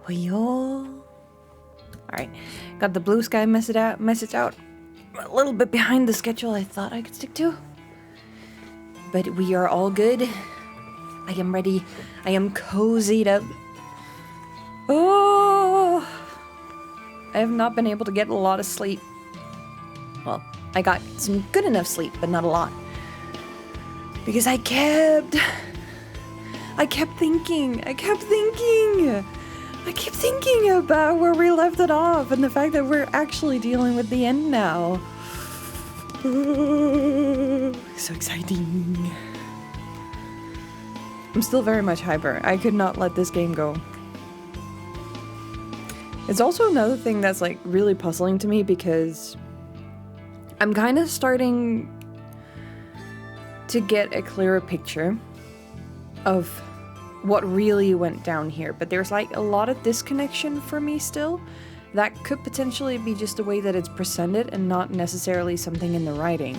Alright, got the blue sky message out. A little bit behind the schedule I thought I could stick to. But we are all good. I am ready. I am cozied up. Oh! I have not been able to get a lot of sleep. Well, I got some good enough sleep, but not a lot. Because I kept thinking about where we left it off and the fact that we're actually dealing with the end now. So exciting. I'm still very much hyper. I could not let this game go. It's also another thing that's like really puzzling to me because I'm kind of starting to get a clearer picture of what really went down here, but there's like a lot of disconnection for me still. That could potentially be just the way that it's presented and not necessarily something in the writing.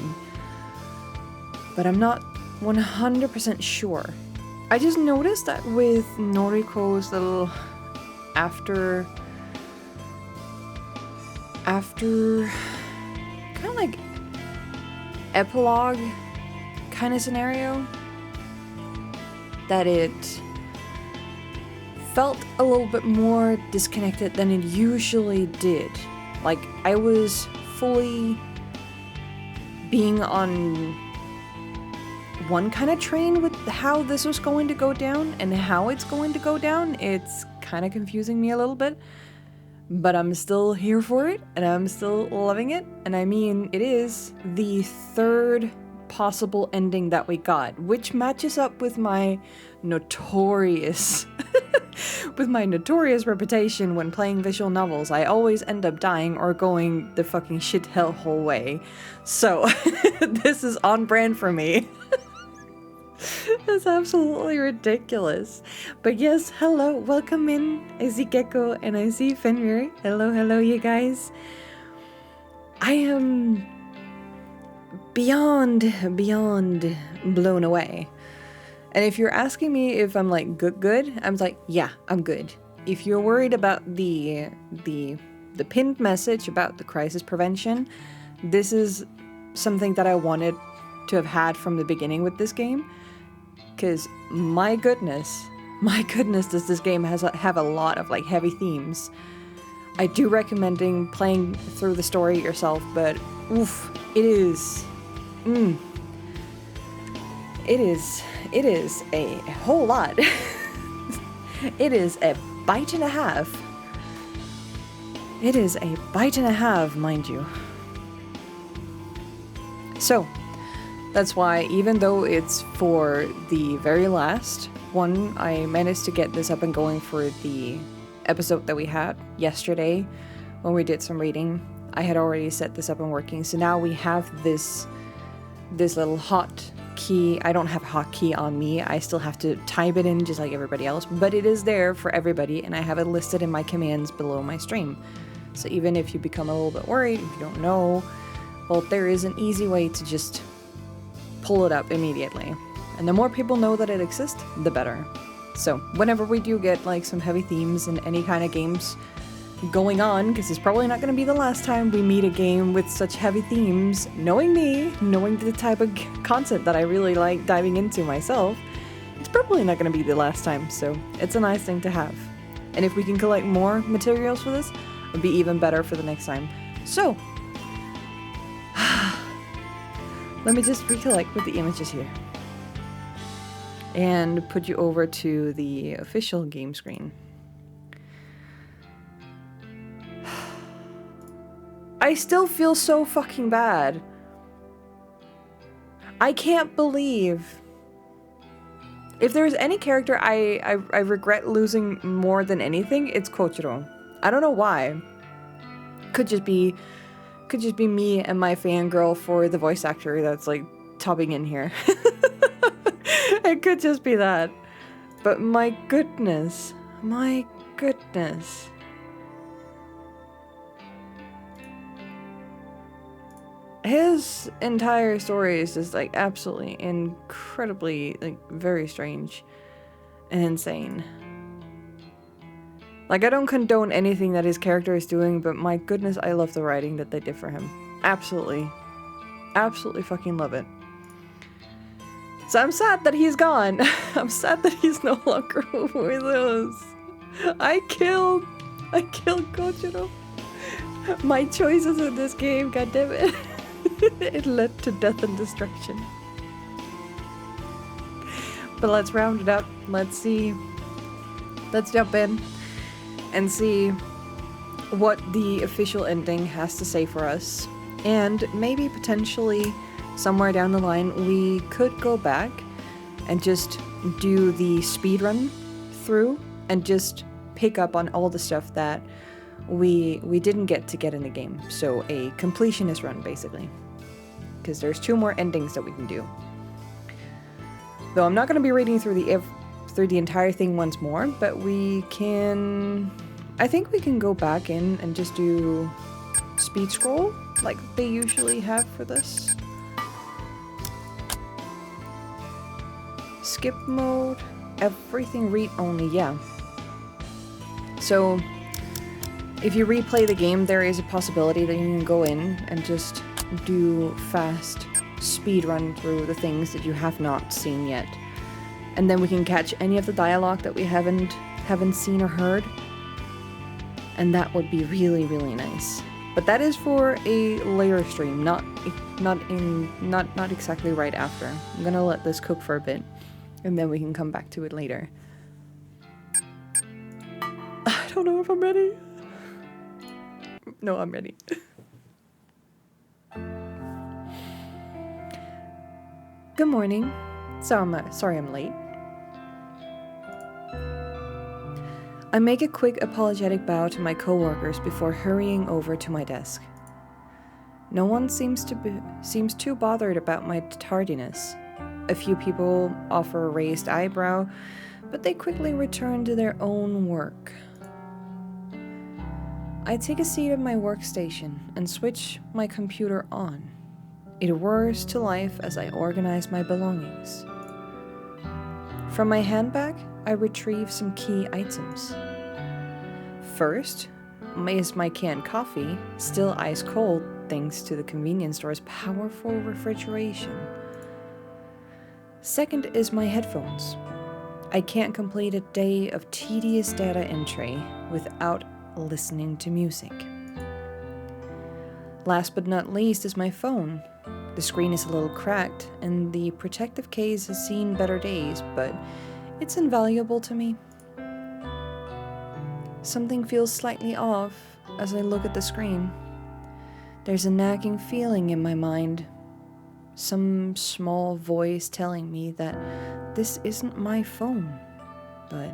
But I'm not 100% sure. I just noticed that with Noriko's little after kind of like epilogue kind of scenario, that it felt a little bit more disconnected than it usually did. Like I was fully being on one kind of train with how this was going to go down and how it's going to go down. It's kind of confusing me a little bit, but I'm still here for it and I'm still loving it. And I mean, it is the third possible ending that we got, which matches up with my notorious reputation when playing visual novels. I always end up dying or going the fucking shit hell whole way. So this is on brand for me. That's absolutely ridiculous. But yes, hello, welcome in. I see Gecko and I see Fenrir. Hello, you guys. I am beyond blown away. And if you're asking me if I'm like good, I'm like, yeah, I'm good. If you're worried about the pinned message about the crisis prevention, this is something that I wanted to have had from the beginning with this game. Because my goodness, does this game have a lot of like heavy themes. I do recommending playing through the story yourself, but oof, it is a whole lot. It is a bite and a half. It is a bite and a half, mind you. So, that's why, even though it's for the very last one, I managed to get this up and going for the episode that we had yesterday when we did some reading. I had already set this up and working, so now we have this little hotkey. I don't have a hotkey on me. I still have to type it in just like everybody else, but it is there for everybody, and I have it listed in my commands below my stream. So even if you become a little bit worried, if you don't know, well, there is an easy way to just pull it up immediately. And the more people know that it exists, the better. So whenever we do get like some heavy themes in any kind of games going on, because it's probably not going to be the last time we meet a game with such heavy themes, knowing me, knowing the type of content that I really like diving into myself, it's probably not going to be the last time. So it's a nice thing to have. And if we can collect more materials for this, it'll be even better for the next time. So let me just recollect with the images here and put you over to the official game screen. I still feel so fucking bad. I can't believe. If there's any character I regret losing more than anything, it's Kochiro. I don't know why. Could just be me and my fangirl for the voice actor that's like topping in here. It could just be that. But my goodness. His entire story is just like absolutely incredibly like very strange and insane. Like, I don't condone anything that his character is doing, but my goodness, I love the writing that they did for him. Absolutely. Absolutely fucking love it. So I'm sad that he's gone. I'm sad that he's no longer with us. I killed Kojiro. My choices in this game, goddammit. It led to death and destruction. But let's round it up. Let's see. Let's jump in and see what the official ending has to say for us. And maybe potentially somewhere down the line we could go back and just do the speedrun through and just pick up on all the stuff that we didn't get in the game. So a completionist run, basically. Because there's 2 more endings that we can do. Though I'm not going to be reading through the entire thing once more, but we can... I think we can go back in and just do speed scroll, like they usually have for this. Skip mode, everything read only, yeah. So, if you replay the game, there is a possibility that you can go in and just do fast speed run through the things that you have not seen yet. And then we can catch any of the dialogue that we haven't seen or heard. And that would be really, really nice. But that is for a later stream, not exactly right after. I'm gonna let this cook for a bit, and then we can come back to it later. I don't know if I'm ready. No, I'm ready. Good morning. Sorry I'm late. I make a quick apologetic bow to my coworkers before hurrying over to my desk. No one seems too bothered about my tardiness. A few people offer a raised eyebrow, but they quickly return to their own work. I take a seat at my workstation and switch my computer on. It whirs to life as I organize my belongings. From my handbag, I retrieve some key items. First is my canned coffee, still ice cold thanks to the convenience store's powerful refrigeration. Second is my headphones. I can't complete a day of tedious data entry without listening to music. Last but not least is my phone. The screen is a little cracked, and the protective case has seen better days, but it's invaluable to me. Something feels slightly off as I look at the screen. There's a nagging feeling in my mind. Some small voice telling me that this isn't my phone, but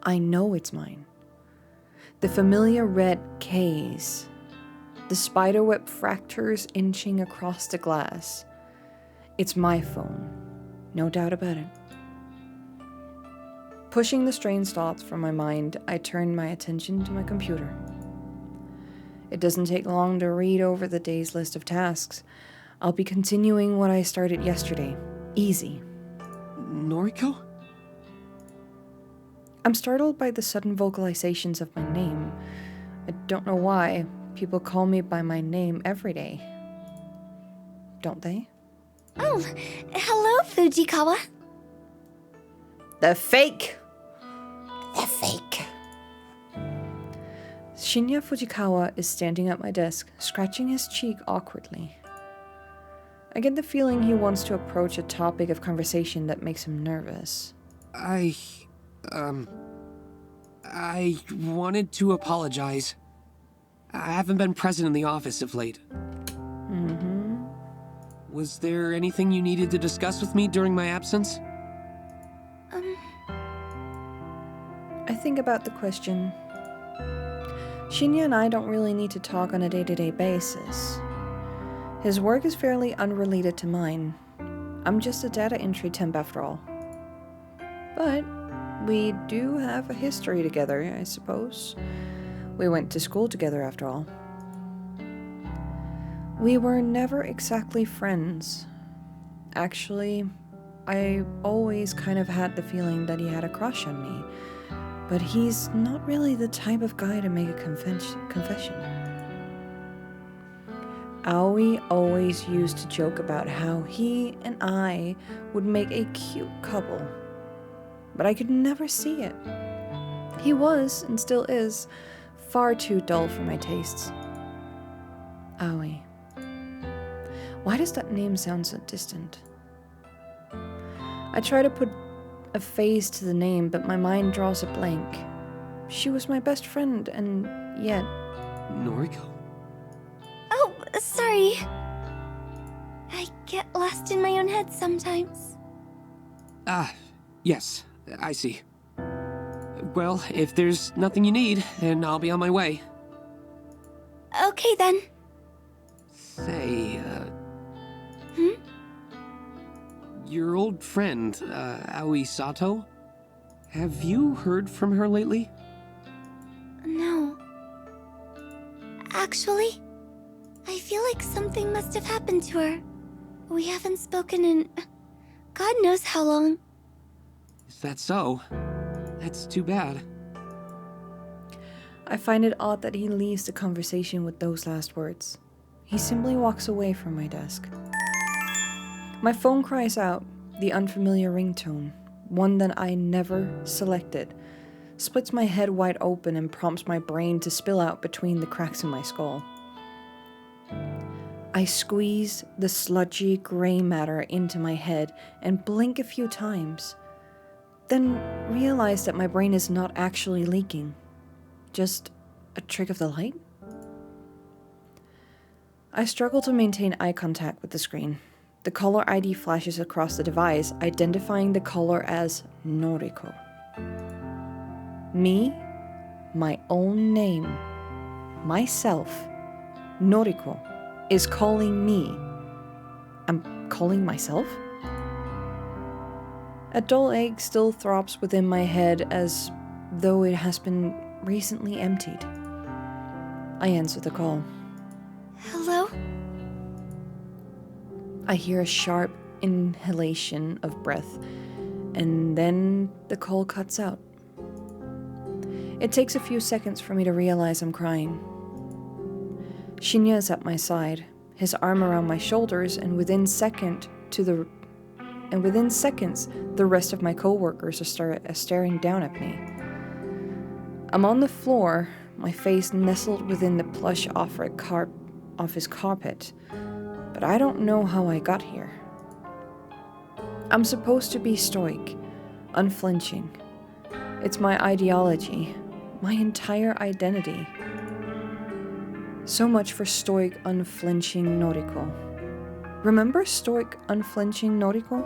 I know it's mine. The familiar red case. The spiderweb fractures inching across the glass. It's my phone, no doubt about it. Pushing the strange thoughts from my mind, I turn my attention to my computer. It doesn't take long to read over the day's list of tasks. I'll be continuing what I started yesterday. Easy. Noriko? I'm startled by the sudden vocalizations of my name. I don't know why. People call me by my name every day. Don't they? Oh, hello, Fujikawa. The fake! The fake. Shinya Fujikawa is standing at my desk, scratching his cheek awkwardly. I get the feeling he wants to approach a topic of conversation that makes him nervous. I wanted to apologize. I haven't been present in the office of late. Mm-hmm. Was there anything you needed to discuss with me during my absence? I think about the question. Shinya and I don't really need to talk on a day-to-day basis. His work is fairly unrelated to mine. I'm just a data entry temp after all. But we do have a history together, I suppose. We went to school together after all. We were never exactly friends. Actually, I always kind of had the feeling that he had a crush on me. but he's not really the type of guy to make a confession. Aoi always used to joke about how he and I would make a cute couple, but I could never see it. He was, and still is, far too dull for my tastes. Aoi. Why does that name sound so distant? I try to put a face to the name, but my mind draws a blank. She was my best friend, and yet... Noriko? Oh, sorry. I get lost in my own head sometimes. Yes, I see. Well, if there's nothing you need, then I'll be on my way. Okay then. Say, Hmm? Your old friend, Aoi Sato? Have you heard from her lately? No. Actually, I feel like something must have happened to her. We haven't spoken in... God knows how long. Is that so? That's too bad. I find it odd that he leaves the conversation with those last words. He simply walks away from my desk. My phone cries out, the unfamiliar ringtone, one that I never selected, splits my head wide open and prompts my brain to spill out between the cracks in my skull. I squeeze the sludgy gray matter into my head and blink a few times, then realize that my brain is not actually leaking, just a trick of the light. I struggle to maintain eye contact with the screen. The caller ID flashes across the device, identifying the caller as Noriko. Me, my own name, myself, Noriko, is calling me. I'm calling myself? A dull ache still throbs within my head as though it has been recently emptied. I answer the call. Hello? I hear a sharp inhalation of breath, and then the call cuts out. It takes a few seconds for me to realize I'm crying. Shinya is at my side, his arm around my shoulders, and within seconds, the rest of my co-workers are staring down at me. I'm on the floor, my face nestled within the plush office carpet, but I don't know how I got here. I'm supposed to be stoic, unflinching. It's my ideology, my entire identity. So much for stoic, unflinching Noriko. Remember stoic, unflinching Noriko?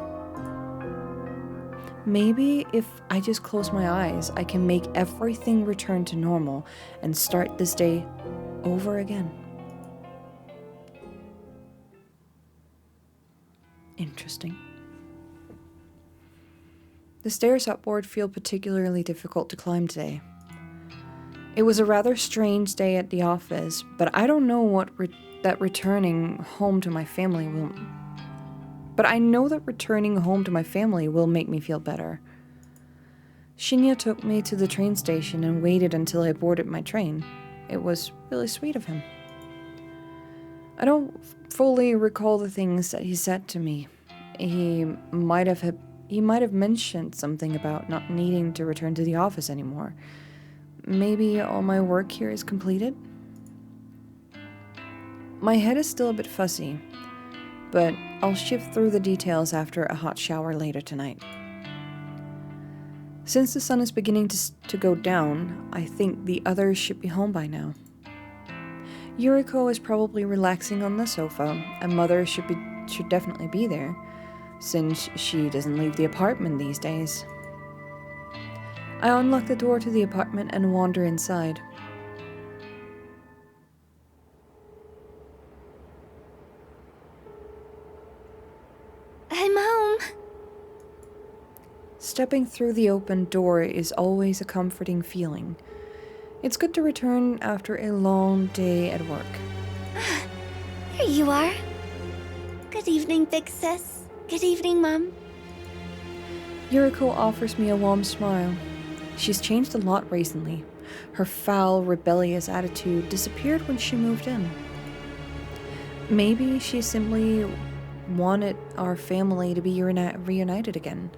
Maybe if I just close my eyes, I can make everything return to normal and start this day over again. Interesting. The stairs upward feel particularly difficult to climb today. It was a rather strange day at the office, but I don't know what returning home to my family will... But I know that returning home to my family will make me feel better. Shinya took me to the train station and waited until I boarded my train. It was really sweet of him. I don't fully recall the things that he said to me. He might have mentioned something about not needing to return to the office anymore. Maybe all my work here is completed? My head is still a bit fuzzy, but I'll shift through the details after a hot shower later tonight. Since the sun is beginning to go down, I think the others should be home by now. Yuriko is probably relaxing on the sofa, and Mother should definitely be there, since she doesn't leave the apartment these days. I unlock the door to the apartment and wander inside. I'm home. Stepping through the open door is always a comforting feeling. It's good to return after a long day at work. There you are. Good evening, big sis. Good evening, Mom. Yuriko offers me a warm smile. She's changed a lot recently. Her foul, rebellious attitude disappeared when she moved in. Maybe she simply wanted our family to be reunited again.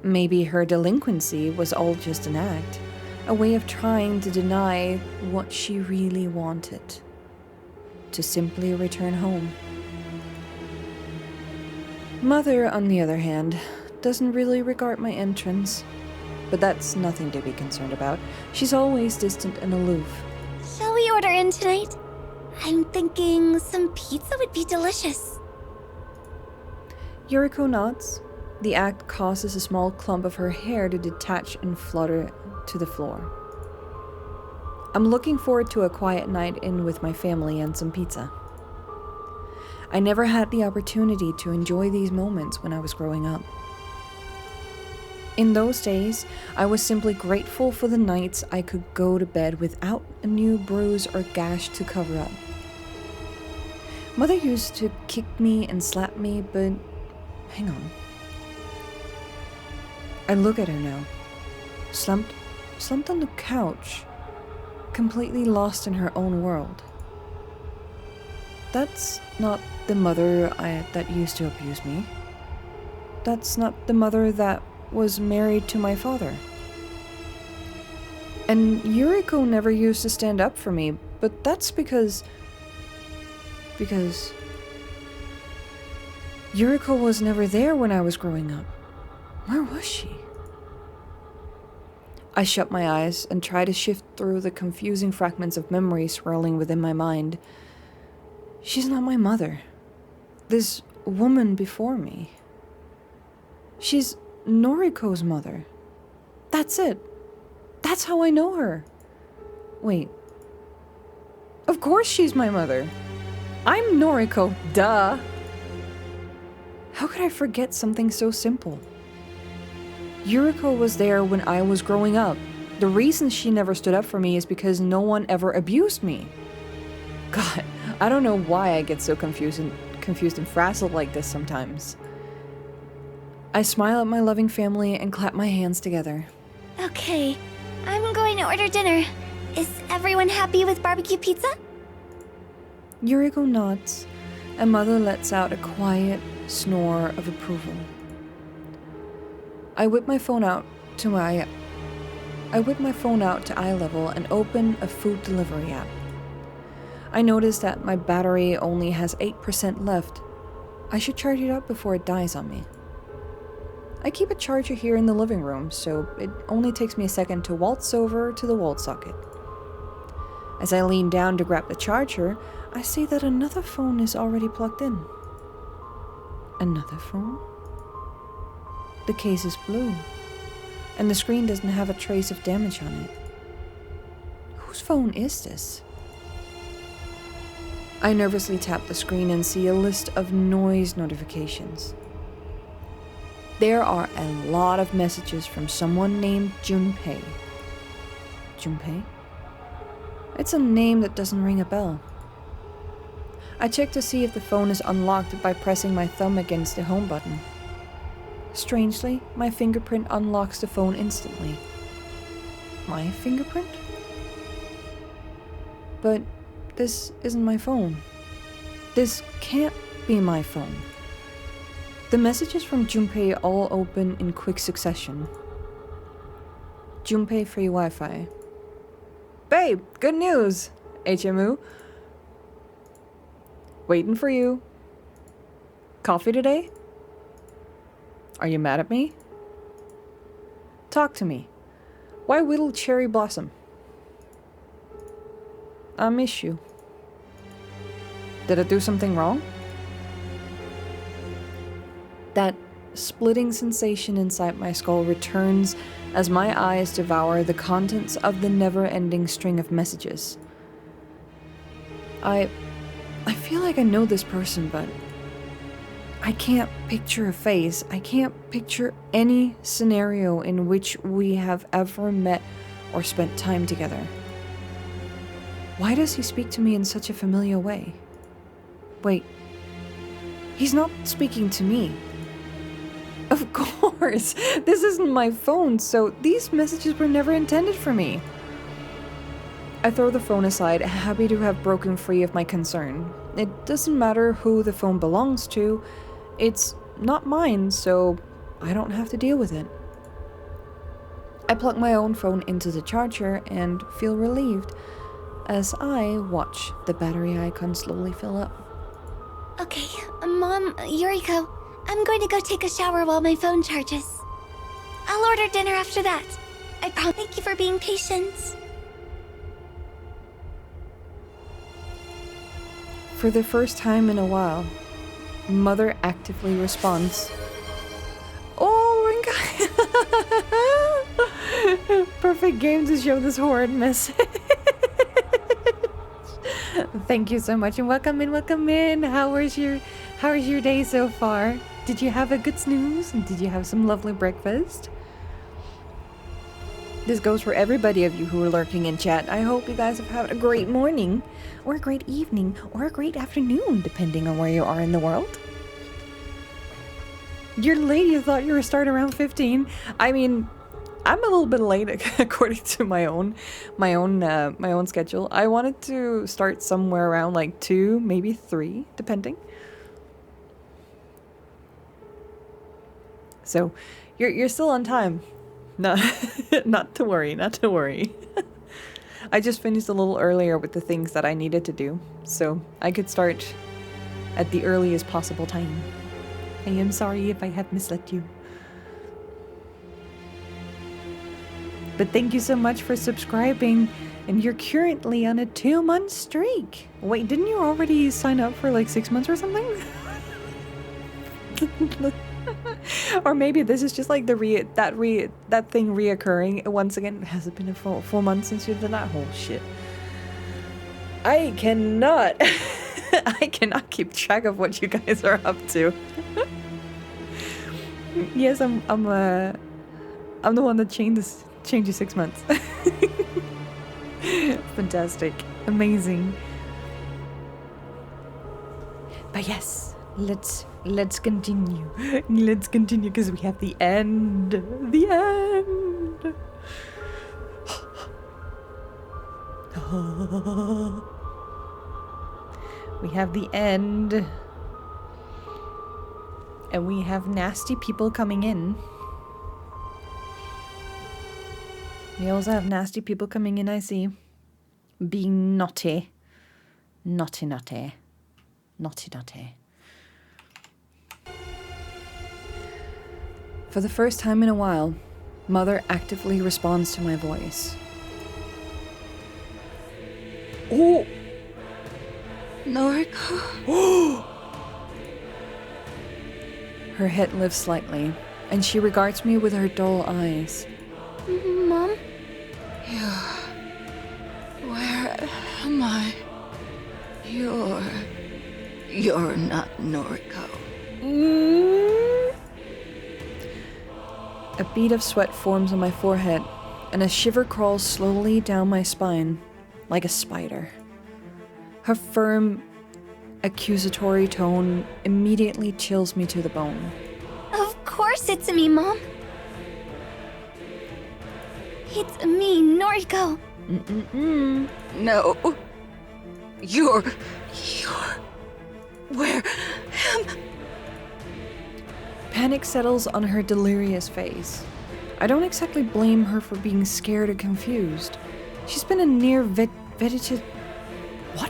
Maybe her delinquency was all just an act, a way of trying to deny what she really wanted. To simply return home. Mother, on the other hand, doesn't really regard my entrance. But that's nothing to be concerned about. She's always distant and aloof. Shall we order in tonight? I'm thinking some pizza would be delicious. Yuriko nods. The act causes a small clump of her hair to detach and flutter to the floor. I'm looking forward to a quiet night in with my family and some pizza. I never had the opportunity to enjoy these moments when I was growing up. In those days, I was simply grateful for the nights I could go to bed without a new bruise or gash to cover up. Mother used to kick me and slap me, but hang on. I look at her now, slumped on the couch, completely lost in her own world. That's not the mother that used to abuse me. That's not the mother that was married to my father. And Yuriko never used to stand up for me, but that's because Yuriko was never there when I was growing up. Where was she? I shut my eyes and try to shift through the confusing fragments of memory swirling within my mind. She's not my mother. This woman before me. She's Noriko's mother. That's it. That's how I know her. Wait. Of course she's my mother. I'm Noriko, duh. How could I forget something so simple? Yuriko was there when I was growing up. The reason she never stood up for me is because no one ever abused me. God, I don't know why I get so confused and frazzled like this sometimes. I smile at my loving family and clap my hands together. Okay, I'm going to order dinner. Is everyone happy with barbecue pizza? Yuriko nods, and Mother lets out a quiet snore of approval. I whip my phone out to eye level and open a food delivery app. I notice that my battery only has 8% left. I should charge it up before it dies on me. I keep a charger here in the living room, so it only takes me a second to waltz over to the wall socket. As I lean down to grab the charger, I see that another phone is already plugged in. Another phone? The case is blue, and the screen doesn't have a trace of damage on it. Whose phone is this? I nervously tap the screen and see a list of noise notifications. There are a lot of messages from someone named Junpei. Junpei? It's a name that doesn't ring a bell. I check to see if the phone is unlocked by pressing my thumb against the home button. Strangely, my fingerprint unlocks the phone instantly. My fingerprint? But this isn't my phone. This can't be my phone. The messages from Junpei all open in quick succession. Junpei free Wi-Fi. Babe, good news! HMU. Waiting for you. Coffee today? Are you mad at me? Talk to me. Why whittle cherry blossom? I miss you. Did I do something wrong? That splitting sensation inside my skull returns as my eyes devour the contents of the never-ending string of messages. I feel like I know this person, but I can't picture a face. I can't picture any scenario in which we have ever met or spent time together. Why does he speak to me in such a familiar way? Wait, he's not speaking to me. Of course! This isn't my phone, so these messages were never intended for me. I throw the phone aside, happy to have broken free of my concern. It doesn't matter who the phone belongs to. It's not mine, so I don't have to deal with it. I plug my own phone into the charger and feel relieved as I watch the battery icon slowly fill up. Okay, Mom, Yuriko, I'm going to go take a shower while my phone charges. I'll order dinner after that. I promise. Thank you for being patient. For the first time in a while, Mother actively responds. Oh my god! Perfect game to show this horrid message. Thank you so much and welcome in, welcome in. How was your day so far? Did you have a good snooze? And did you have some lovely breakfast? This goes for everybody of you who are lurking in chat. I hope you guys have had a great morning, or a great evening, or a great afternoon, depending on where you are in the world. You're late, you thought you were starting around 15. I mean, I'm a little bit late according to my own schedule. I wanted to start somewhere around like 2, maybe 3, depending. So, you're still on time. No, not to worry, not to worry. I just finished a little earlier with the things that I needed to do, so I could start at the earliest possible time. I am sorry if I have misled you. But thank you so much for subscribing, and you're currently on a 2-month streak. Wait, didn't you already sign up for like 6 months or something? Or maybe this is just like that thing reoccurring once again. Has it been a full month since you've done that? Oh shit! I cannot, I cannot keep track of what you guys are up to. Yes, I'm the one that changes 6 months. Fantastic, amazing. But yes, let's continue. Let's continue because we have the end. The end. We have the end. And we have nasty people coming in. We also have nasty people coming in, I see. Being naughty. Naughty, naughty. Naughty, naughty. For the first time in a while, Mother actively responds to my voice. Oh! Noriko? Oh! Her head lifts slightly, and she regards me with her dull eyes. Mom? Where am I? You're not Noriko. A bead of sweat forms on my forehead, and a shiver crawls slowly down my spine, like a spider. Her firm, accusatory tone immediately chills me to the bone. Of course it's me, Mom. It's me, Noriko. No. You're... Where am... Panic settles on her delirious face. I don't exactly blame her for being scared or confused. She's been in near vegetative... What?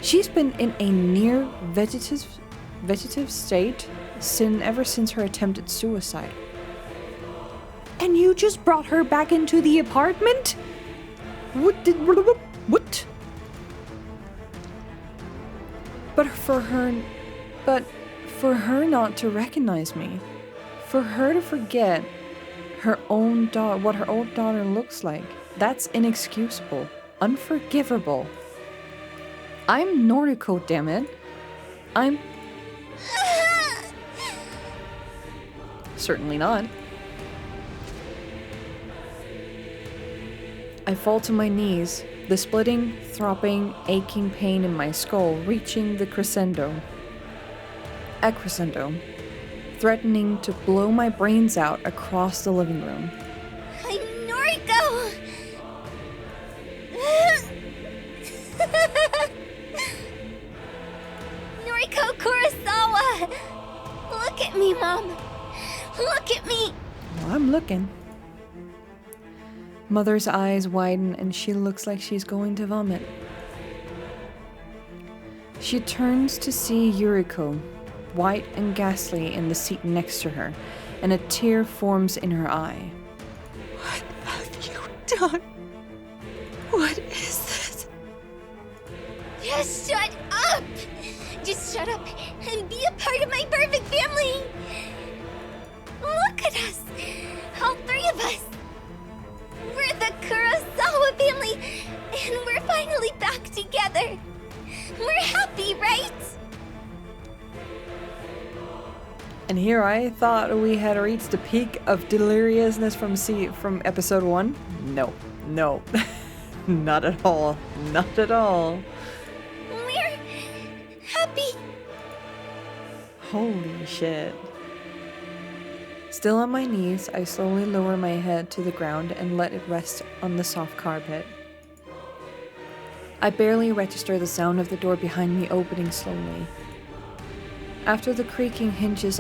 She's been in a near vegetative state ever since her attempted suicide. And you just brought her back into the apartment? What? But for her not to recognize me, for her to forget what her own daughter looks like, that's inexcusable, unforgivable. I'm Noriko, dammit. I'm... Certainly not. I fall to my knees, the splitting, throbbing, aching pain in my skull reaching the crescendo. A crescendo. threatening to blow my brains out across the living room. I'm Noriko! Noriko Kurosawa! Look at me, Mom! Look at me! Well, I'm looking. Mother's eyes widen and she looks like she's going to vomit. She turns to see Yuriko, white and ghastly, in the seat next to her, and a tear forms in her eye. What have you done? What is this? Just shut up! Just shut up and be a part of my perfect family! Look at us! All three of us! We're the Kurosawa family, and we're finally back together! We're happy, right? And here I thought we had reached the peak of deliriousness from episode 1. No, not at all, not at all. We're happy. Holy shit. Still on my knees, I slowly lower my head to the ground and let it rest on the soft carpet. I barely register the sound of the door behind me opening slowly. After the creaking hinges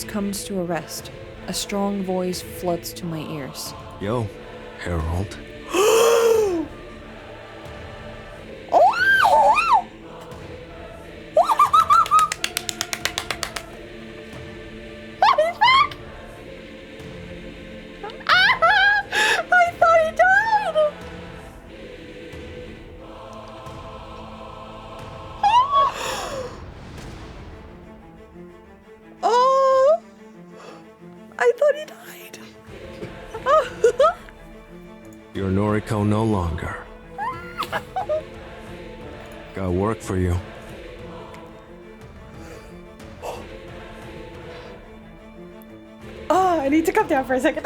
comes to a rest, a strong voice floods to my ears. Yo, Harold. I thought he died! Oh! I thought he died. You're Noriko no longer. Got work for you. Oh, I need to come down for a second.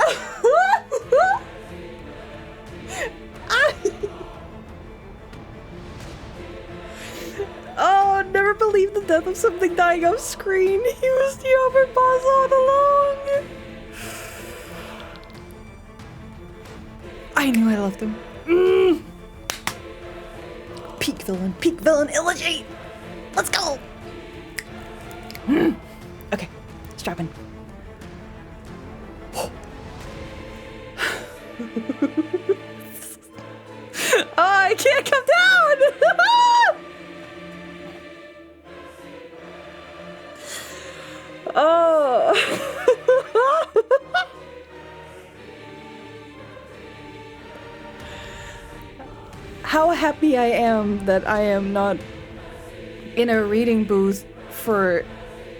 Oh, never believed the death of something dying off screen. He was the upper boss all along. I knew I loved him. Peak villain, Illogate. Let's go. Okay, strap in. Oh, I can't come down! Oh. How happy I am that I am not in a reading booth for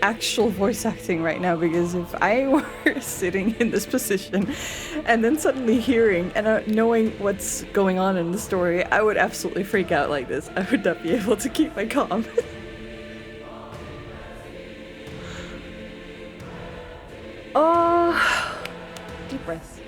actual voice acting right now, because if I were sitting in this position and then suddenly hearing and knowing what's going on in the story, I would absolutely freak out like this. I would not be able to keep my calm. Oh, deep breaths.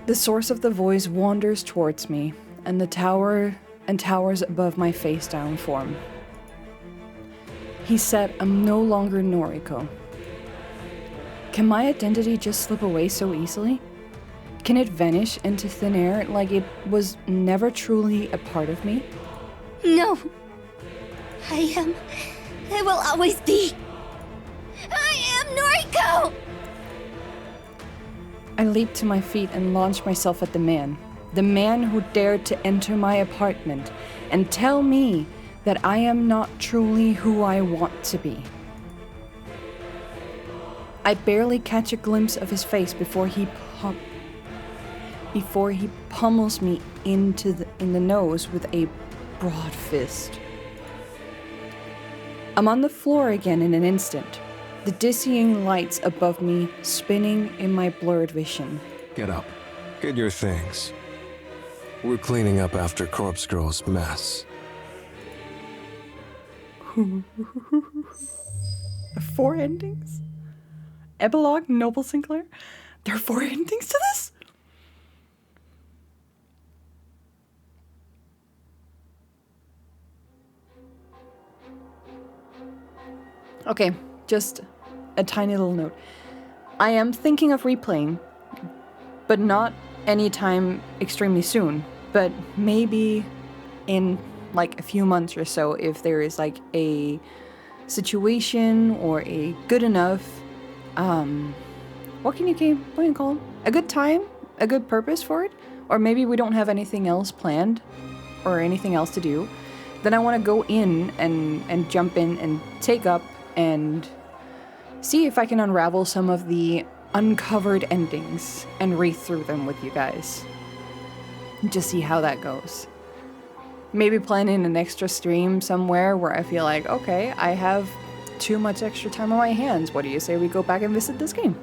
The source of the voice wanders towards me, and towers above my face down form. He said, I'm no longer Noriko. Can my identity just slip away so easily? Can it vanish into thin air like it was never truly a part of me? No. I will always be. I am Noriko! I leaped to my feet and launched myself at the man who dared to enter my apartment and tell me that I am not truly who I want to be. I barely catch a glimpse of his face before he pummels me in the nose with a broad fist. I'm on the floor again in an instant, the dizzying lights above me spinning in my blurred vision. Get up. Get your things. We're cleaning up after Corpse Girl's mess. 4 endings? Epilogue, Noble Sinclair? There are 4 endings to this? Okay, just a tiny little note. I am thinking of replaying, but not anytime extremely soon, but maybe in like a few months or so if there is like a situation or a good enough, what can you call it? A good time? A good purpose for it? Or maybe we don't have anything else planned or anything else to do. Then I want to go in and jump in and take up and see if I can unravel some of the uncovered endings and read through them with you guys. Just see how that goes. Maybe plan in an extra stream somewhere where I feel like, okay, I have too much extra time on my hands. What do you say we go back and visit this game?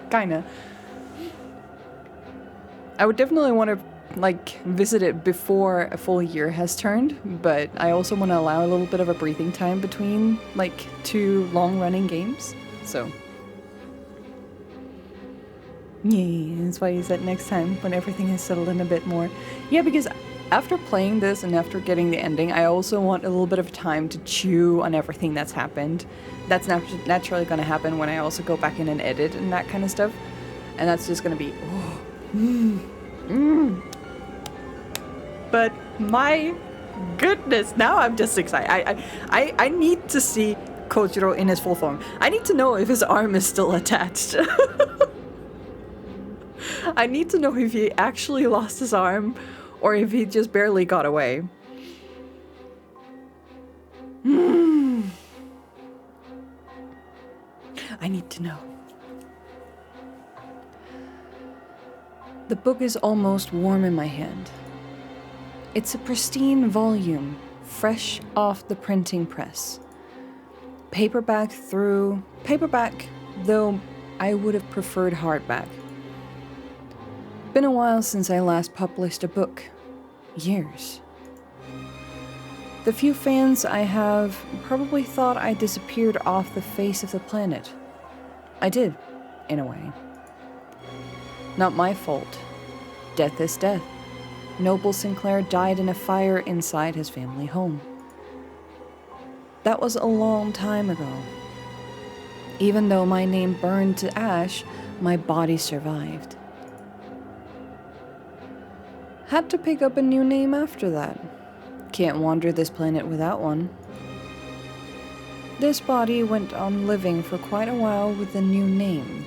Kinda. I would definitely want to like visit it before a full year has turned, but I also want to allow a little bit of a breathing time between like two long-running games. So yeah, that's why I use that next time when everything has settled in a bit more. Yeah, because after playing this and after getting the ending, I also want a little bit of time to chew on everything that's happened. That's naturally going to happen when I also go back in and edit and that kind of stuff. And that's just going to be, But my goodness, now I'm just excited. I need to see Kojiro in his full form. I need to know if his arm is still attached. I need to know if he actually lost his arm or if he just barely got away. I need to know. The book is almost warm in my hand. It's a pristine volume, fresh off the printing press. Paperback, though I would have preferred hardback. Been a while since I last published a book. Years. The few fans I have probably thought I disappeared off the face of the planet. I did, in a way. Not my fault. Death is death. Noble Sinclair died in a fire inside his family home. That was a long time ago. Even though my name burned to ash, my body survived. Had to pick up a new name after that. Can't wander this planet without one. This body went on living for quite a while with a new name.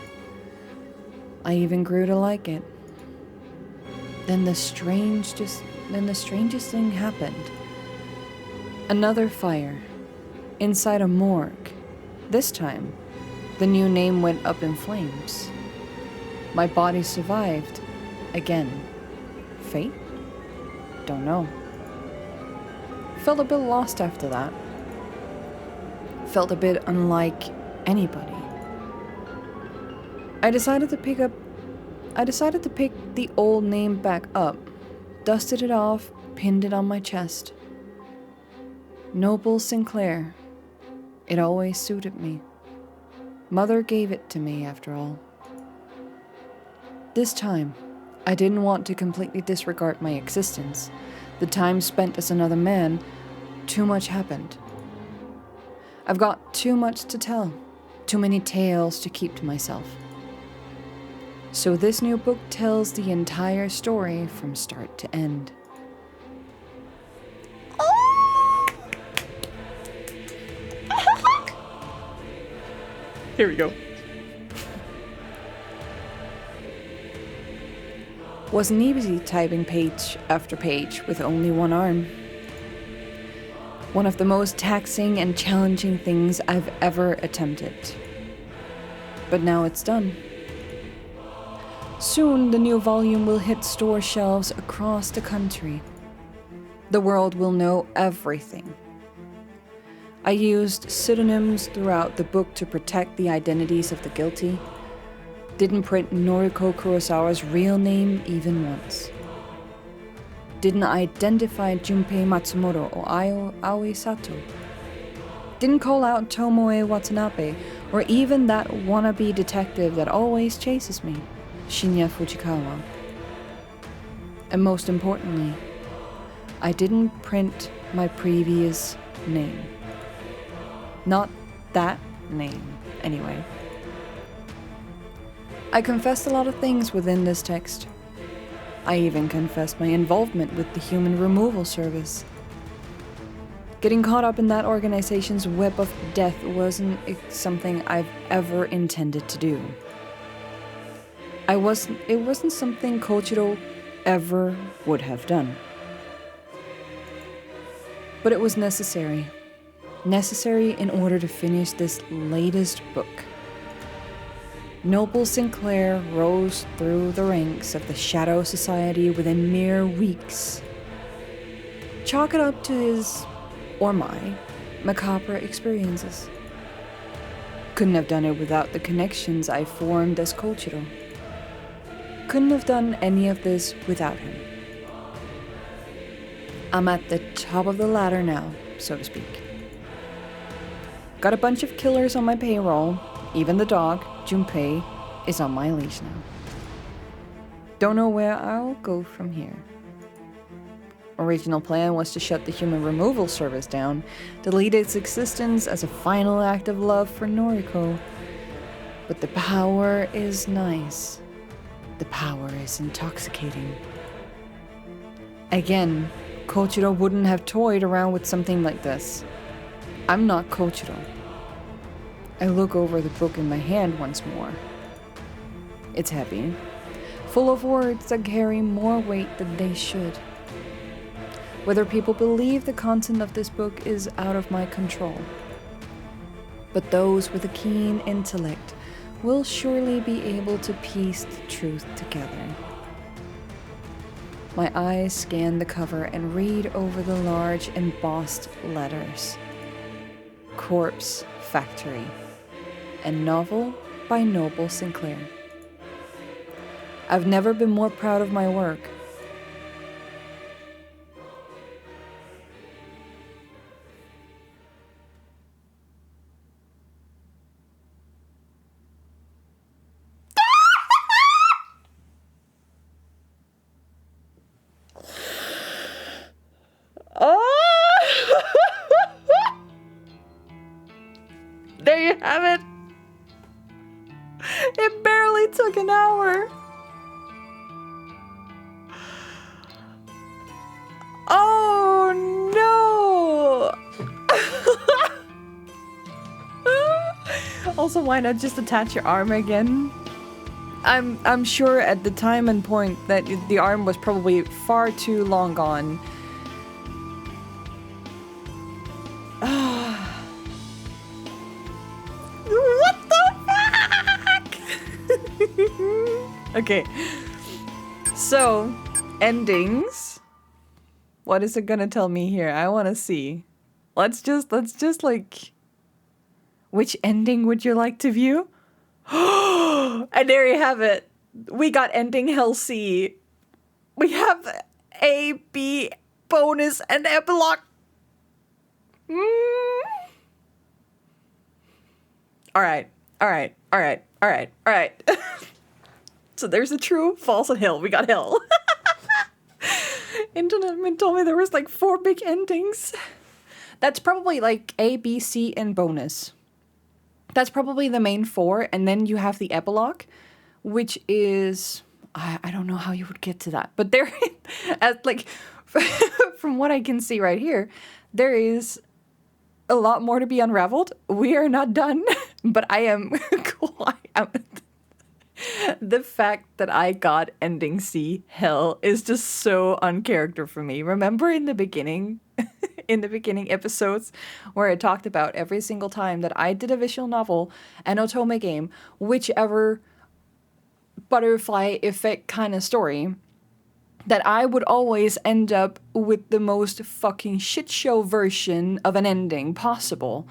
I even grew to like it. Then the strangest thing happened. Another fire. Inside a morgue. This time, the new name went up in flames. My body survived. Again. Fate? Don't know. Felt a bit lost after that. Felt a bit unlike anybody. I decided to pick the old name back up, dusted it off, pinned it on my chest. Noble Sinclair. It always suited me. Mother gave it to me, after all. This time, I didn't want to completely disregard my existence. The time spent as another man, too much happened. I've got too much to tell, too many tales to keep to myself. So this new book tells the entire story from start to end. Here we go. Wasn't easy typing page after page with only one arm. One of the most taxing and challenging things I've ever attempted. But now it's done. Soon the new volume will hit store shelves across the country. The world will know everything. I used pseudonyms throughout the book to protect the identities of the guilty. Didn't print Noriko Kurosawa's real name even once. Didn't identify Junpei Matsumoto or Aoi Sato. Didn't call out Tomoe Watanabe or even that wannabe detective that always chases me, Shinya Fujikawa. And most importantly, I didn't print my previous name. Not that name, anyway. I confessed a lot of things within this text. I even confessed my involvement with the Human Removal Service. Getting caught up in that organization's web of death wasn't something I've ever intended to do. It wasn't something Kochiro ever would have done. But it was necessary. Necessary in order to finish this latest book. Noble Sinclair rose through the ranks of the Shadow Society within mere weeks. Chalk it up to his, or my, macabre experiences. Couldn't have done it without the connections I formed as Kochiro. Couldn't have done any of this without him. I'm at the top of the ladder now, so to speak. Got a bunch of killers on my payroll. Even the dog, Junpei, is on my leash now. Don't know where I'll go from here. Original plan was to shut the Human Removal Service down, delete its existence as a final act of love for Noriko. But the power is nice. The power is intoxicating. Again, Kochiro wouldn't have toyed around with something like this. I'm not Kochiro. I look over the book in my hand once more. It's heavy, full of words that carry more weight than they should. Whether people believe the content of this book is out of my control. But those with a keen intellect will surely be able to piece the truth together. My eyes scan the cover and read over the large embossed letters. Corpse Factory. A novel by Noble Sinclair. I've never been more proud of my work. There you have it. It barely took an hour. Oh no. Also, why not just attach your arm again? I'm sure at the time and point that the arm was probably far too long gone. What the fuck? Okay. So, endings. What is it gonna tell me here? I wanna see. Let's just like, which ending would you like to view? And there you have it. We got ending Hell C. We have A, B, bonus, and epilogue. Alright. So there's a true, false, and Hell. We got Hell. Internet told me there was like 4 big endings. That's probably like A, B, C, and bonus. That's probably the main 4, and then you have the epilogue, which is... I don't know how you would get to that, but there, as like, from what I can see right here, there is a lot more to be unraveled. We are not done, but I am cool. The fact that I got ending C, Hell, is just so uncharacter for me. Remember in the beginning episodes where I talked about every single time that I did a visual novel, an otome game, whichever butterfly effect kind of story, that I would always end up with the most fucking shit show version of an ending possible.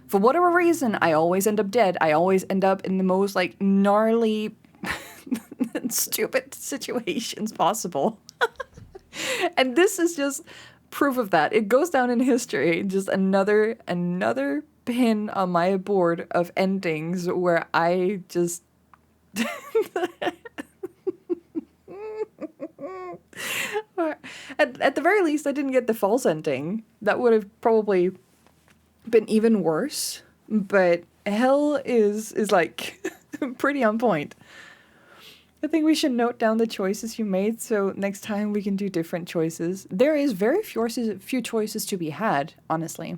For whatever reason, I always end up dead. I always end up in the most like gnarly stupid situations possible. And this is just proof of that. It goes down in history. Just another pin on my board of endings where I just at the very least, I didn't get the false ending. That would have probably been even worse. but hell is like pretty on point. I think we should note down the choices you made, so next time we can do different choices. There is very few choices to be had, honestly.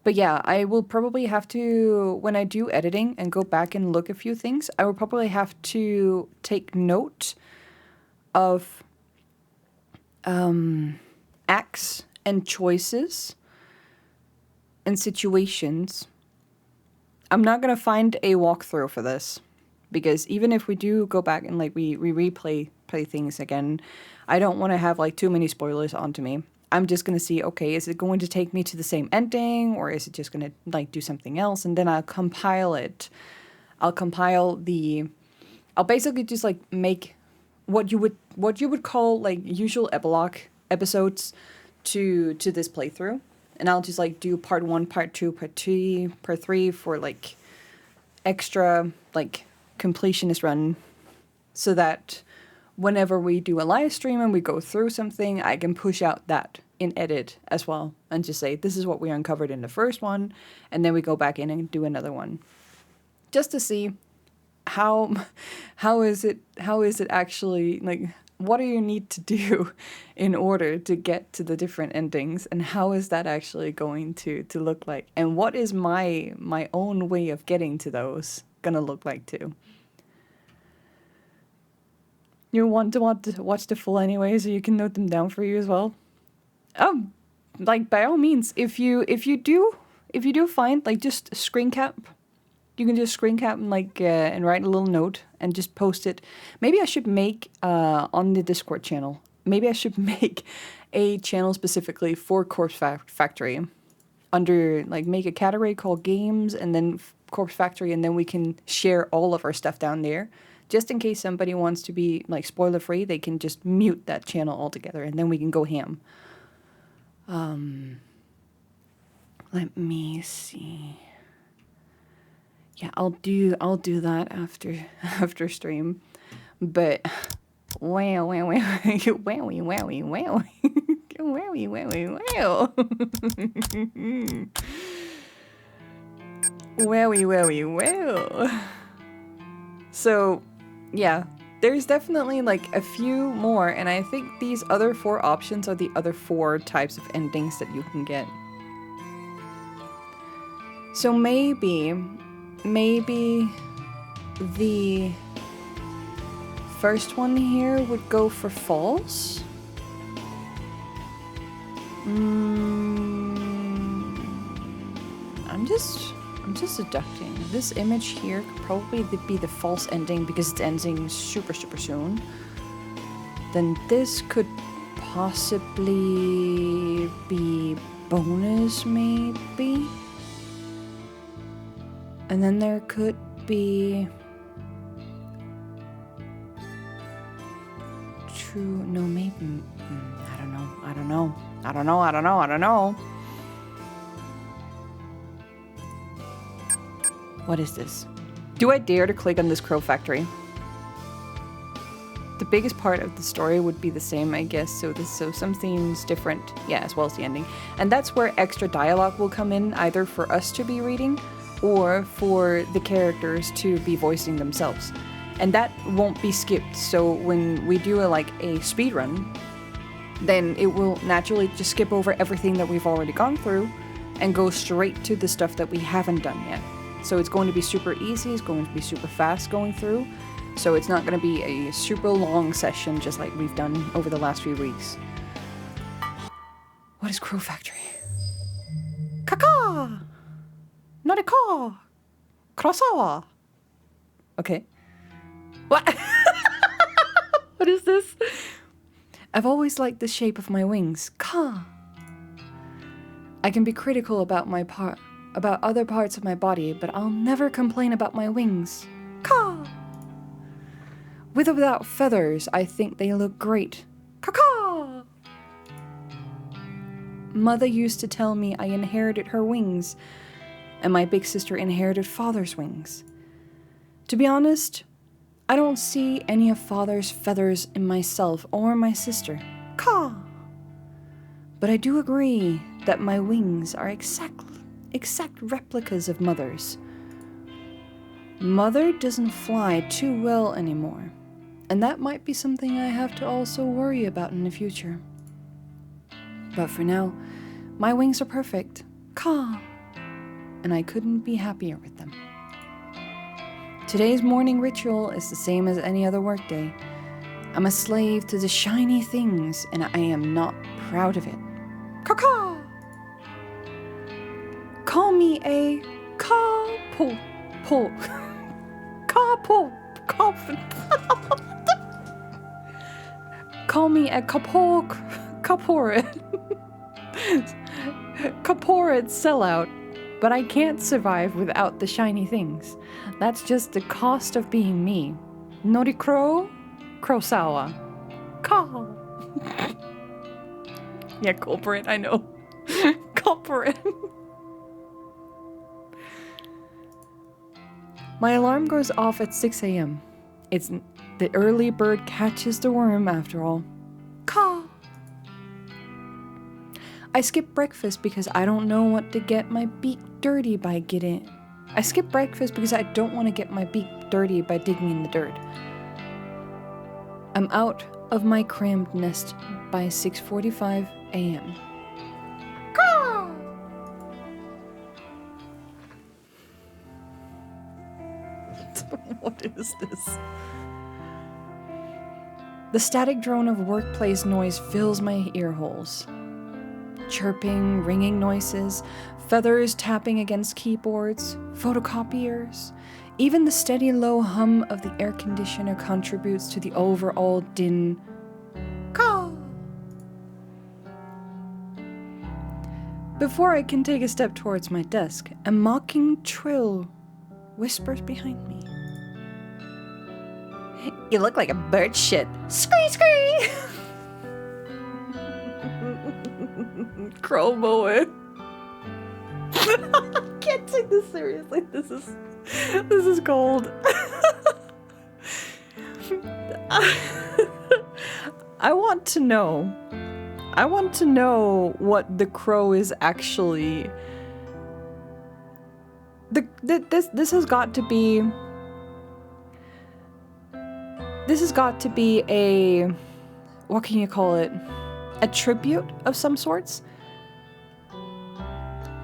But yeah, I will probably have to, when I do editing and go back and look a few things, I will probably have to take note of acts and choices and situations. I'm not going to find a walkthrough for this, because even if we do go back and like we play things again, I don't want to have like too many spoilers onto me. I'm just going to see, okay, is it going to take me to the same ending, or is it just going to like do something else? And then I'll compile it. I'll basically just like make what you would call like usual epilogue episodes to this playthrough. And I'll just like do part 1, part 2, part 2, part 3 for like extra like completionist run, so that whenever we do a live stream and we go through something, I can push out that in edit as well and just say, this is what we uncovered in the first one, and then we go back in and do another one. Just to see how is it actually, like, what do you need to do in order to get to the different endings, and how is that actually going to look like, and what is my own way of getting to those gonna look like too. You want to watch the full anyway, so you can note them down for you as well. Like by all means, if you do find, like, just screen cap. You can just screen cap and like and write a little note and just post it. Maybe I should make on the Discord channel. Maybe I should make a channel specifically for Corpse Factory. Under, like, make a category called games and then Corpse Factory, and then we can share all of our stuff down there. Just in case somebody wants to be like spoiler free, they can just mute that channel altogether, and then we can go ham. Let me see. Yeah, I'll do that after stream. But wow, wowie, wow. So, yeah, there's definitely like a few more, and I think these other 4 options are the other 4 types of endings that you can get. So maybe the first one here would go for false. I'm just deducting. This image here could probably be the false ending because it's ending super soon. Then this could possibly be bonus, maybe. And then there could be true. No, maybe. I don't know. What is this? Do I dare to click on this crow factory? The biggest part of the story would be the same, I guess. So something's different. Yeah, as well as the ending. And that's where extra dialogue will come in, either for us to be reading or for the characters to be voicing themselves. And that won't be skipped. So when we do a speed run, then it will naturally just skip over everything that we've already gone through and go straight to the stuff that we haven't done yet. So it's going to be super easy, it's going to be super fast going through. So it's not going to be a super long session just like we've done over the last few weeks. What is Crow Factory? Kaka! Narika! Kurosawa! Okay. What? What is this? I've always liked the shape of my wings. Ka! I can be critical about other parts of my body, but I'll never complain about my wings. Ka! With or without feathers, I think they look great. Ka-ka! Mother used to tell me I inherited her wings, and my big sister inherited father's wings. To be honest, I don't see any of father's feathers in myself or my sister. Ka! But I do agree that my wings are exact replicas of Mother's. Mother doesn't fly too well anymore, and that might be something I have to also worry about in the future. But for now, my wings are perfect, caw, and I couldn't be happier with them. Today's morning ritual is the same as any other workday. I'm a slave to the shiny things, and I am not proud of it. Caw-caw! Call me a caw-po. Call me a caporid sellout, but I can't survive without the shiny things. That's just the cost of being me. Norikro Kurosawa. Call. Yeah, culprit, I know. Culprit. My alarm goes off at 6 a.m. It's the early bird catches the worm after all. Caw. I skip breakfast because I don't know what to get my beak dirty by getting. I skip breakfast because I don't want to get my beak dirty by digging in the dirt. I'm out of my crammed nest by 6:45 a.m. Caw. What is this? The static drone of workplace noise fills my ear holes. Chirping, ringing noises, feathers tapping against keyboards, photocopiers. Even the steady low hum of the air conditioner contributes to the overall din. Caw. Before I can take a step towards my desk, a mocking trill whispers behind me. You look like a bird shit. Scree scree! Chromo it. I can't take this seriously. This is gold. I want to know what the crow is actually. This has got to be. This has got to be a, what can you call it? A tribute of some sorts.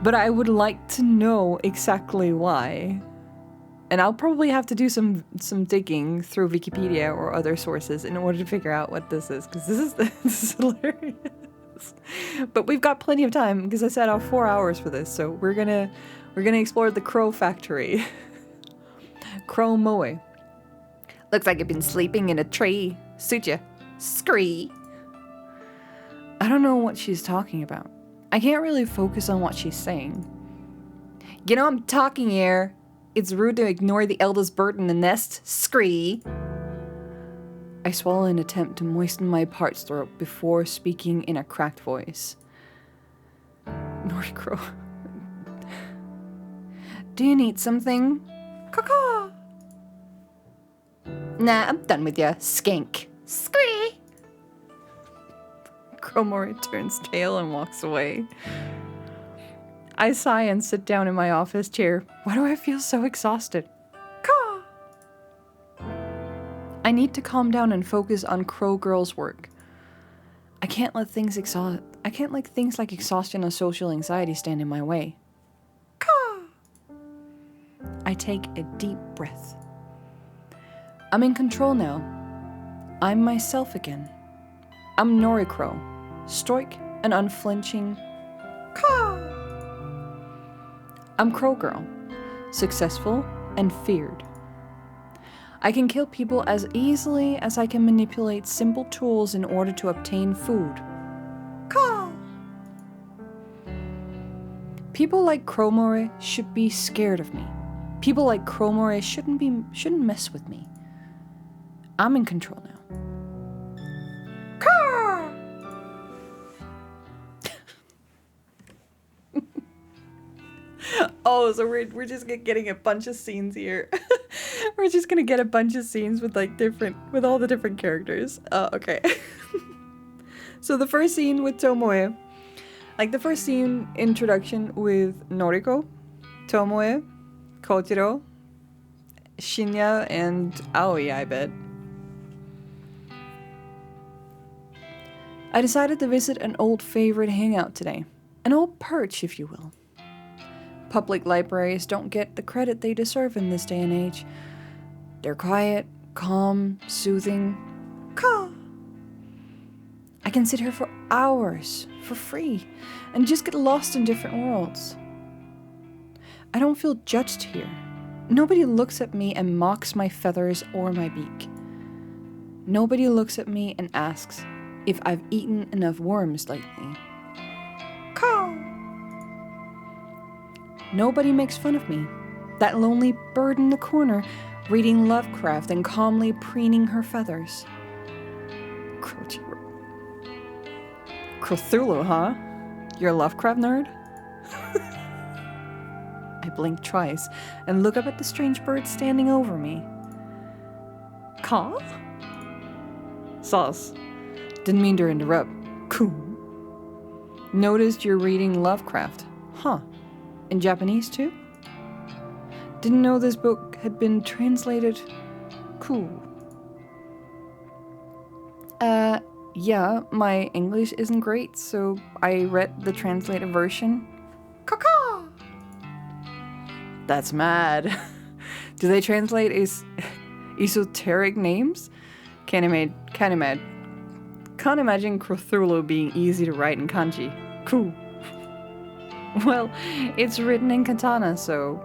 But I would like to know exactly why. And I'll probably have to do some digging through Wikipedia or other sources in order to figure out what this is, because this is hilarious. But we've got plenty of time because I set off 4 hours for this, so we're gonna explore the crow factory. Crow moe. Looks like you've been sleeping in a tree. Suit ya. Scree. I don't know what she's talking about. I can't really focus on what she's saying. You know I'm talking here. It's rude to ignore the eldest bird in the nest. Scree. I swallow in an attempt to moisten my parched throat before speaking in a cracked voice. Noricro. Do you need something? Caw-caw. Nah, I'm done with ya, skink. Scree! Cromori turns tail and walks away. I sigh and sit down in my office chair. Why do I feel so exhausted? Caw! I need to calm down and focus on Crow Girl's work. I can't let things like exhaustion or social anxiety stand in my way. Caw! I take a deep breath. I'm in control now. I'm myself again. I'm Noricro, stoic and unflinching. Caw! I'm Crow Girl, successful and feared. I can kill people as easily as I can manipulate simple tools in order to obtain food. Caw! People like Cromore should be scared of me. People like Cromore shouldn't mess with me. I'm in control now. Caw! Oh, so we're just getting a bunch of scenes here. We're just gonna get a bunch of scenes with all the different characters. Okay. So the first scene with Tomoe. Like the first scene introduction with Noriko, Tomoe, Kotaro, Shinya, and Aoi, I bet. I decided to visit an old favorite hangout today. An old perch, if you will. Public libraries don't get the credit they deserve in this day and age. They're quiet, calm, soothing. I can sit here for hours, for free, and just get lost in different worlds. I don't feel judged here. Nobody looks at me and mocks my feathers or my beak. Nobody looks at me and asks if I've eaten enough worms lately. Nobody makes fun of me. That lonely bird in the corner, reading Lovecraft and calmly preening her feathers. Cthulhu, huh? You're a Lovecraft nerd? I blink twice and look up at the strange bird standing over me. Caw? Sauce. Didn't mean to interrupt. Cool. Noticed you're reading Lovecraft. Huh. In Japanese too? Didn't know this book had been translated. Cool. Yeah, my English isn't great, so I read the translated version. Caw. That's mad. Do they translate esoteric names? Can't imagine Cthulhu being easy to write in kanji. Cool. Well, it's written in katakana, so...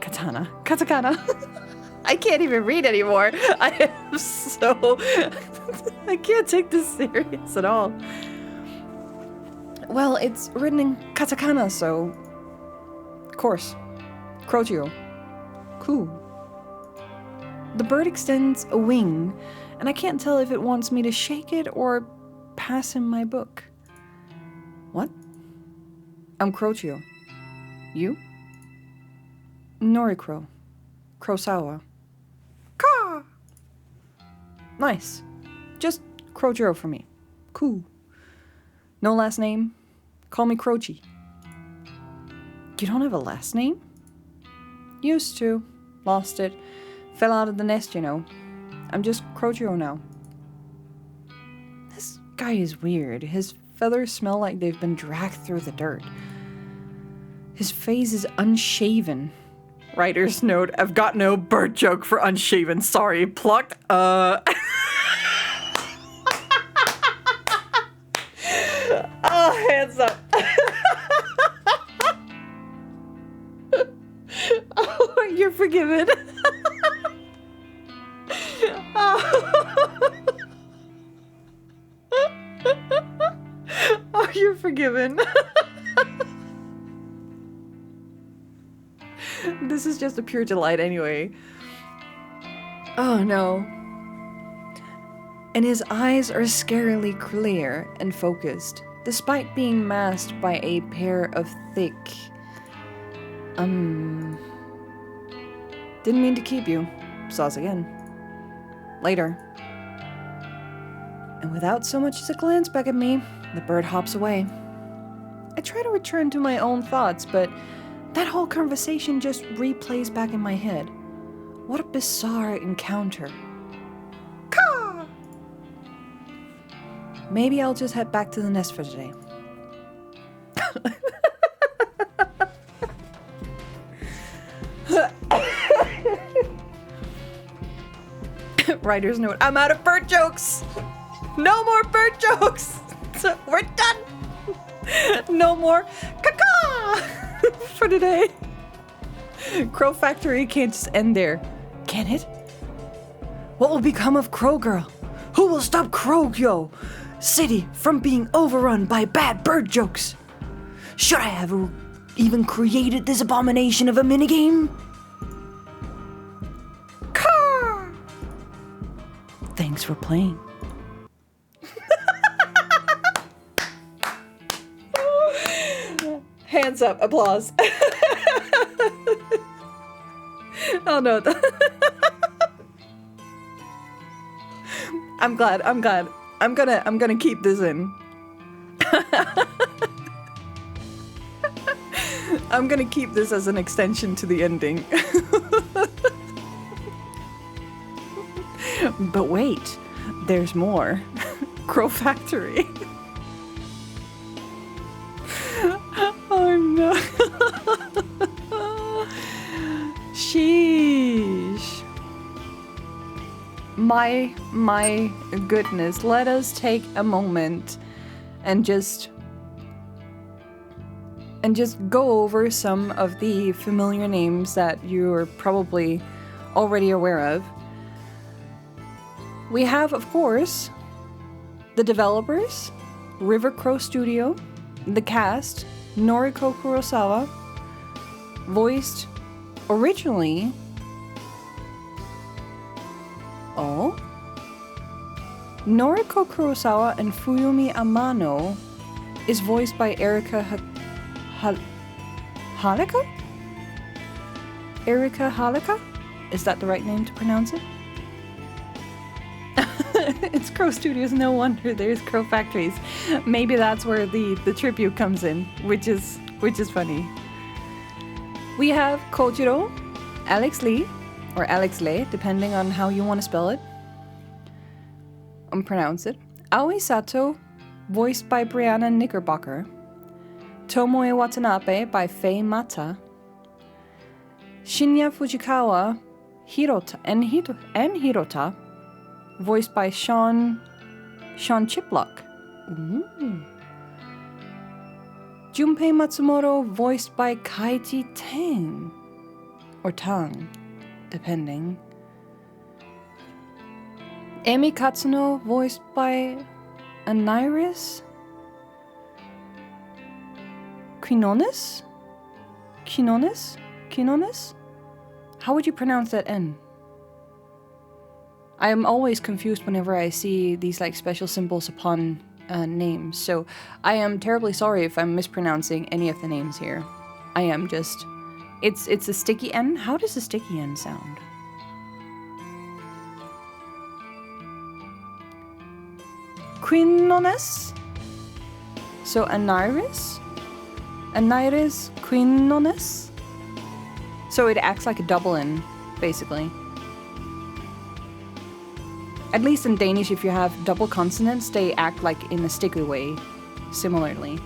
Katakana. I can't even read anymore. I am so... I can't take this serious at all. Well, it's written in katakana, so... Of course. Crochio. Cool. The bird extends a wing, and I can't tell if it wants me to shake it or pass him my book. What? I'm Crochio. You? Norikro. Kurosawa. Caw! Nice. Just Crochio for me. Cool. No last name? Call me Crochi. You don't have a last name? Used to. Lost it. Fell out of the nest, you know. I'm just Crochio now. This guy is weird. His feathers smell like they've been dragged through the dirt. His face is unshaven. Writer's note, I've got no bird joke for unshaven. Sorry, plucked. Oh, hands up. Oh, you're forgiven. Oh, you're forgiven. This is just a pure delight anyway. Oh no. And his eyes are scarily clear and focused, despite being masked by a pair of thick... Didn't mean to keep you. Sauce again. Later. And without so much as a glance back at me, the bird hops away. I try to return to my own thoughts, but that whole conversation just replays back in my head. What a bizarre encounter. Caw! Maybe I'll just head back to the nest for today. Writer's note, I'm out of bird jokes! No more bird jokes! We're done! No more caca for today. Crow Factory can't just end there, can it? What will become of Crow Girl? Who will stop Crow City from being overrun by bad bird jokes? Should I have even created this abomination of a minigame? Car! Thanks for playing. Hands up, applause. Oh no. I'm glad. I'm gonna keep this in. I'm gonna keep this as an extension to the ending. But wait, there's more. Crow Factory. Oh no. Sheesh. My goodness. Let us take a moment and just go over some of the familiar names that you're probably already aware of. We have, of course, the developers, River Crow Studio, the cast, Noriko Kurosawa, voiced originally... Oh? Noriko Kurosawa and Fuyumi Amano is voiced by Erika Halika? Erika Halika? Is that the right name to pronounce it? It's Crow Studios, no wonder there's Crow Factories. Maybe that's where the tribute comes in, which is funny. We have Kojiro, Alex Lee, or Alex Lei, depending on how you want to spell it. Pronounce it. Aoi Sato, voiced by Brianna Knickerbocker. Tomoe Watanabe by Faye Mata. Shinya Fujikawa and Hirota, voiced by Sean Chiplock. Ooh. Junpei Matsumoto, voiced by Kaiji Tang. Or Tang, depending. Emi Katsuno, voiced by Aniris Quinones? How would you pronounce that N? I am always confused whenever I see these like special symbols upon names, so I am terribly sorry if I'm mispronouncing any of the names here. I am just... It's a sticky N? How does a sticky N sound? Quinones? So Aniris Quinones? So it acts like a double N, basically. At least in Danish, if you have double consonants, they act like in a sticky way, similarly.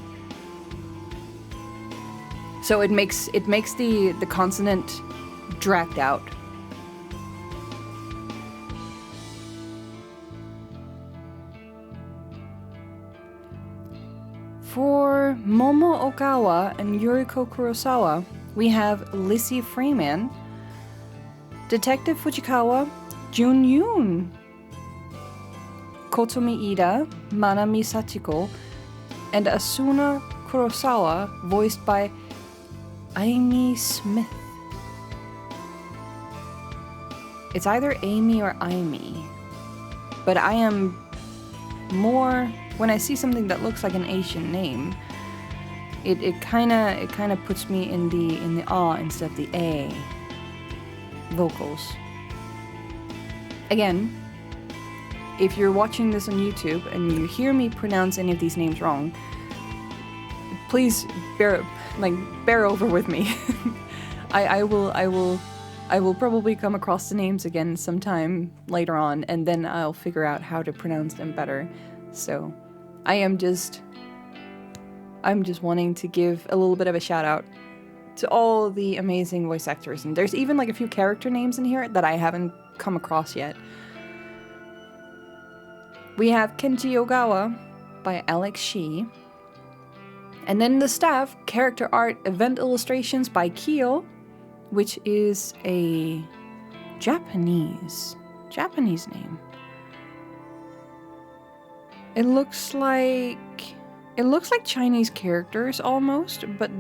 So it makes the consonant dragged out. For Momo Okawa and Yuriko Kurosawa, we have Lizzie Freeman, Detective Fujikawa, Jun Yoon, Kotomi Ida, Manami Sachiko, and Asuna Kurosawa, voiced by Amy Smith. It's either Amy or Amy, but I am more... When I see something that looks like an Asian name, it kind of puts me in the A instead of the A vocals. Again, if you're watching this on YouTube and you hear me pronounce any of these names wrong, please bear over with me. I will probably come across the names again sometime later on, and then I'll figure out how to pronounce them better. So I'm just wanting to give a little bit of a shout out to all the amazing voice actors, and there's even like a few character names in here that I haven't come across yet. We have Kenji Ogawa by Alex Shee. And then the staff, character art, event illustrations by Kyo, which is a Japanese name. It looks like Chinese characters almost, but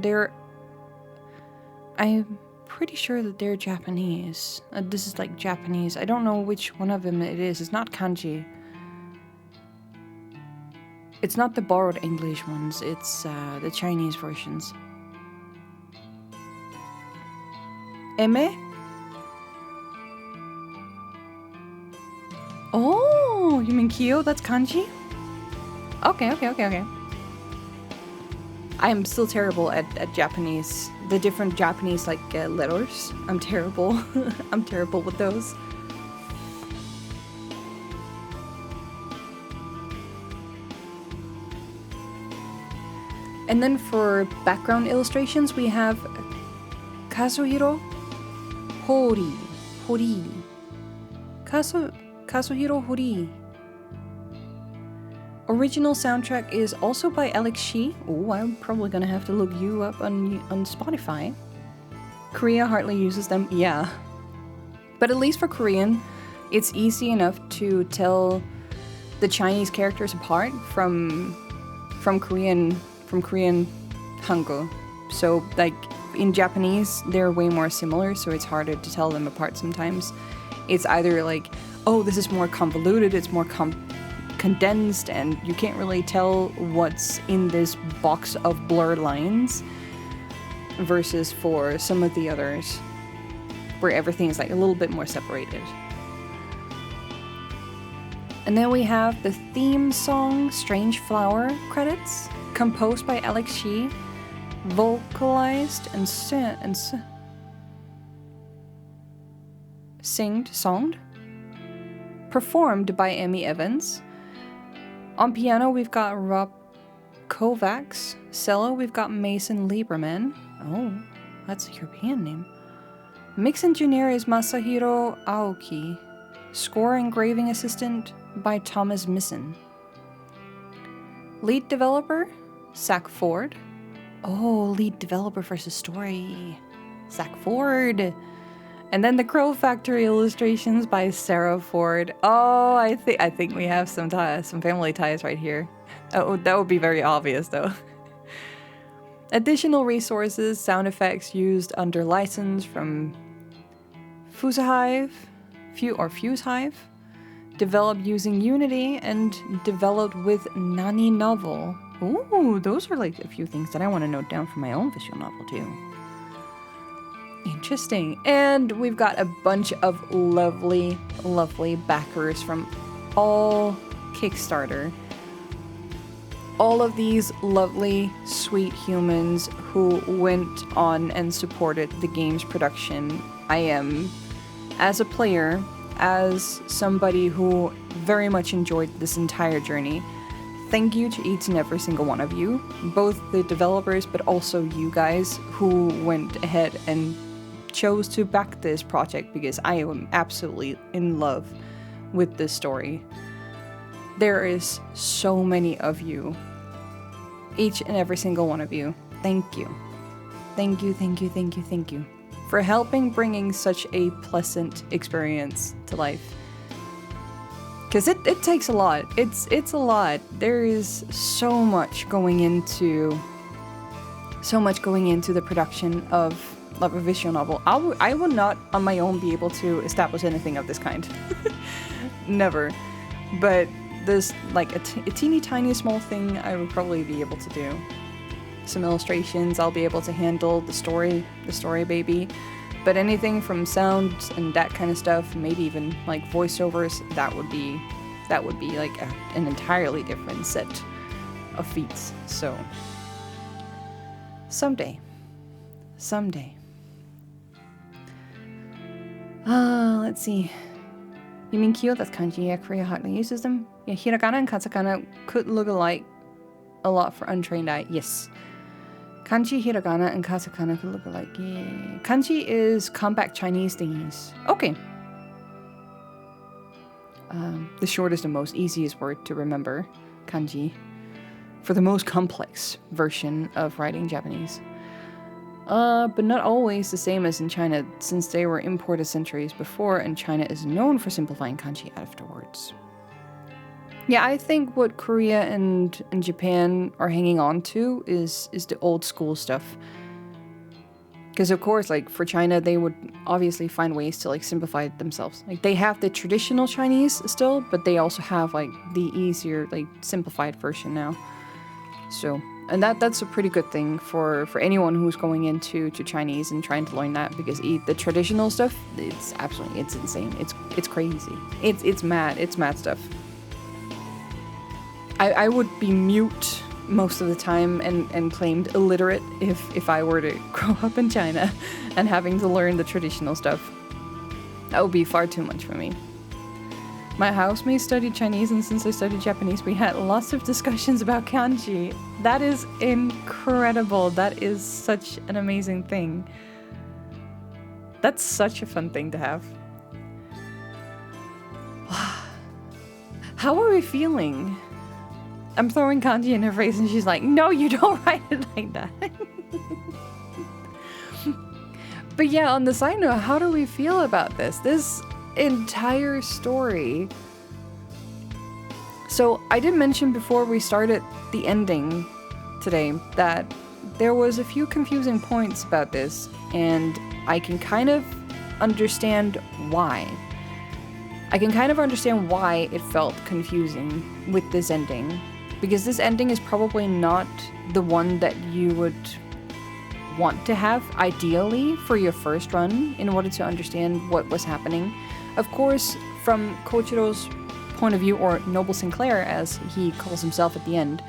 I'm pretty sure that they're Japanese. This is like Japanese. I don't know which one of them it is. It's not kanji. It's not the borrowed English ones, it's the Chinese versions. Eme? Oh, you mean Kyo? That's kanji? Okay. I'm still terrible at Japanese, the different Japanese like letters. I'm terrible. I'm terrible with those. And then for background illustrations, we have Kazuhiro Hori. Kazuhiro Hori. Original soundtrack is also by Alex Shi. Oh, I'm probably gonna have to look you up on Spotify. Korea hardly uses them, yeah. But at least for Korean, it's easy enough to tell the Chinese characters apart from Korean Hangul. So like in Japanese, they're way more similar, so it's harder to tell them apart sometimes. It's either like, oh, this is more convoluted, it's more condensed, and you can't really tell what's in this box of blurred lines, versus for some of the others where everything is like a little bit more separated. And then we have the theme song Strange Flower credits, composed by Alex Shi, vocalized and songed, performed by Emmy Evans. On piano, we've got Rob Kovacs. Cello, we've got Mason Lieberman. Oh, that's a European name. Mix engineer is Masahiro Aoki. Score engraving assistant by Thomas Misson. Lead developer, Zach Ford. Oh, lead developer versus story, Zach Ford. And then the Crow Factory illustrations by Sarah Ford. Oh, I think we have some family ties right here. Oh, that would be very obvious though. Additional resources, sound effects used under license from Fusehive, developed using Unity, and developed with Nani Novel. Ooh, those are like a few things that I want to note down for my own visual novel too. Interesting. And we've got a bunch of lovely, lovely backers from all Kickstarter. All of these lovely, sweet humans who went on and supported the game's production. I am, as a player, as somebody who very much enjoyed this entire journey, thank you to each and every single one of you, both the developers but also you guys who went ahead and chose to back this project, because I am absolutely in love with this story. There is so many of you, each and every single one of you. Thank you. Thank you, thank you, thank you, thank you for helping bringing such a pleasant experience to life. Because it takes a lot. It's a lot. There is so much going into the production of a visual novel. I will not on my own be able to establish anything of this kind. Never. But this, like a teeny tiny small thing, I would probably be able to do. Some illustrations, I'll be able to handle the story baby. But anything from sound and that kind of stuff, maybe even like voiceovers, that would be like an entirely different set of feats. So someday. Let's see. You mean Kyo? That's kanji. Yeah, Korea hardly uses them. Yeah, hiragana and katakana could look alike a lot for untrained eye. Yes. Kanji, hiragana, and katakana could look alike. Yeah. Kanji is compact Chinese thingies. Okay. The shortest and most easiest word to remember, kanji, for the most complex version of writing Japanese. But not always the same as in China, since they were imported centuries before, and China is known for simplifying kanji afterwards. Yeah, I think what Korea and Japan are hanging on to is the old school stuff. Because of course, like for China, they would obviously find ways to like simplify it themselves. Like they have the traditional Chinese still, but they also have like the easier, like simplified version now. So, and that's a pretty good thing for anyone who's going into Chinese and trying to learn that, because the traditional stuff, it's insane. It's crazy. It's mad stuff. I would be mute most of the time and claimed illiterate if I were to grow up in China and having to learn the traditional stuff. That would be far too much for me. My housemate studied Chinese, and since I studied Japanese, we had lots of discussions about kanji. That is incredible. That is such an amazing thing. That's such a fun thing to have. How are we feeling? I'm throwing kanji in her face and she's like, no, you don't write it like that. But yeah, on the side note, how do we feel about this? This entire story. So I did mention before we started the ending today that there was a few confusing points about this, and I can kind of understand why. I can kind of understand why it felt confusing with this ending, because this ending is probably not the one that you would want to have ideally for your first run in order to understand what was happening. Of course, from Kochiro's point of view, or Noble Sinclair as he calls himself at the end,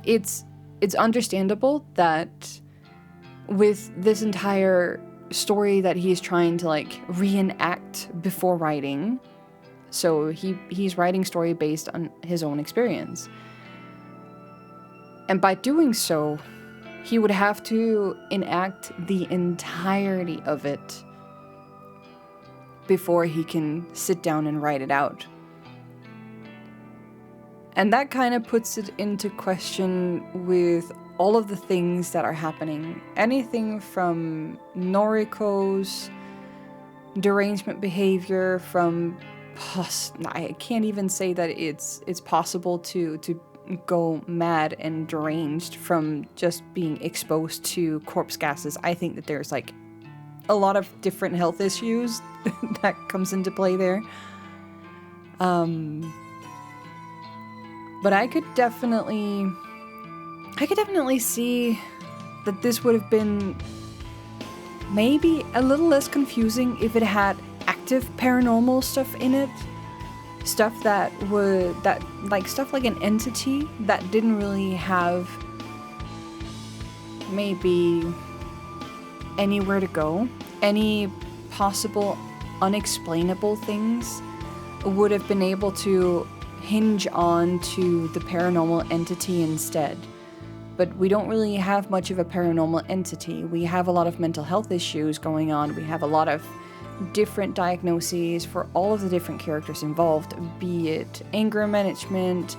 it's understandable that with this entire story that he's trying to like reenact before writing, so he's writing story based on his own experience, and by doing so he would have to enact the entirety of it before he can sit down and write it out. And that kind of puts it into question with all of the things that are happening. Anything from Noriko's derangement behavior, from I can't even say that it's possible to go mad and deranged from just being exposed to corpse gases. I think that there's like a lot of different health issues that comes into play there. But I could definitely see that this would have been maybe a little less confusing if it had active paranormal stuff in it. Stuff stuff like an entity that didn't really have maybe anywhere to go. Any possible unexplainable things would have been able to hinge on to the paranormal entity instead. But we don't really have much of a paranormal entity. We have a lot of mental health issues going on. We have a lot of different diagnoses for all of the different characters involved, be it anger management,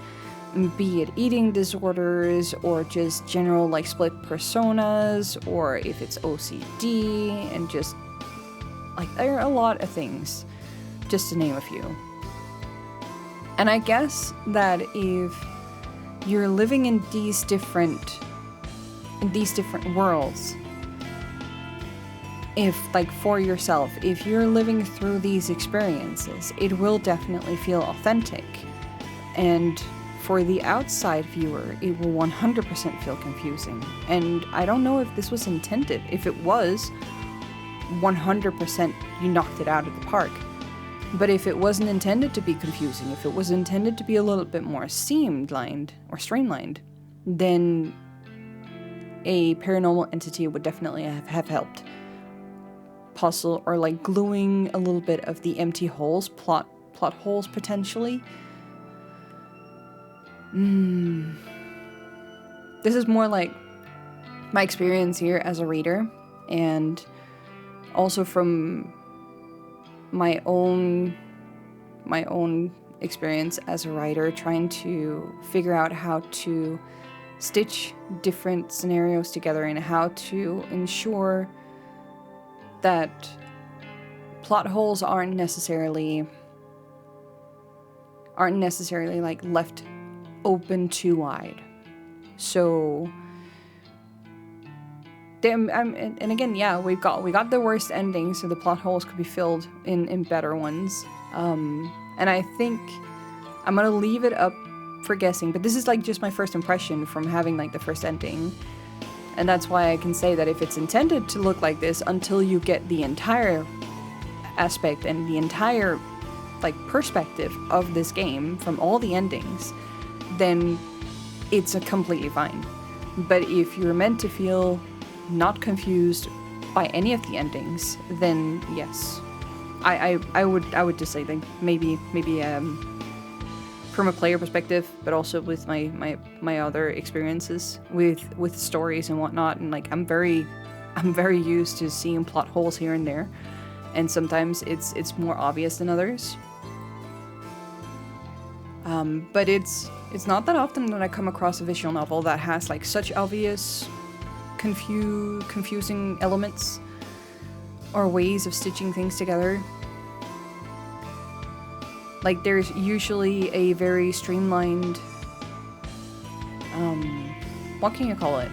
be it eating disorders, or just general like split personas, or if it's OCD, and just like there are a lot of things, just to name a few. And I guess that if you're living in these different worlds, if like for yourself, if you're living through these experiences, it will definitely feel authentic. And for the outside viewer, it will 100% feel confusing. And I don't know if this was intended. If it was, 100% you knocked it out of the park. But if it wasn't intended to be confusing, if it was intended to be a little bit more streamlined, then a paranormal entity would definitely have helped. Puzzle or like gluing a little bit of the empty holes, plot holes potentially. This is more like my experience here as a reader, and also from my own experience as a writer, trying to figure out how to stitch different scenarios together and how to ensure that plot holes aren't necessarily like left open too wide. So and again, yeah, we got the worst ending, so the plot holes could be filled in better ones. And I think I'm gonna leave it up for guessing, but this is like just my first impression from having like the first ending. And that's why I can say that if it's intended to look like this until you get the entire aspect and the entire like perspective of this game from all the endings, then it's a completely fine. But if you're meant to feel not confused by any of the endings, then yes, I would just say that maybe from a player perspective, but also with my other experiences with stories and whatnot, and like I'm very used to seeing plot holes here and there, and sometimes it's more obvious than others. But it's not that often that I come across a visual novel that has like such obvious confusing elements or ways of stitching things together. Like there's usually a very streamlined, what can you call it?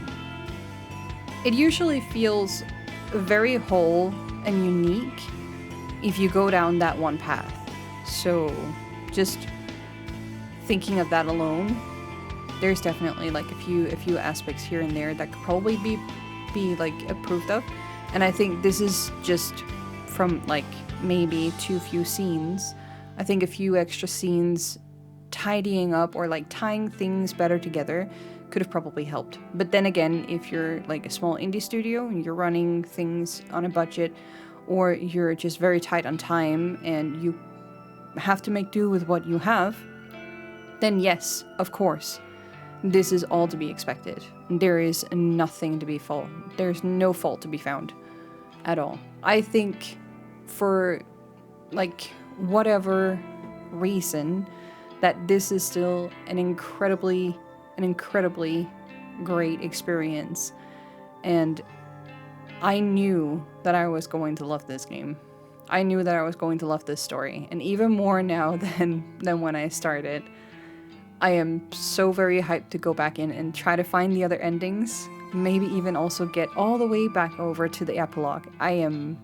It usually feels very whole and unique if you go down that one path. So just thinking of that alone, there's definitely like a few aspects here and there that could probably be like approved of. And I think this is just from like maybe too few scenes. I think a few extra scenes tidying up or like tying things better together could have probably helped. But then again, if you're like a small indie studio and you're running things on a budget, or you're just very tight on time and you have to make do with what you have, then yes, of course, this is all to be expected. There is nothing to be fault. There's no fault to be found at all. I think for like whatever reason, that this is still an incredibly great experience, and I knew that I was going to love this game. I knew that I was going to love this story, and even more now than when I started. I am so very hyped to go back in and try to find the other endings, maybe even also get all the way back over to the epilogue. I am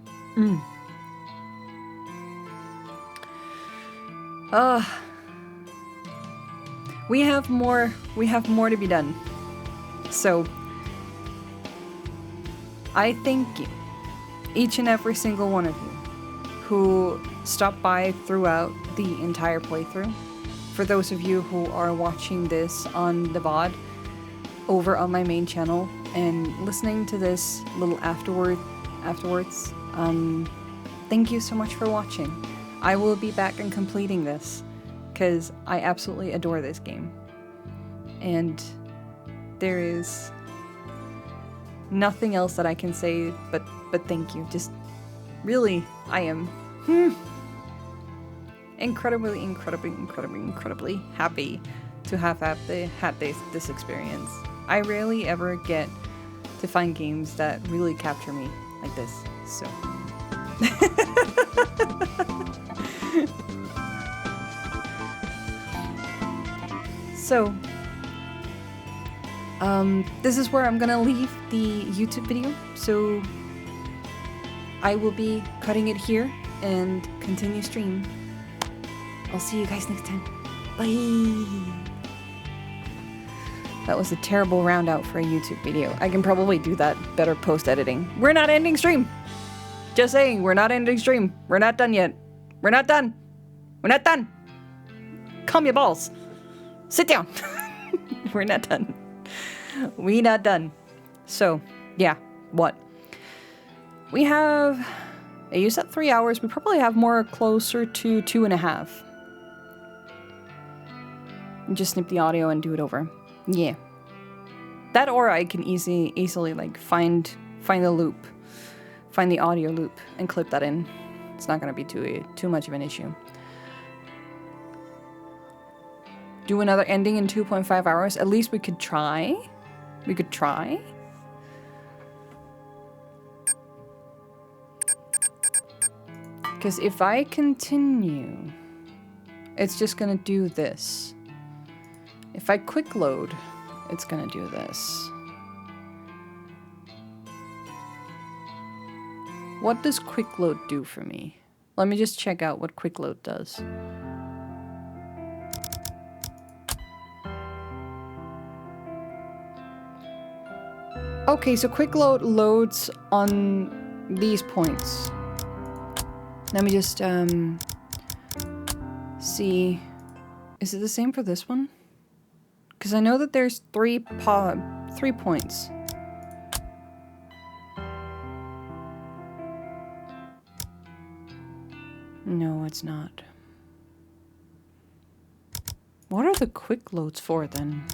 we have more to be done. So I thank you, each and every single one of you who stopped by throughout the entire playthrough. For those of you who are watching this on the VOD over on my main channel and listening to this little afterwards, thank you so much for watching. I will be back and completing this because I absolutely adore this game. And there is nothing else that I can say but thank you. Just really, I am incredibly happy to have had this experience. I rarely ever get to find games that really capture me like this, so. So, this is where I'm gonna leave the YouTube video, so I will be cutting it here and continue stream. I'll see you guys next time. Bye! That was a terrible round out for a YouTube video. I can probably do that better post-editing. We're not ending stream! Just saying, we're not ending stream. We're not done yet. We're not done! We're not done! Calm your balls. Sit down. We're not done. We not done. So, yeah, what? We have... You said 3 hours. We probably have more closer to 2.5. Just snip the audio and do it over. Yeah. That, or I can easily like find the loop. Find the audio loop and clip that in. It's not gonna be too much of an issue. Do another ending in 2.5 hours. At least we could try. We could try. Because if I continue, it's just gonna do this. If I quick load, it's gonna do this. What does quick load do for me? Let me just check out what quick load does. Okay, so quick load loads on these points. Let me just see. Is it the same for this one? Because I know that there's three points. No, it's not. What are the quick loads for then?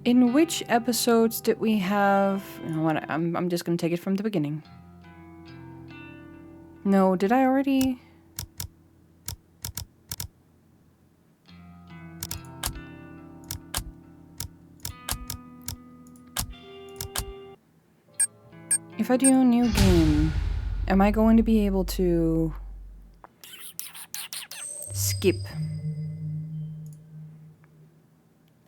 In which episodes did we have... You know what, I'm just gonna take it from the beginning. No, did I already... If I do a new game, am I going to be able to skip?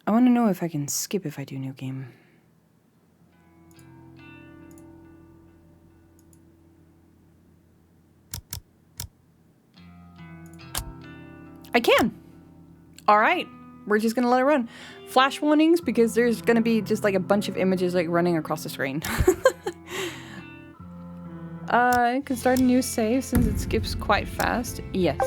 I want to know if I can skip if I do new game. I can! Alright, we're just gonna let it run. Flash warnings, because there's gonna be just like a bunch of images like running across the screen. I can start a new save since it skips quite fast. Yes.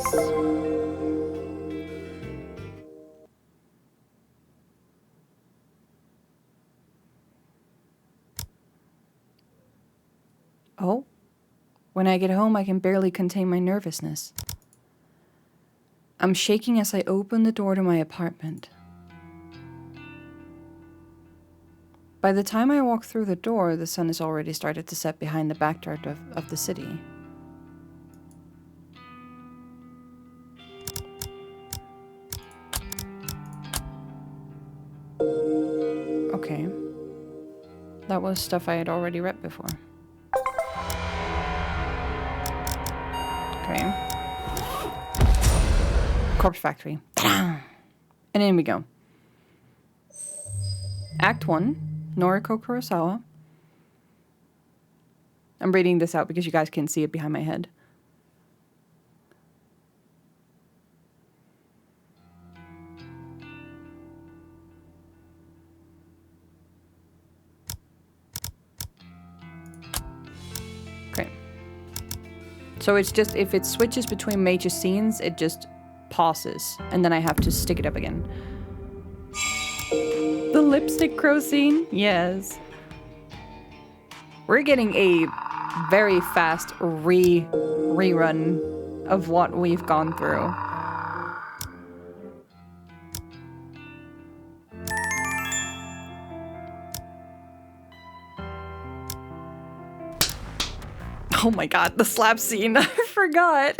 Oh. When I get home, I can barely contain my nervousness. I'm shaking as I open the door to my apartment. By the time I walk through the door, the sun has already started to set behind the backdrop of the city. Okay. That was stuff I had already read before. Okay. Corpse Factory. And in we go. Act 1. Noriko Kurosawa. I'm reading this out because you guys can't see it behind my head. Okay. So it's just, if it switches between major scenes, it just pauses. And then I have to stick it up again. The lipstick crow scene? Yes. We're getting a very fast rerun of what we've gone through. Oh my god, the slap scene. I forgot.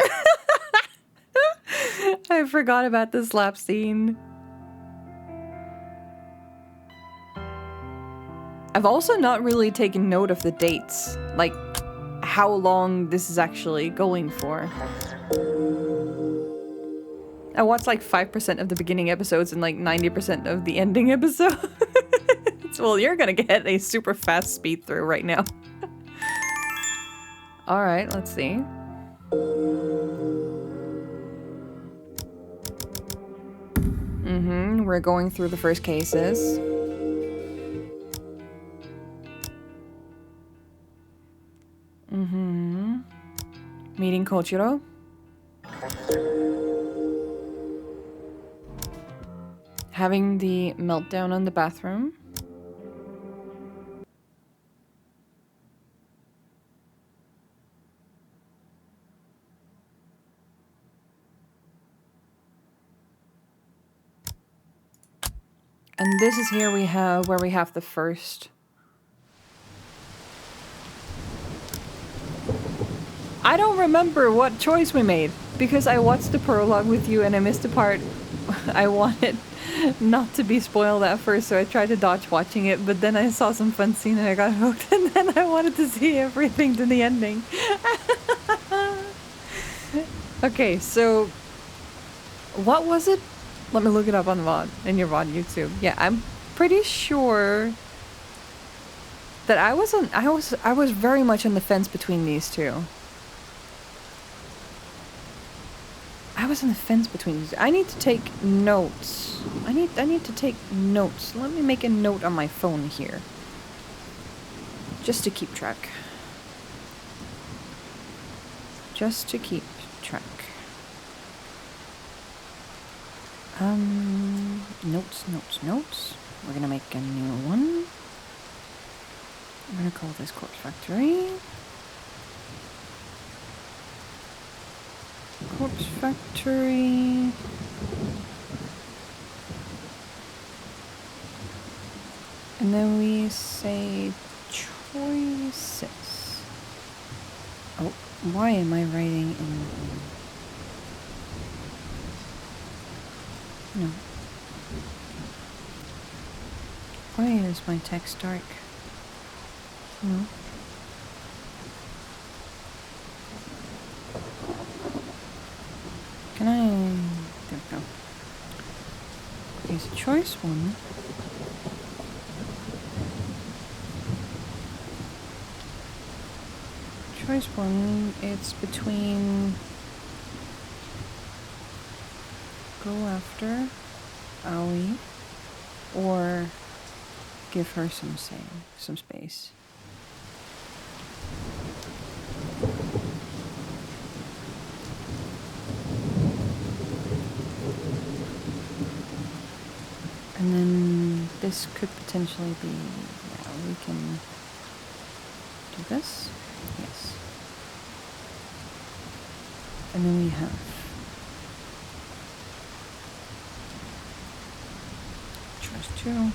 I forgot about the slap scene. I've also not really taken note of the dates, like how long this is actually going for. I watched like 5% of the beginning episodes and like 90% of the ending episodes. Well, you're gonna get a super fast speed through right now. Alright, let's see. We're going through the first cases. Meeting Kochiro. Having the meltdown in the bathroom. And this is here we have where we have the first. I don't remember what choice we made because I watched the prologue with you and I missed the part I wanted not to be spoiled at first, so I tried to dodge watching it, but then I saw some fun scene and I got hooked, and then I wanted to see everything to the ending. Okay, so what was it? Let me look it up on VOD, in your VOD YouTube. Yeah, I'm pretty sure that I was very much on the fence between these two. I was on the fence between these. I need to take notes. I need to take notes. Let me make a note on my phone here. Just to keep track. Just to keep track. Notes. We're gonna make a new one. I'm gonna call this Corpse Factory. Corpse Factory. And then we say choices. Oh, why am I writing in... No. Why is my text dark? No. Can I... There we go. Okay, so choice 1. Choice 1, it's between... Go after Aoi or give her some space. And then this could potentially be, yeah, we can do this. Yes. And then we have choice 2.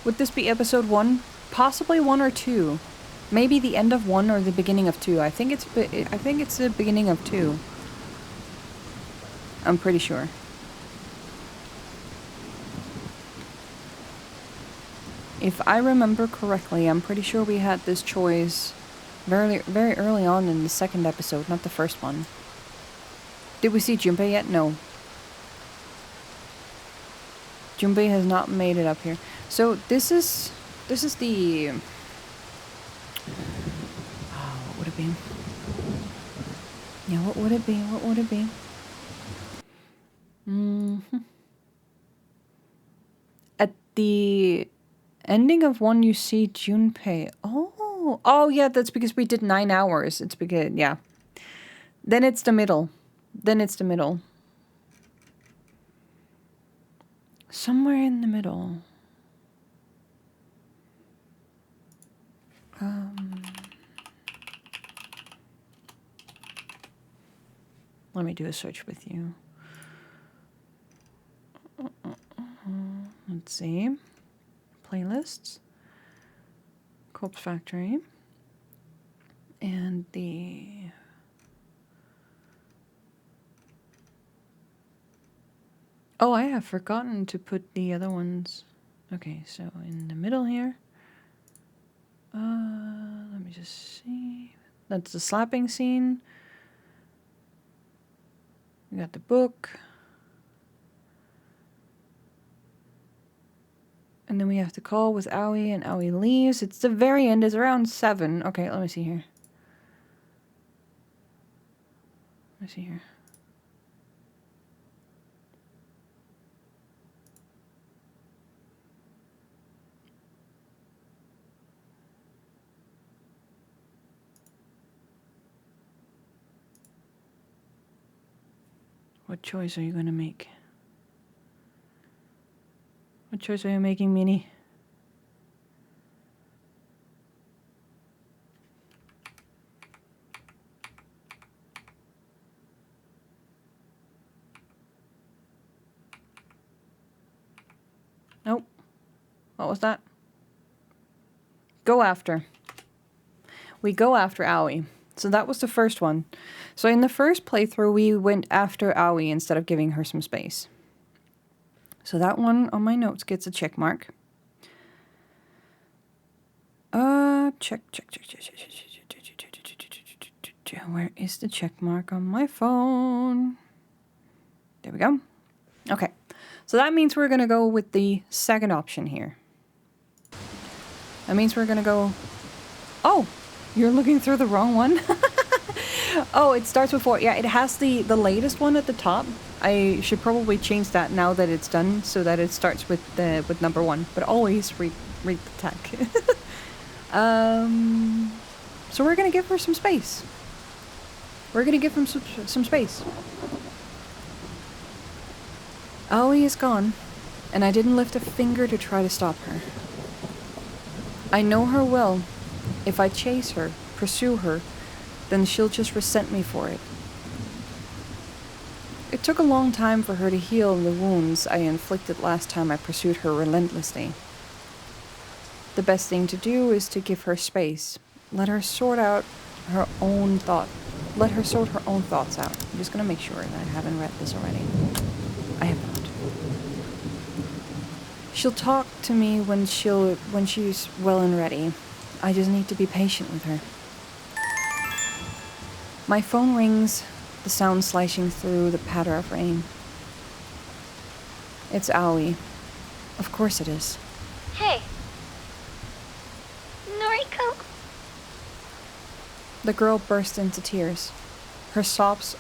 Would this be episode 1? Possibly 1 or 2. Maybe the end of 1 or the beginning of 2. I think it's the beginning of 2. I'm pretty sure. If I remember correctly, I'm pretty sure we had this choice very early on in the second episode, not the first one. Did we see Junpei yet? No. Junpei has not made it up here. So this is the... Oh, what would it be? Yeah, what would it be? What would it be? At the ending of 1, you see Junpei. Oh yeah, that's because we did 9 hours. It's because, yeah. Then it's the middle. Somewhere in the middle. Let me do a search with you. Let's see. Playlists. Corpse Factory. And the... Oh, I have forgotten to put the other ones. Okay, so in the middle here. Let me just see. That's the slapping scene. We got the book. And then we have the call with Aoi, and Aoi leaves. It's the very end. It's around 7. Okay, let me see here. What choice are you going to make? What choice are you making, Minnie? Nope. What was that? Go after. We go after Aoi. So that was the first one. So in the first playthrough, we went after Aoi instead of giving her some space. So that one on my notes gets a check mark. Check. Where is the check mark on my phone? There we go. Okay. So that means we're going to go with the second option here. That means we're going to go... Oh! You're looking through the wrong one? Oh, it starts with 4. Yeah, it has the latest one at the top. I should probably change that now that it's done so that it starts with number 1. But always read the tag. So we're gonna give her some space. We're gonna give him some space. Aoi is gone, and I didn't lift a finger to try to stop her. I know her well. If I chase her, pursue her, then she'll just resent me for it. It took a long time for her to heal the wounds I inflicted last time I pursued her relentlessly. The best thing to do is to give her space. Let her sort her own thoughts out. I'm just gonna make sure that I haven't read this already. I have not. She'll talk to me when she's well and ready. I just need to be patient with her. My phone rings, the sound slashing through the patter of rain. It's Aoi. Of course it is. Hey. Noriko. The girl burst into tears, her sobs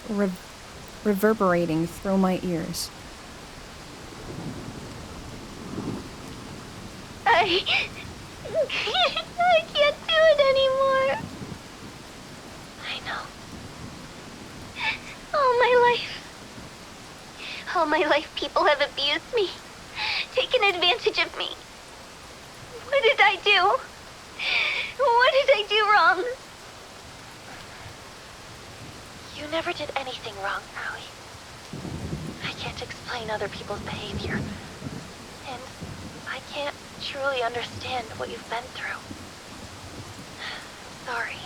reverberating through my ears. I can't do it anymore. I know. All my life people have abused me, taken advantage of me. What did I do? What did I do wrong? You never did anything wrong, Aoi. I can't explain other people's behavior. And I can't truly understand what you've been through. Sorry.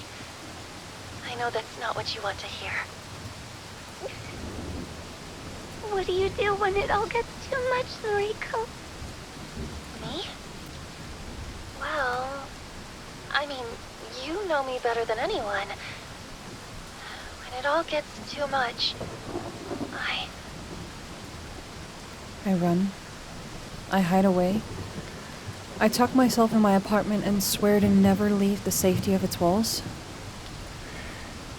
I know that's not what you want to hear. What do you do when it all gets too much, Noriko? Me? Well, I mean, you know me better than anyone. When it all gets too much, I run. I hide away. I tuck myself in my apartment and swear to never leave the safety of its walls.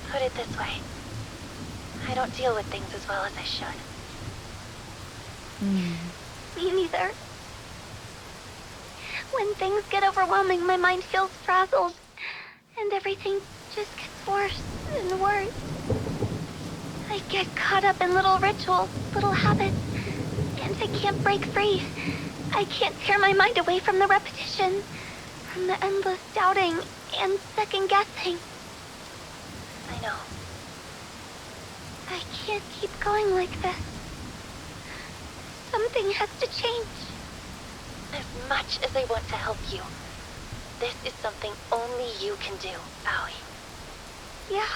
Put it this way. I don't deal with things as well as I should. Me neither. When things get overwhelming, my mind feels frazzled, and everything just gets worse and worse. I get caught up in little rituals, little habits, and I can't break free. I can't tear my mind away from the repetition, from the endless doubting and second guessing. I know. I can't keep going like this. Something has to change. As much as I want to help you, this is something only you can do, Aoi. Yeah.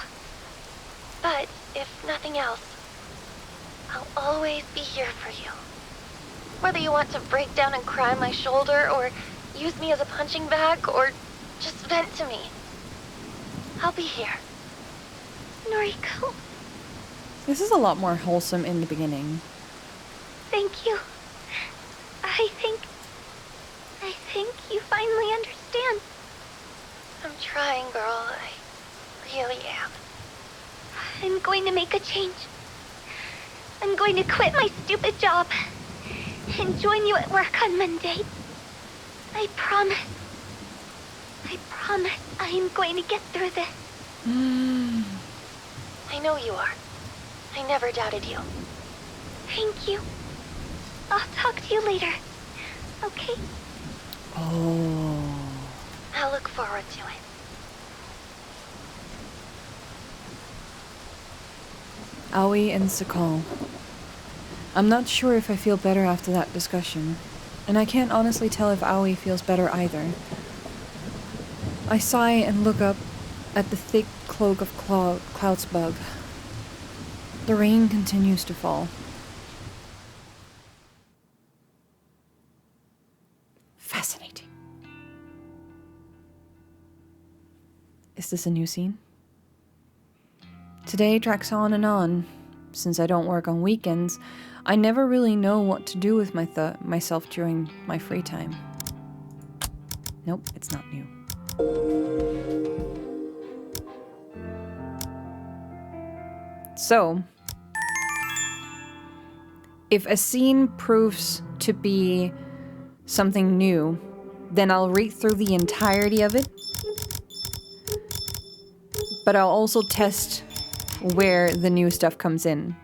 But if nothing else, I'll always be here for you. Whether you want to break down and cry on my shoulder, or use me as a punching bag, or just vent to me, I'll be here. Noriko. This is a lot more wholesome in the beginning. Thank you. I think you finally understand. I'm trying, girl. I really am. I'm going to make a change. I'm going to quit my stupid job and join you at work on Monday. I promise. I am going to get through this. I know you are. I never doubted you. Thank you. I'll talk to you later. Okay? Oh. I'll look forward to it. Aoi and Sakal. I'm not sure if I feel better after that discussion, and I can't honestly tell if Aoi feels better either. I sigh and look up at the thick cloak of clouds above. The rain continues to fall. Fascinating. Is this a new scene? Today drags on and on. Since I don't work on weekends, I never really know what to do with myself during my free time. Nope, it's not new. So, if a scene proves to be something new, then I'll read through the entirety of it. But I'll also test where the new stuff comes in.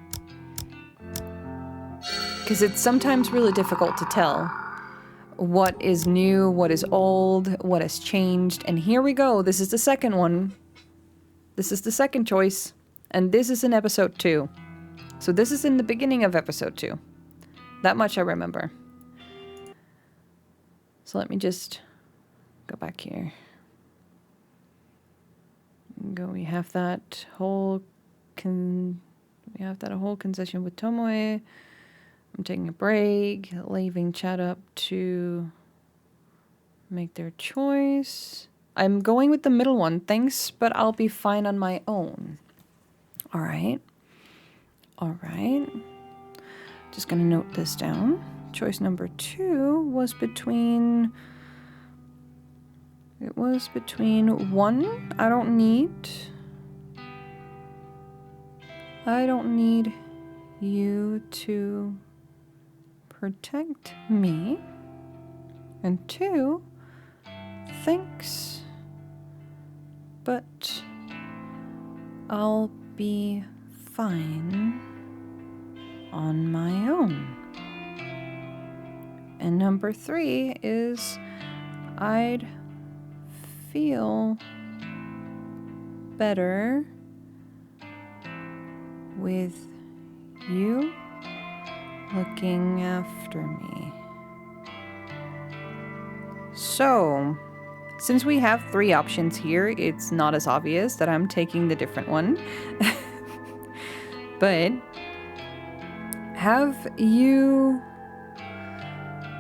Because it's sometimes really difficult to tell what is new, what is old, what has changed. And here we go. This is the second one. This is the second choice. And this is in episode 2. So this is in the beginning of episode 2. That much I remember. So let me just go back here. We have that whole concession with Tomoe. I'm taking a break, leaving chat up to make their choice. I'm going with the middle one, thanks, but I'll be fine on my own. All right. Just gonna note this down. Choice number 2 was between... It was between 1, I don't need you to protect me. And 2, thanks, but I'll be fine on my own. And number 3 is I'd feel better with you looking after me. So, since we have 3 options here, it's not as obvious that I'm taking the different one. But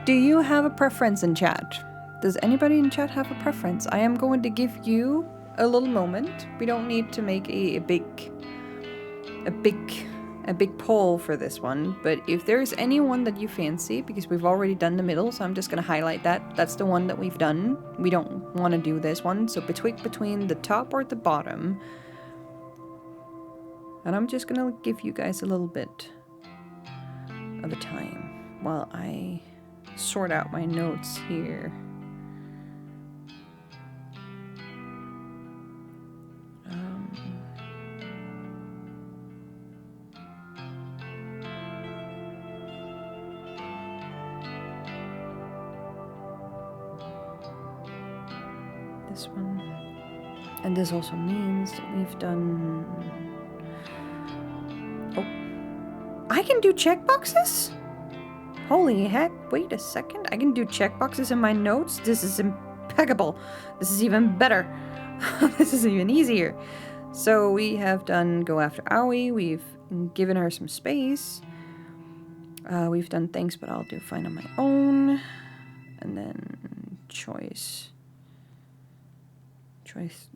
do you have a preference in chat? Does anybody in chat have a preference? I am going to give you a little moment. We don't need to make a big poll for this one, but if there's anyone that you fancy, because we've already done the middle, so I'm just going to highlight that. That's the one that we've done. We don't want to do this one, so between the top or the bottom. And I'm just going to give you guys a little bit of a time while I sort out my notes here. This one. And this also means that we've done... Oh. I can do checkboxes? Holy heck, wait a second. I can do checkboxes in my notes? This is impeccable. This is even better. This is even easier. So we have done go after Aoi. We've given her some space. We've done thanks, but I'll do fine on my own. And then choice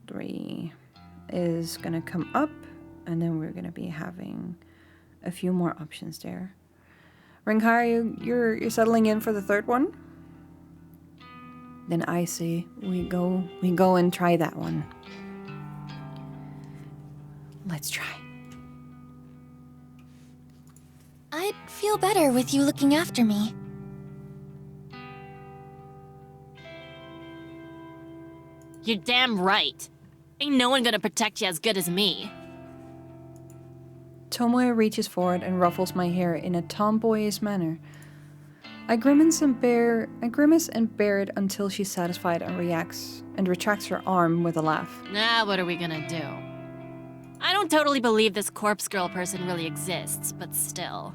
3 is gonna come up, and then we're gonna be having a few more options there. Ringhai, you're settling in for the third one? Then I say we go and try that one. Let's try. I'd feel better with you looking after me. You're damn right. Ain't no one gonna protect you as good as me. Tomoe reaches forward and ruffles my hair in a tomboyish manner. I grimace and bear it until she's satisfied and retracts her arm with a laugh. Now what are we gonna do? I don't totally believe this corpse girl person really exists, but still.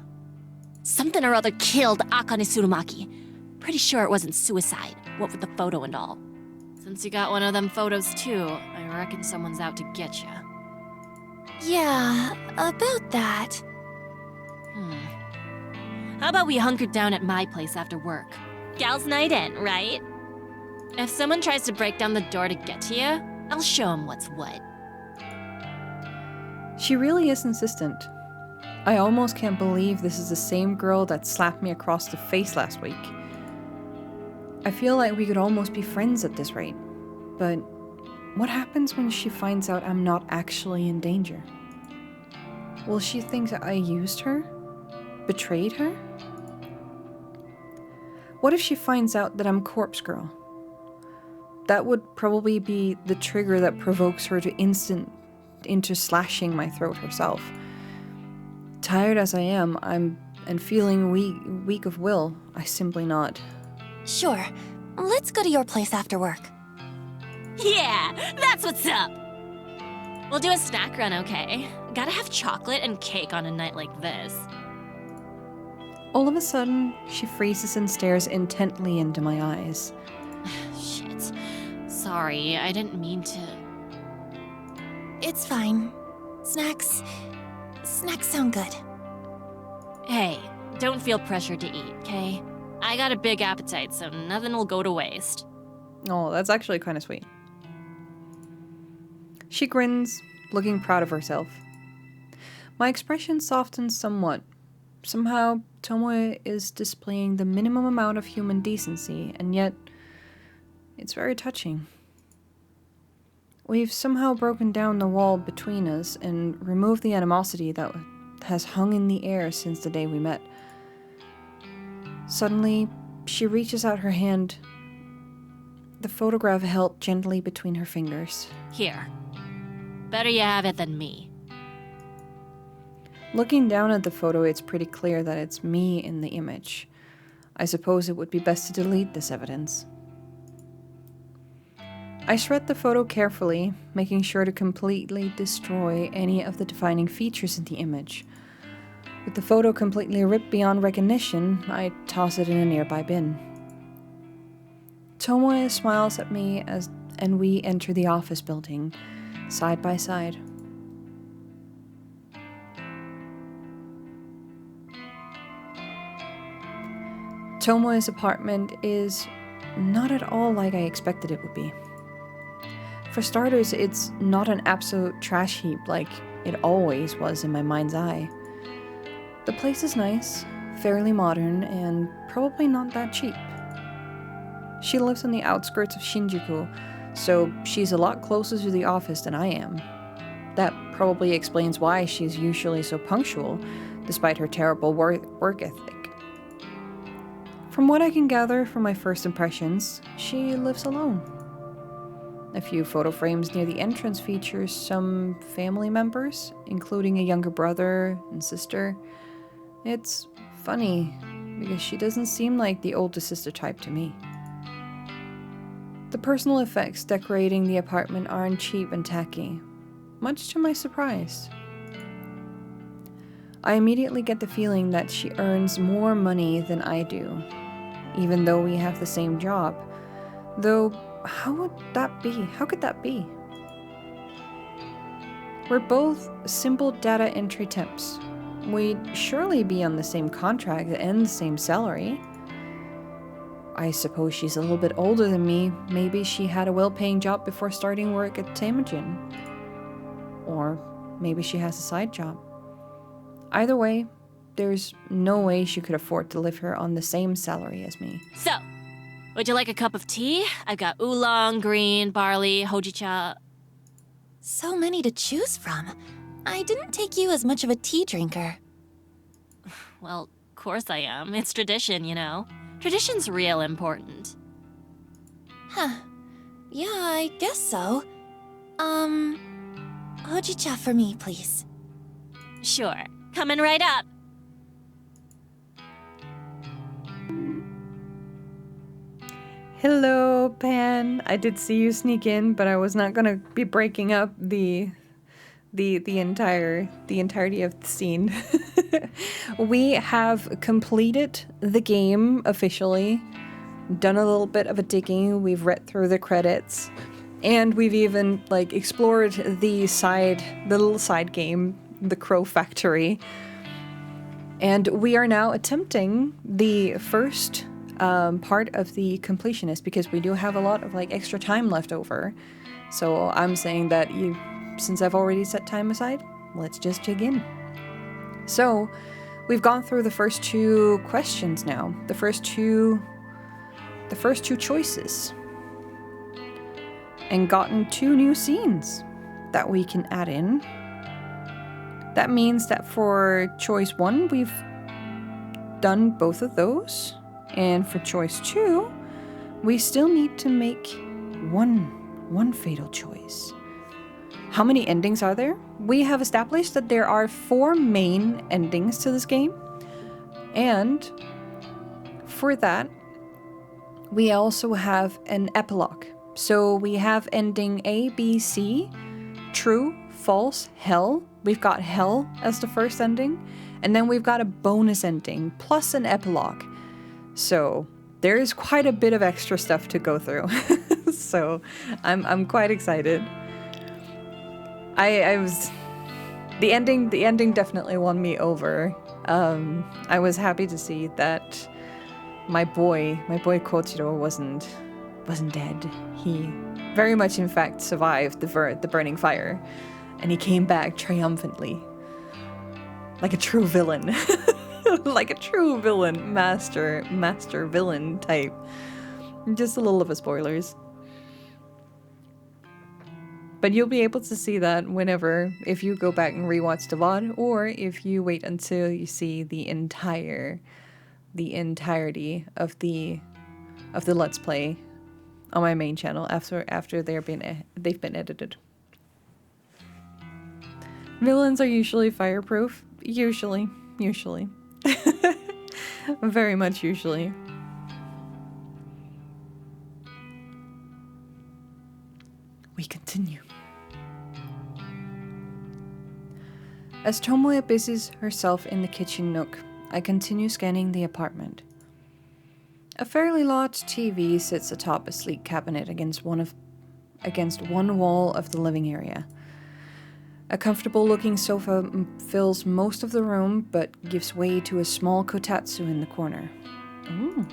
Something or other killed Akane Tsurumaki. Pretty sure it wasn't suicide, what with the photo and all. Since you got one of them photos too, I reckon someone's out to get you. Yeah, about that. How about we hunker down at my place after work? Gals' night in, right? If someone tries to break down the door to get to you, I'll show them what's what. She really is insistent. I almost can't believe this is the same girl that slapped me across the face last week. I feel like we could almost be friends at this rate. But what happens when she finds out I'm not actually in danger? Will she think that I used her? Betrayed her? What if she finds out that I'm Corpse Girl? That would probably be the trigger that provokes her into slashing my throat herself. Tired as I am, and feeling weak of will, I simply not. Sure. Let's go to your place after work. Yeah, that's what's up! We'll do a snack run, okay? Gotta have chocolate and cake on a night like this. All of a sudden, she freezes and stares intently into my eyes. Shit. Sorry, I didn't mean to... It's fine. Snacks sound good. Hey, don't feel pressured to eat, okay? I got a big appetite, so nothing will go to waste. Oh, that's actually kind of sweet. She grins, looking proud of herself. My expression softens somewhat. Somehow, Tomoe is displaying the minimum amount of human decency, and yet, it's very touching. We've somehow broken down the wall between us and removed the animosity that has hung in the air since the day we met. Suddenly, she reaches out her hand, the photograph held gently between her fingers. Here. Better you have it than me. Looking down at the photo, it's pretty clear that it's me in the image. I suppose it would be best to delete this evidence. I shred the photo carefully, making sure to completely destroy any of the defining features in the image. With the photo completely ripped beyond recognition, I toss it in a nearby bin. Tomoe smiles at me and we enter the office building, side by side. Tomoe's apartment is not at all like I expected it would be. For starters, it's not an absolute trash heap like it always was in my mind's eye. The place is nice, fairly modern, and probably not that cheap. She lives on the outskirts of Shinjuku, so she's a lot closer to the office than I am. That probably explains why she's usually so punctual, despite her terrible work ethic. From what I can gather from my first impressions, she lives alone. A few photo frames near the entrance features some family members, including a younger brother and sister. It's funny, because she doesn't seem like the older sister type to me. The personal effects decorating the apartment aren't cheap and tacky, much to my surprise. I immediately get the feeling that she earns more money than I do, even though we have the same job. Though, how would that be? How could that be? We're both simple data entry temps. We'd surely be on the same contract and the same salary. I suppose she's a little bit older than me. Maybe she had a well-paying job before starting work at Temujin. Or maybe she has a side job. Either way, there's no way she could afford to live here on the same salary as me. So, would you like a cup of tea? I've got oolong, green, barley, hojicha. So many to choose from. I didn't take you as much of a tea drinker. Well, of course I am. It's tradition, you know. Tradition's real important. Huh. Yeah, I guess so. Hojicha for me, please. Sure. Coming right up. Hello, Pan. I did see you sneak in, but I was not gonna be breaking up the entirety of the scene. We have completed the game officially, done a little bit of a digging, we've read through the credits, and we've even explored the little side game, the Crow Factory. And we are now attempting the first part of the completionist, because we do have a lot of extra time left over. So I'm saying that since I've already set time aside, let's just dig in. So we've gone through the first two questions now, the first two choices, and gotten two new scenes that we can add in. That means that for choice 1, we've done both of those. And for choice 2, we still need to make one fatal choice. How many endings are there? We have established that there are 4 main endings to this game. And for that, we also have an epilogue. So we have ending A, B, C, true, false, hell. We've got hell as the first ending. And then we've got a bonus ending plus an epilogue. So there is quite a bit of extra stuff to go through. So I'm quite excited. I was the ending definitely won me over. I was happy to see that my boy Kochiro wasn't dead. He very much in fact survived the burning fire, and he came back triumphantly. Like a true villain. Like a true villain, master villain type. Just a little of a spoilers. But you'll be able to see that whenever, if you go back and rewatch the VOD, or if you wait until you see the entirety of the Let's Play on my main channel after they've been edited. Villains are usually fireproof. Usually. Very much usually. We continue. As Tomoe busies herself in the kitchen nook, I continue scanning the apartment. A fairly large TV sits atop a sleek cabinet against one wall of the living area. A comfortable-looking sofa fills most of the room, but gives way to a small kotatsu in the corner. Ooh.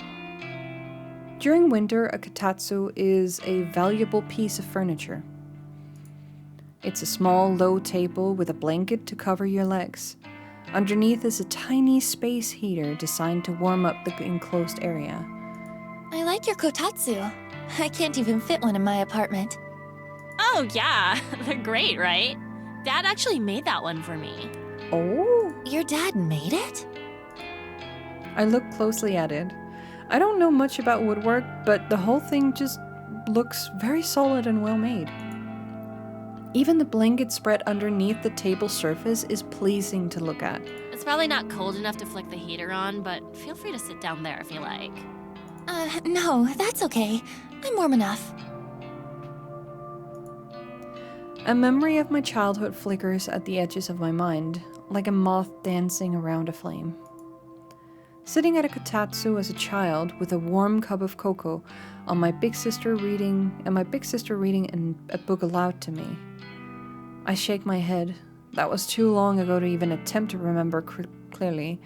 During winter, a kotatsu is a valuable piece of furniture. It's a small, low table with a blanket to cover your legs. Underneath is a tiny space heater designed to warm up the enclosed area. I like your kotatsu. I can't even fit one in my apartment. Oh, yeah. They're great, right? Dad actually made that one for me. Oh? Your dad made it? I look closely at it. I don't know much about woodwork, but the whole thing just looks very solid and well made. Even the blanket spread underneath the table surface is pleasing to look at. It's probably not cold enough to flick the heater on, but feel free to sit down there if you like. No, that's okay. I'm warm enough. A memory of my childhood flickers at the edges of my mind, like a moth dancing around a flame. Sitting at a kotatsu as a child with a warm cup of cocoa, and my big sister reading a book aloud to me. I shake my head. That was too long ago to even attempt to remember clearly,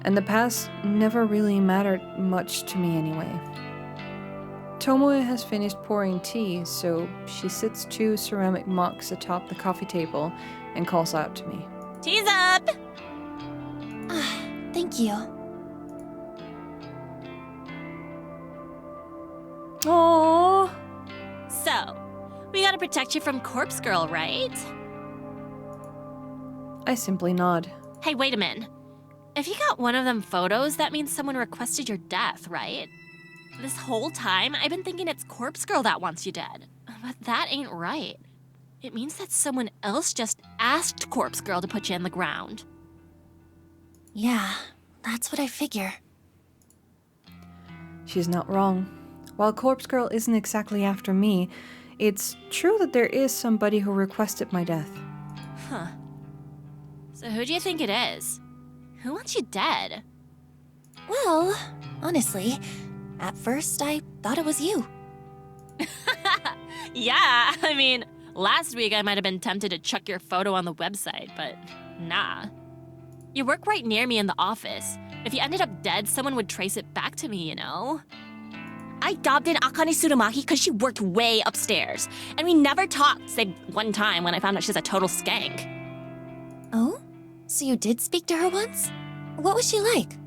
and the past never really mattered much to me anyway. Tomoe has finished pouring tea, so she sits 2 ceramic mugs atop the coffee table and calls out to me. Tea's up! Thank you. Aww. So, we gotta protect you from Corpse Girl, right? I simply nod. Hey, wait a minute. If you got one of them photos, that means someone requested your death, right? This whole time, I've been thinking it's Corpse Girl that wants you dead. But that ain't right. It means that someone else just asked Corpse Girl to put you in the ground. Yeah, that's what I figure. She's not wrong. While Corpse Girl isn't exactly after me, it's true that there is somebody who requested my death. Huh. So who do you think it is? Who wants you dead? Well, honestly, at first I thought it was you. Yeah, I mean, last week I might have been tempted to chuck your photo on the website, but nah. You work right near me in the office. If you ended up dead, someone would trace it back to me, you know? I dobbed in Akane Tsurumaki because she worked way upstairs. And we never talked, save one time when I found out she's a total skank. Oh? So you did speak to her once? What was she like?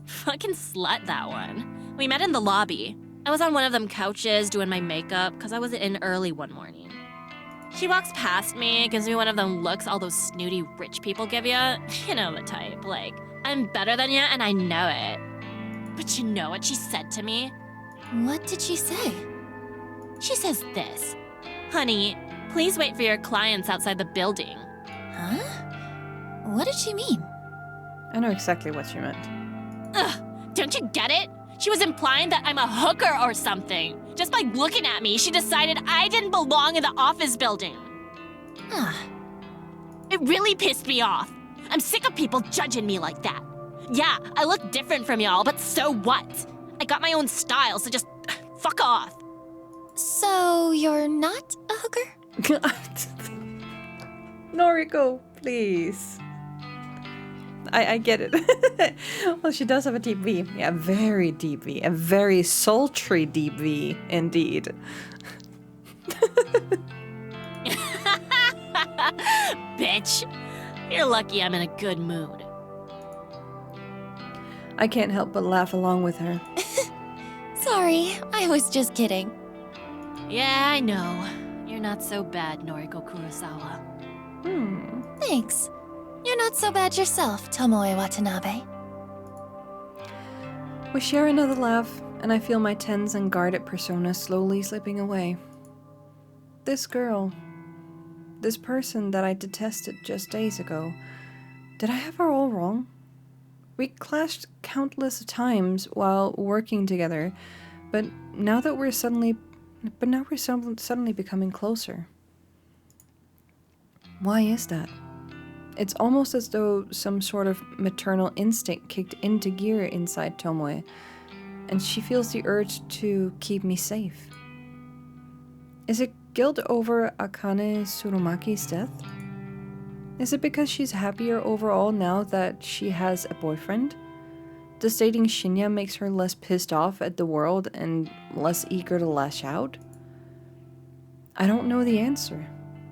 Fucking slut, that one. We met in the lobby. I was on one of them couches doing my makeup because I was in early one morning. She walks past me, gives me one of them looks all those snooty rich people give ya. You know the type, like, I'm better than ya and I know it. But you know what she said to me? What did she say? She says this. Honey, please wait for your clients outside the building. Huh? What did she mean? I know exactly what she meant. Ugh, don't you get it? She was implying that I'm a hooker or something. Just by looking at me, she decided I didn't belong in the office building. Ah, It really pissed me off. I'm sick of people judging me like that. Yeah, I look different from y'all, but so what? I got my own style, so just fuck off. so you're not a hooker? Noriko, please. I get it. Well, she does have a deep V. Yeah, very deep V. A very sultry deep V, indeed. Bitch. You're lucky I'm in a good mood. I can't help but laugh along with her. Sorry, I was just kidding. Yeah, I know. You're not so bad, Noriko Kurosawa. Thanks. You're not so bad yourself, Tomoe Watanabe. We share another laugh, and I feel my tense and guarded persona slowly slipping away. This girl, this person that I detested just days ago, did I have her all wrong? We clashed countless times while working together, but now we're suddenly becoming closer. Why is that? It's almost as though some sort of maternal instinct kicked into gear inside Tomoe, and she feels the urge to keep me safe. Is it guilt over Akane Tsurumaki's death? Is it because she's happier overall now that she has a boyfriend? Does dating Shinya makes her less pissed off at the world and less eager to lash out? I don't know the answer,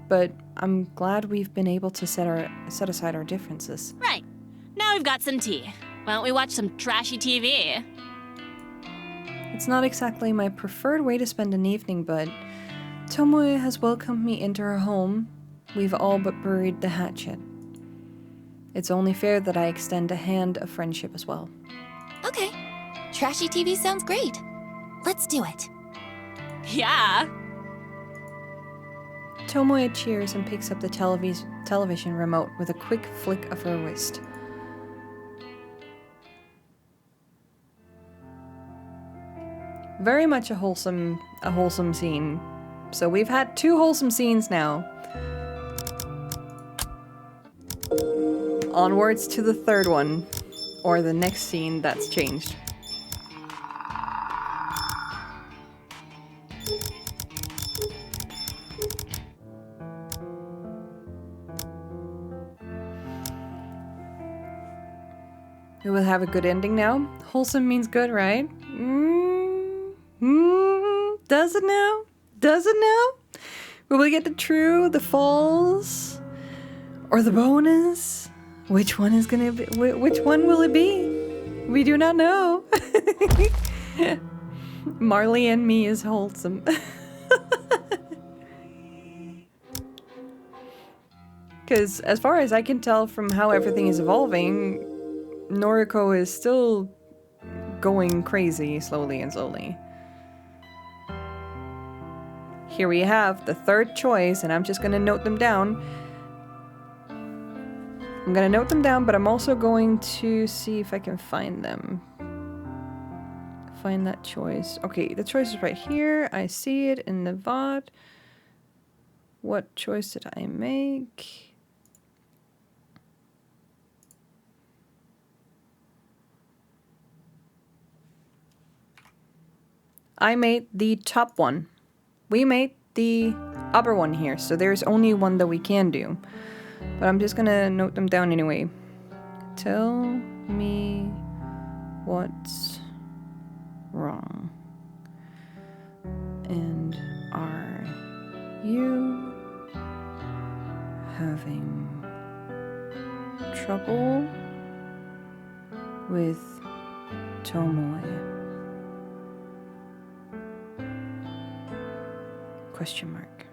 but I'm glad we've been able to set aside our differences. Right. Now we've got some tea. Why don't we watch some trashy TV? It's not exactly my preferred way to spend an evening, but Tomoe has welcomed me into her home. We've all but buried the hatchet. It's only fair that I extend a hand of friendship as well. Okay. Trashy TV sounds great. Let's do it. Yeah. Tomoe cheers and picks up the television remote with a quick flick of her wrist. Very much a wholesome scene. So we've had 2 wholesome scenes now. Onwards to the 3rd one, or the next scene that's changed. We will have a good ending now. Wholesome means good, right? Does it now? Does it now? Will we get the true, the false, or the bonus? Which one is gonna be? Which one will it be? We do not know. Marley and me is wholesome. Because as far as I can tell from how everything is evolving, Noriko is still going crazy slowly and slowly. Here we have the 3rd choice, and I'm just going to note them down. I'm going to note them down, but I'm also going to see if I can find them. Find that choice. Okay, the choice is right here. I see it in the VOD. What choice did I make? I made the top one. We made the upper one here, so there's only one that we can do. But I'm just gonna note them down anyway. Tell me what's wrong. And are you having trouble with Tomoe? Question mark.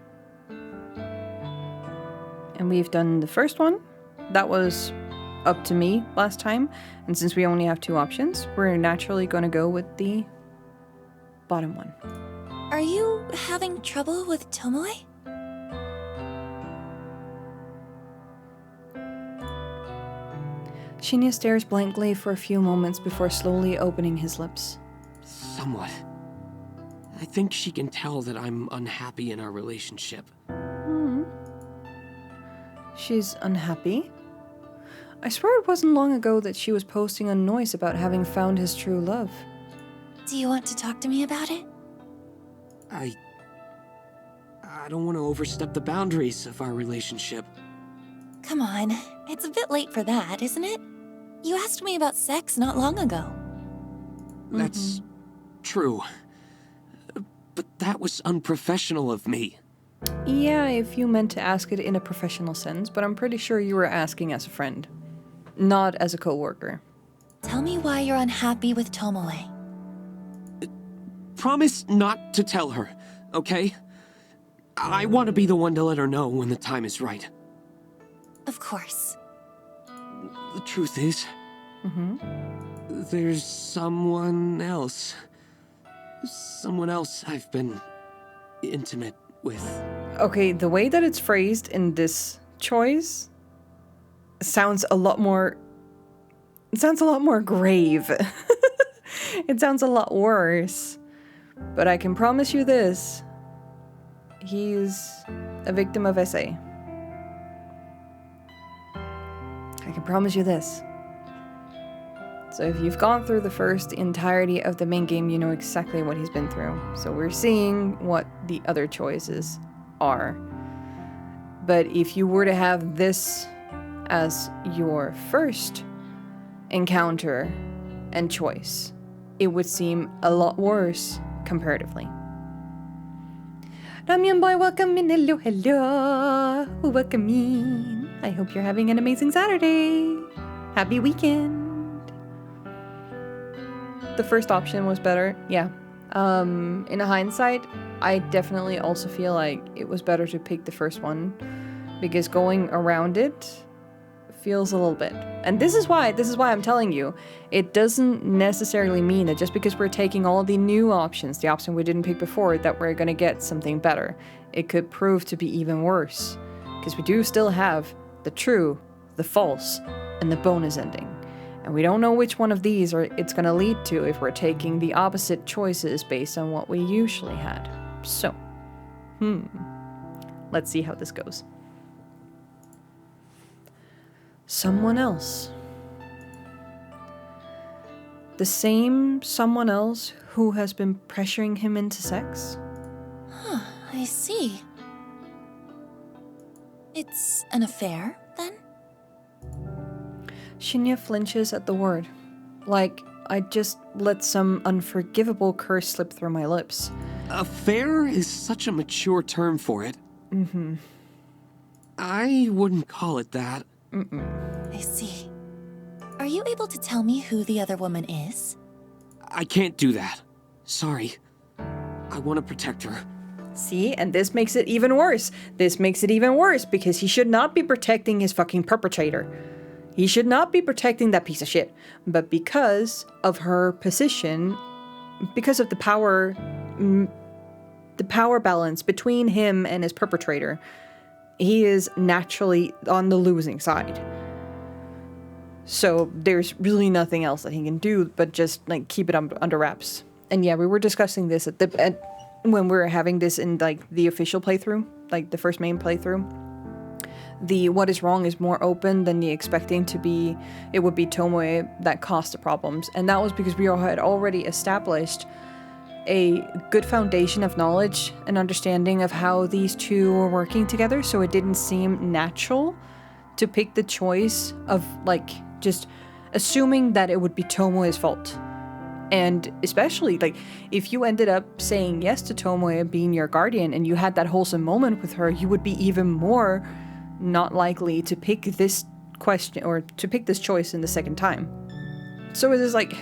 And we've done the first one. That was up to me last time. And since we only have 2 options, we're naturally going to go with the bottom one. Are you having trouble with Tomoe? Shinya stares blankly for a few moments before slowly opening his lips. Somewhat. I think she can tell that I'm unhappy in our relationship. She's unhappy? I swear it wasn't long ago that she was posting a noise about having found his true love. Do you want to talk to me about it? I don't want to overstep the boundaries of our relationship. Come on, it's a bit late for that, isn't it? You asked me about sex not long ago. That's true. But that was unprofessional of me. Yeah, if you meant to ask it in a professional sense, but I'm pretty sure you were asking as a friend, not as a coworker. Tell me why you're unhappy with Tomoe. Promise not to tell her, okay? I want to be the one to let her know when the time is right. Of course. The truth is, there's someone else. Someone else I've been intimate with. Okay, the way that it's phrased in this choice sounds a lot more... It sounds a lot more grave. It sounds a lot worse. But I can promise you this. He's a victim of SA. I can promise you this. So if you've gone through the first entirety of the main game, you know exactly what he's been through. So we're seeing what the other choices are. But if you were to have this as your first encounter and choice, it would seem a lot worse comparatively. Ramyun boy, welcome in. Hello, hello. Welcome in. I hope you're having an amazing Saturday. Happy weekend. The first option was better, yeah. In hindsight, I definitely also feel like it was better to pick the first one, because going around it feels a little bit. And this is why I'm telling you, it doesn't necessarily mean that just because we're taking all the new options, the option we didn't pick before, that we're gonna get something better. It could prove to be even worse, because we do still have the true, the false, and the bonus ending. And we don't know which one of these it's going to lead to if we're taking the opposite choices based on what we usually had. So, let's see how this goes. Someone else. The same someone else who has been pressuring him into sex? I see. It's an affair, then? Shinya flinches at the word, like I just let some unforgivable curse slip through my lips. Affair is such a mature term for it. I wouldn't call it that. I see. Are you able to tell me who the other woman is? I can't do that. Sorry. I want to protect her. See, and this makes it even worse. This makes it even worse because he should not be protecting his fucking perpetrator. He should not be protecting that piece of shit. But because of her position, because of the power balance between him and his perpetrator, he is naturally on the losing side. So there's really nothing else that he can do but just like keep it under wraps. And yeah, we were discussing this when we were having this in like the official playthrough, like the first main playthrough. The what is wrong is more open than the expecting to be. It would be Tomoe that caused the problems. And that was because we had already established a good foundation of knowledge and understanding of how these two were working together. So it didn't seem natural to pick the choice of like just assuming that it would be Tomoe's fault. And especially like if you ended up saying yes to Tomoe being your guardian and you had that wholesome moment with her, you would be even more not likely to pick this question or to pick this choice in the second time. So it is like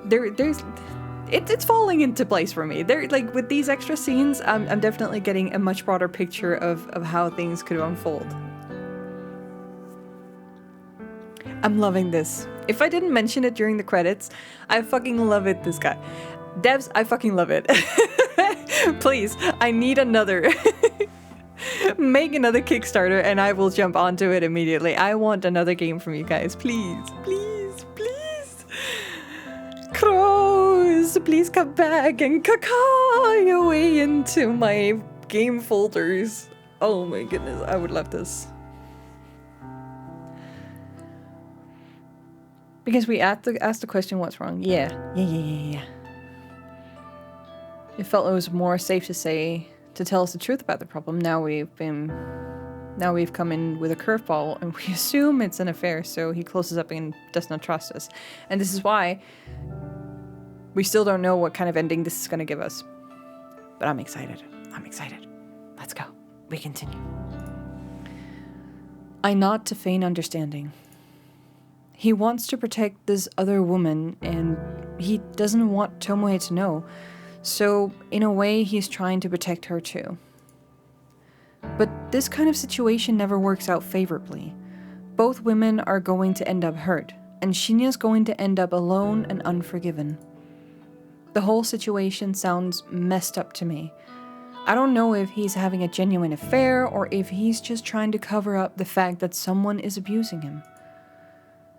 there's it's falling into place for me. They're like, with these extra scenes, I'm definitely getting a much broader picture of how things could unfold. I'm loving this. If I didn't mention it during the credits, I fucking love it, this guy. Devs, I fucking love it. Please, I need another. Make another Kickstarter and I will jump onto it immediately. I want another game from you guys. Please, please, please. Crows, please come back and caca your way into my game folders. Oh my goodness, I would love this. Because we asked the question, what's wrong? Yeah. It felt it was more safe to tell us the truth about the problem. Now we've come in with a curveball and we assume it's an affair, so he closes up and does not trust us. And this is why we still don't know what kind of ending this is going to give us. But I'm excited. Let's go. We continue. I nod to feign understanding. He wants to protect this other woman, and he doesn't want Tomoe to know. So, in a way, he's trying to protect her too. But this kind of situation never works out favorably. Both women are going to end up hurt, and Shinya's going to end up alone and unforgiven. The whole situation sounds messed up to me. I don't know if he's having a genuine affair or if he's just trying to cover up the fact that someone is abusing him.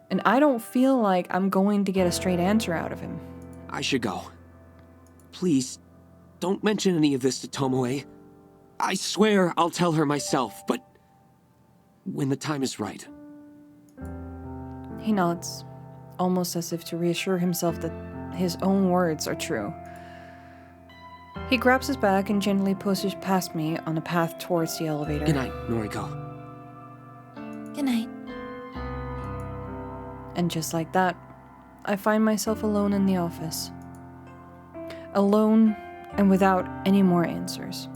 And I don't feel like I'm going to get a straight answer out of him. I should go. Please, don't mention any of this to Tomoe. I swear I'll tell her myself, but when the time is right. He nods, almost as if to reassure himself that his own words are true. He grabs his bag and gently pushes past me on a path towards the elevator. Good night, Noriko. Good night. And just like that, I find myself alone in the office. Alone and without any more answers.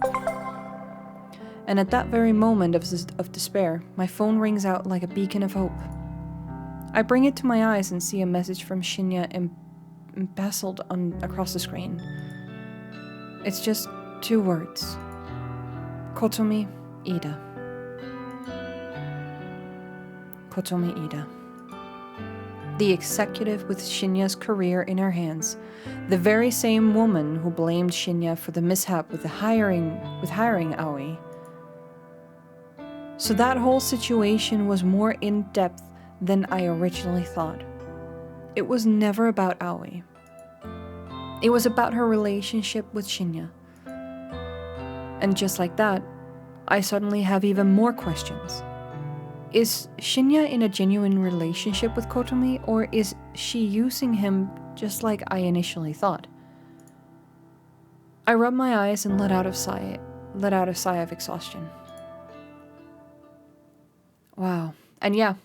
And at that very moment of despair, my phone rings out like a beacon of hope. I bring it to my eyes and see a message from Shinya embezzled across the screen. It's just 2 words. Kotomi Ida. Kotomi Ida. The executive with Shinya's career in her hands. The very same woman who blamed Shinya for the mishap with hiring Aoi. So that whole situation was more in-depth than I originally thought. It was never about Aoi. It was about her relationship with Shinya. And just like that, I suddenly have even more questions. Is Shinya in a genuine relationship with Kotomi, or is she using him just like I initially thought? I rub my eyes and let out a sigh of exhaustion. Wow. And yeah,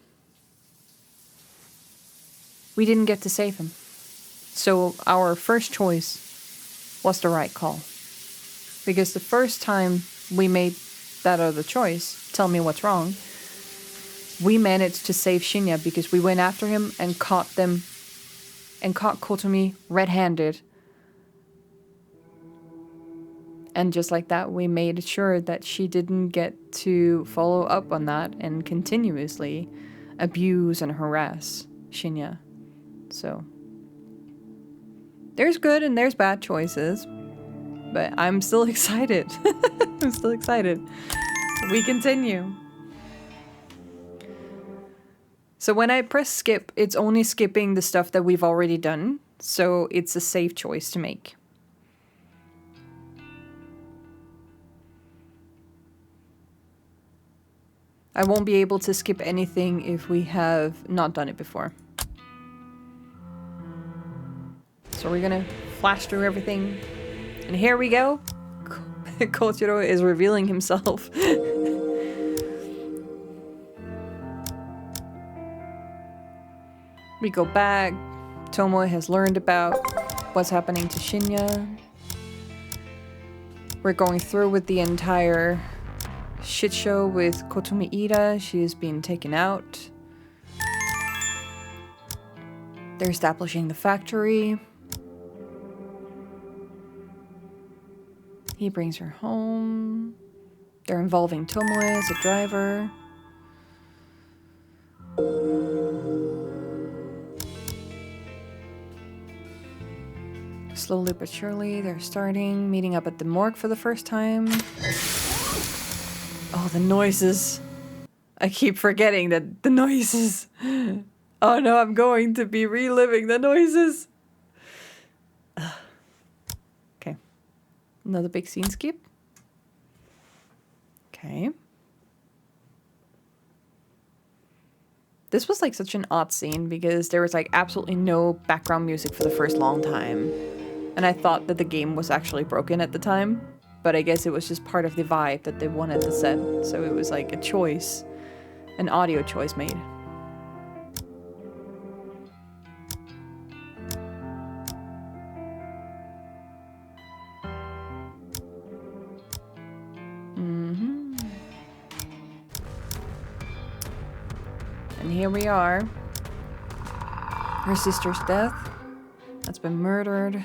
we didn't get to save him. So our first choice was the right call. Because the first time we made that other choice, tell me what's wrong, we managed to save Shinya because we went after him and caught Kotomi red-handed. And just like that, we made sure that she didn't get to follow up on that and continuously abuse and harass Shinya. So, there's good and there's bad choices, but I'm still excited. I'm still excited. We continue. So when I press skip, it's only skipping the stuff that we've already done, so it's a safe choice to make. I won't be able to skip anything if we have not done it before. So we're gonna flash through everything. And here we go. Kojiro is revealing himself. We go back. Tomoe has learned about what's happening to Shinya. We're going through with the entire shit show with Kotomi Ida. She is being taken out. They're establishing the factory. He brings her home. They're involving Tomoe as a driver. Slowly but surely, they're starting, meeting up at the morgue for the first time. Oh, the noises. I keep forgetting that the noises. Oh no, I'm going to be reliving the noises. Okay. Another big scene skip. Okay. This was like such an odd scene because there was like absolutely no background music for the first long time. And I thought that the game was actually broken at the time. But I guess it was just part of the vibe that they wanted to set. So it was like a choice. An audio choice made. And here we are. Her sister's death. That's been murdered.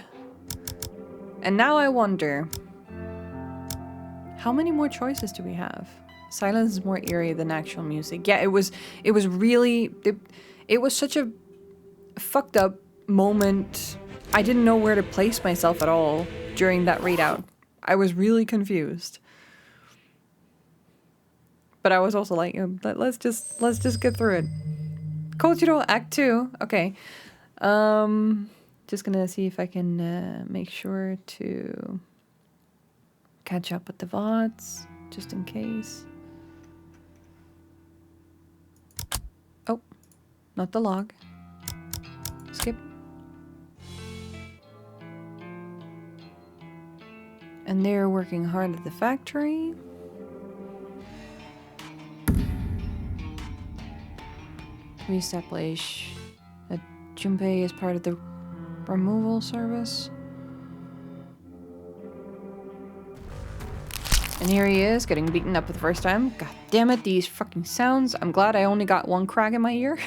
And now I wonder, how many more choices do we have? Silence is more eerie than actual music. Yeah, it was really, it was such a fucked up moment. I didn't know where to place myself at all during that readout. I was really confused. But I was also like, let's just get through it. Kojiro Act 2. Okay. Just gonna see if I can make sure to catch up with the VODs, just in case. Oh, not the log. Skip. And they're working hard at the factory. We establish that Junpei is part of the removal service. And here he is, getting beaten up for the first time. God damn it, these fucking sounds. I'm glad I only got one crack in my ear.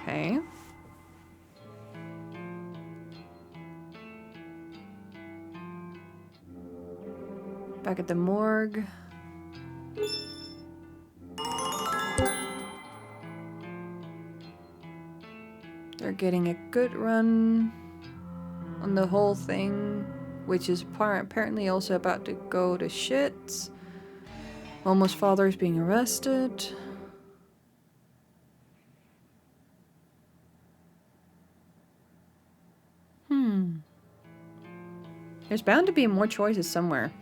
Okay. Back at the morgue. They're getting a good run on the whole thing, which is apparently also about to go to shit. Momo's father is being arrested. There's bound to be more choices somewhere.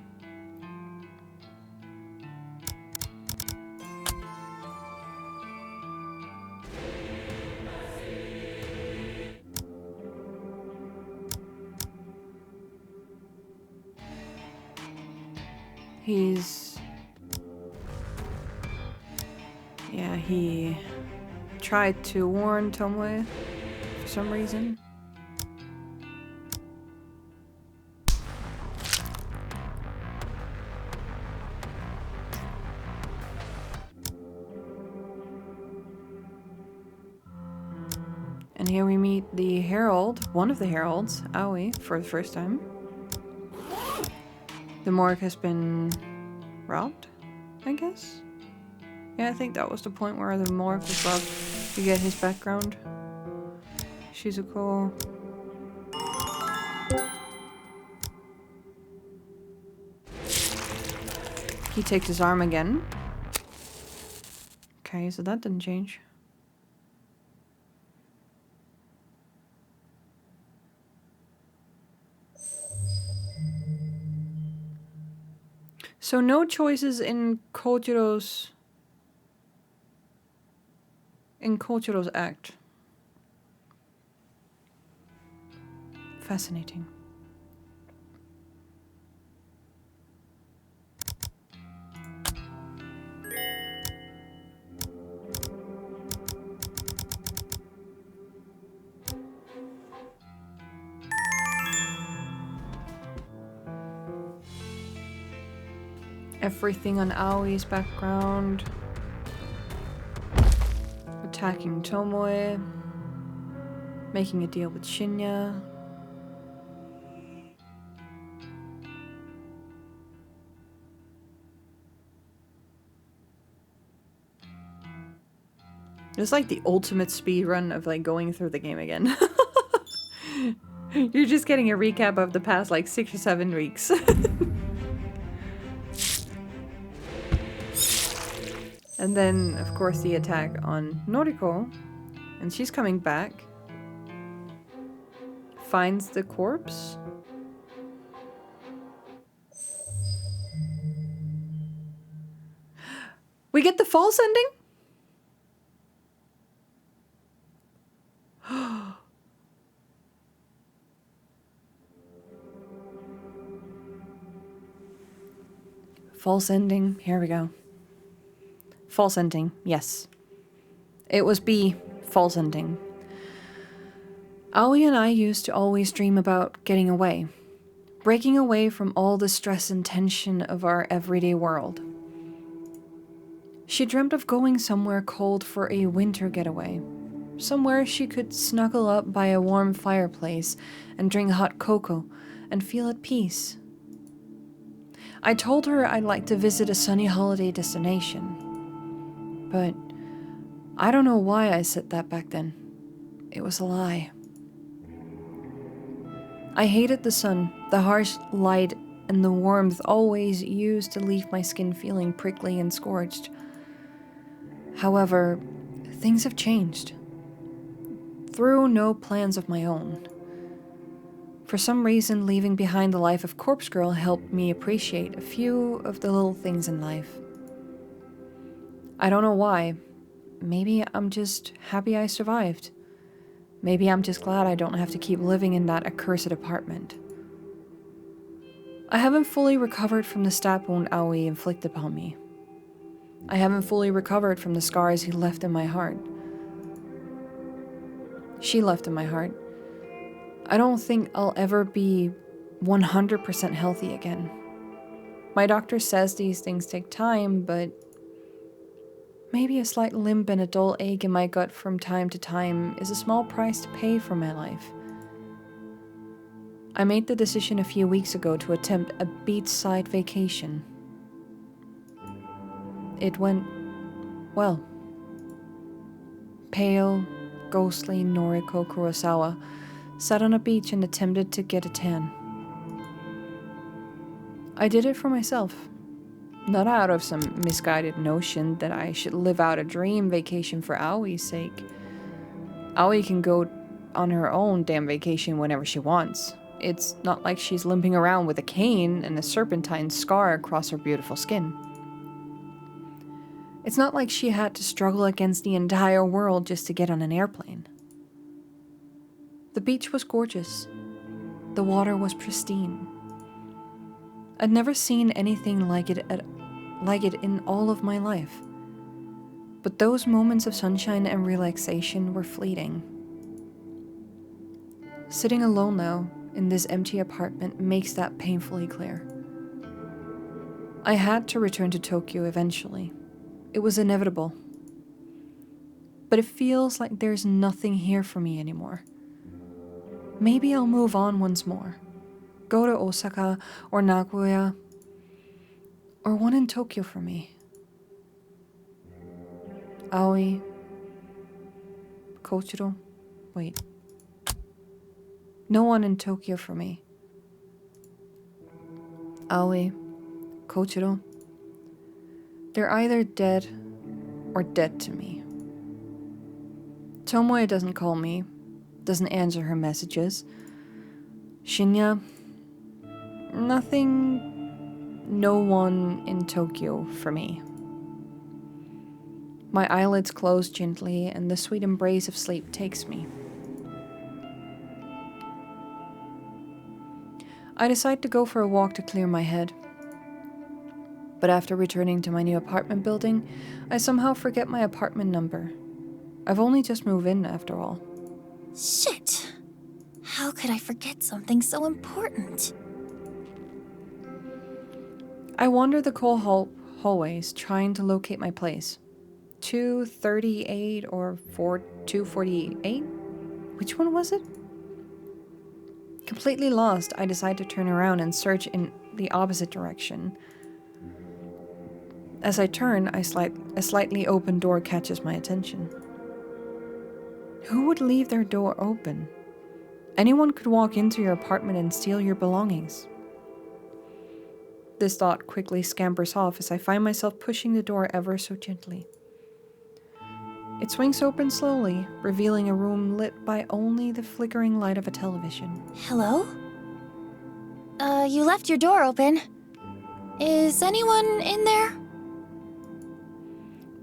Yeah, he tried to warn Tomoe for some reason. And here we meet the Herald, one of the Heralds, Aoi, for the first time. The morgue has been robbed, I guess? Yeah, I think that was the point where the morgue was robbed. You get his background. Shizuko. He takes his arm again. Okay, so that didn't change. So no choices in Kojiro's act. Fascinating. Everything on Aoi's background. Attacking Tomoe. Making a deal with Shinya. It's like the ultimate speed run of like going through the game again. You're just getting a recap of the past like 6 or 7 weeks. And then, of course, the attack on Noriko. And she's coming back. Finds the corpse. We get the false ending? False ending. Here we go. False ending. Yes. It was B. False ending. Aoi and I used to always dream about getting away. Breaking away from all the stress and tension of our everyday world. She dreamt of going somewhere cold for a winter getaway. Somewhere she could snuggle up by a warm fireplace and drink hot cocoa and feel at peace. I told her I'd like to visit a sunny holiday destination. But I don't know why I said that back then. It was a lie. I hated the sun, the harsh light, and the warmth always used to leave my skin feeling prickly and scorched. However, things have changed. Through no plans of my own. For some reason, leaving behind the life of Corpse Girl helped me appreciate a few of the little things in life. I don't know why. Maybe I'm just happy I survived. Maybe I'm just glad I don't have to keep living in that accursed apartment. I haven't fully recovered from the stab wound Aoi inflicted upon me. I haven't fully recovered from the scars he left in my heart. She left in my heart. I don't think I'll ever be 100% healthy again. My doctor says these things take time, but maybe a slight limp and a dull ache in my gut from time to time is a small price to pay for my life. I made the decision a few weeks ago to attempt a beachside vacation. It went well. Pale, ghostly Noriko Kurosawa sat on a beach and attempted to get a tan. I did it for myself. Not out of some misguided notion that I should live out a dream vacation for Aoi's sake. Aoi can go on her own damn vacation whenever she wants. It's not like she's limping around with a cane and a serpentine scar across her beautiful skin. It's not like she had to struggle against the entire world just to get on an airplane. The beach was gorgeous. The water was pristine. I'd never seen anything like it in all of my life. But those moments of sunshine and relaxation were fleeting. Sitting alone now, in this empty apartment, makes that painfully clear. I had to return to Tokyo eventually. It was inevitable. But it feels like there's nothing here for me anymore. Maybe I'll move on once more. Go to Osaka or Nagoya, or one in Tokyo for me. Aoi, Kochiro, wait. No one in Tokyo for me. Aoi, Kochiro, they're either dead or dead to me. Tomoe doesn't call me, doesn't answer her messages. Shinya, nothing, no one in Tokyo for me. My eyelids close gently and the sweet embrace of sleep takes me. I decide to go for a walk to clear my head. But after returning to my new apartment building, I somehow forget my apartment number. I've only just moved in after all. Shit! How could I forget something so important? I wander the cold hallways trying to locate my place. 238 or 248? Which one was it? Completely lost, I decide to turn around and search in the opposite direction. As I turn, a slightly open door catches my attention. Who would leave their door open? Anyone could walk into your apartment and steal your belongings. This thought quickly scampers off as I find myself pushing the door ever so gently. It swings open slowly, revealing a room lit by only the flickering light of a television. Hello? You left your door open. Is anyone in there?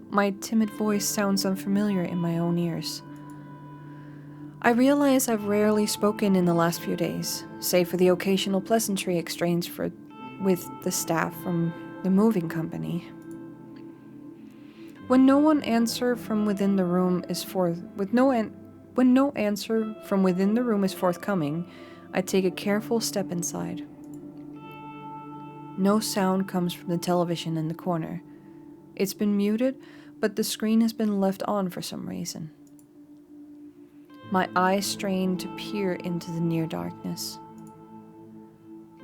My timid voice sounds unfamiliar in my own ears. I realize I've rarely spoken in the last few days, save for the occasional pleasantry exchanged with the staff from the moving company. When no answer from within the room is forthcoming, I take a careful step inside. No sound comes from the television in the corner. It's been muted, but the screen has been left on for some reason. My eyes strain to peer into the near darkness.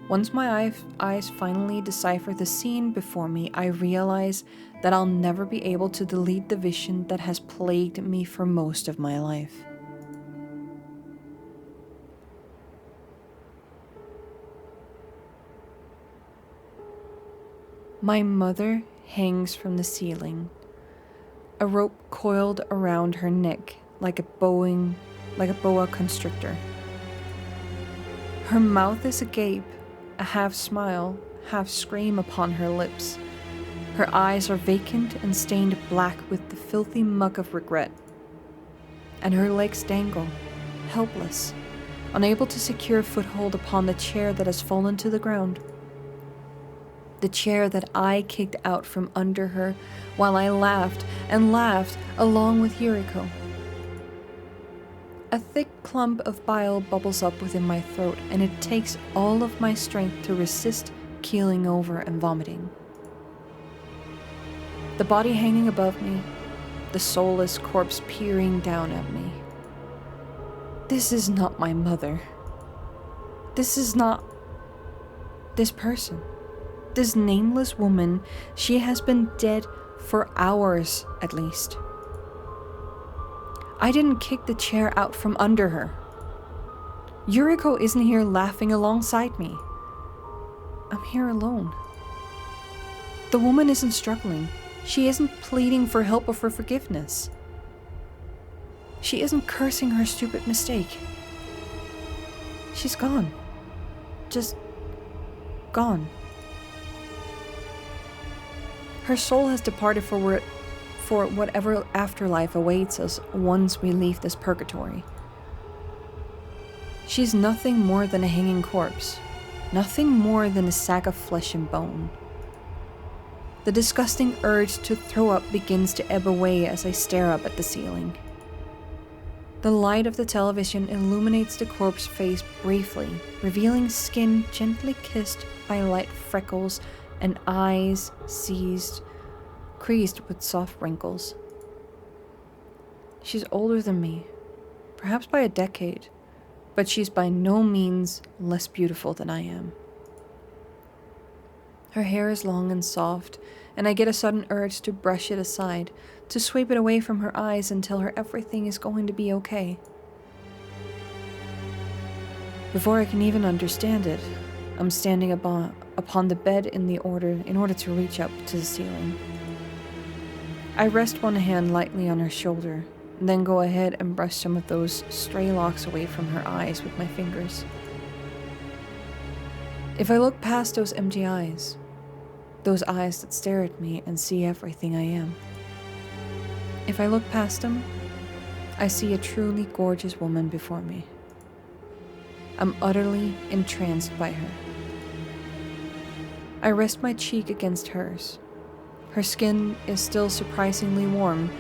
Once my eyes finally decipher the scene before me, I realize that I'll never be able to delete the vision that has plagued me for most of my life. My mother hangs from the ceiling, a rope coiled around her neck like a boa constrictor. Her mouth is agape, a half smile, half scream upon her lips. Her eyes are vacant and stained black with the filthy muck of regret. And her legs dangle, helpless, unable to secure a foothold upon the chair that has fallen to the ground. The chair that I kicked out from under her while I laughed and laughed along with Yuriko. A thick clump of bile bubbles up within my throat, and it takes all of my strength to resist keeling over and vomiting. The body hanging above me, the soulless corpse peering down at me. This is not my mother. This is not this person. This nameless woman, she has been dead for hours at least. I didn't kick the chair out from under her. Yuriko isn't here laughing alongside me. I'm here alone. The woman isn't struggling. She isn't pleading for help or for forgiveness. She isn't cursing her stupid mistake. She's gone. Just gone. Her soul has departed for whatever afterlife awaits us once we leave this purgatory. She's nothing more than a hanging corpse, nothing more than a sack of flesh and bone. The disgusting urge to throw up begins to ebb away as I stare up at the ceiling. The light of the television illuminates the corpse face briefly, revealing skin gently kissed by light freckles and eyes creased with soft wrinkles. She's older than me, perhaps by a decade, but she's by no means less beautiful than I am. Her hair is long and soft, and I get a sudden urge to brush it aside, to sweep it away from her eyes and tell her everything is going to be okay. Before I can even understand it, I'm standing upon the bed in order to reach up to the ceiling. I rest one hand lightly on her shoulder, and then go ahead and brush some of those stray locks away from her eyes with my fingers. If I look past those empty eyes, those eyes that stare at me and see everything I am, if I look past them, I see a truly gorgeous woman before me. I'm utterly entranced by her. I rest my cheek against hers. Her skin is still surprisingly warm.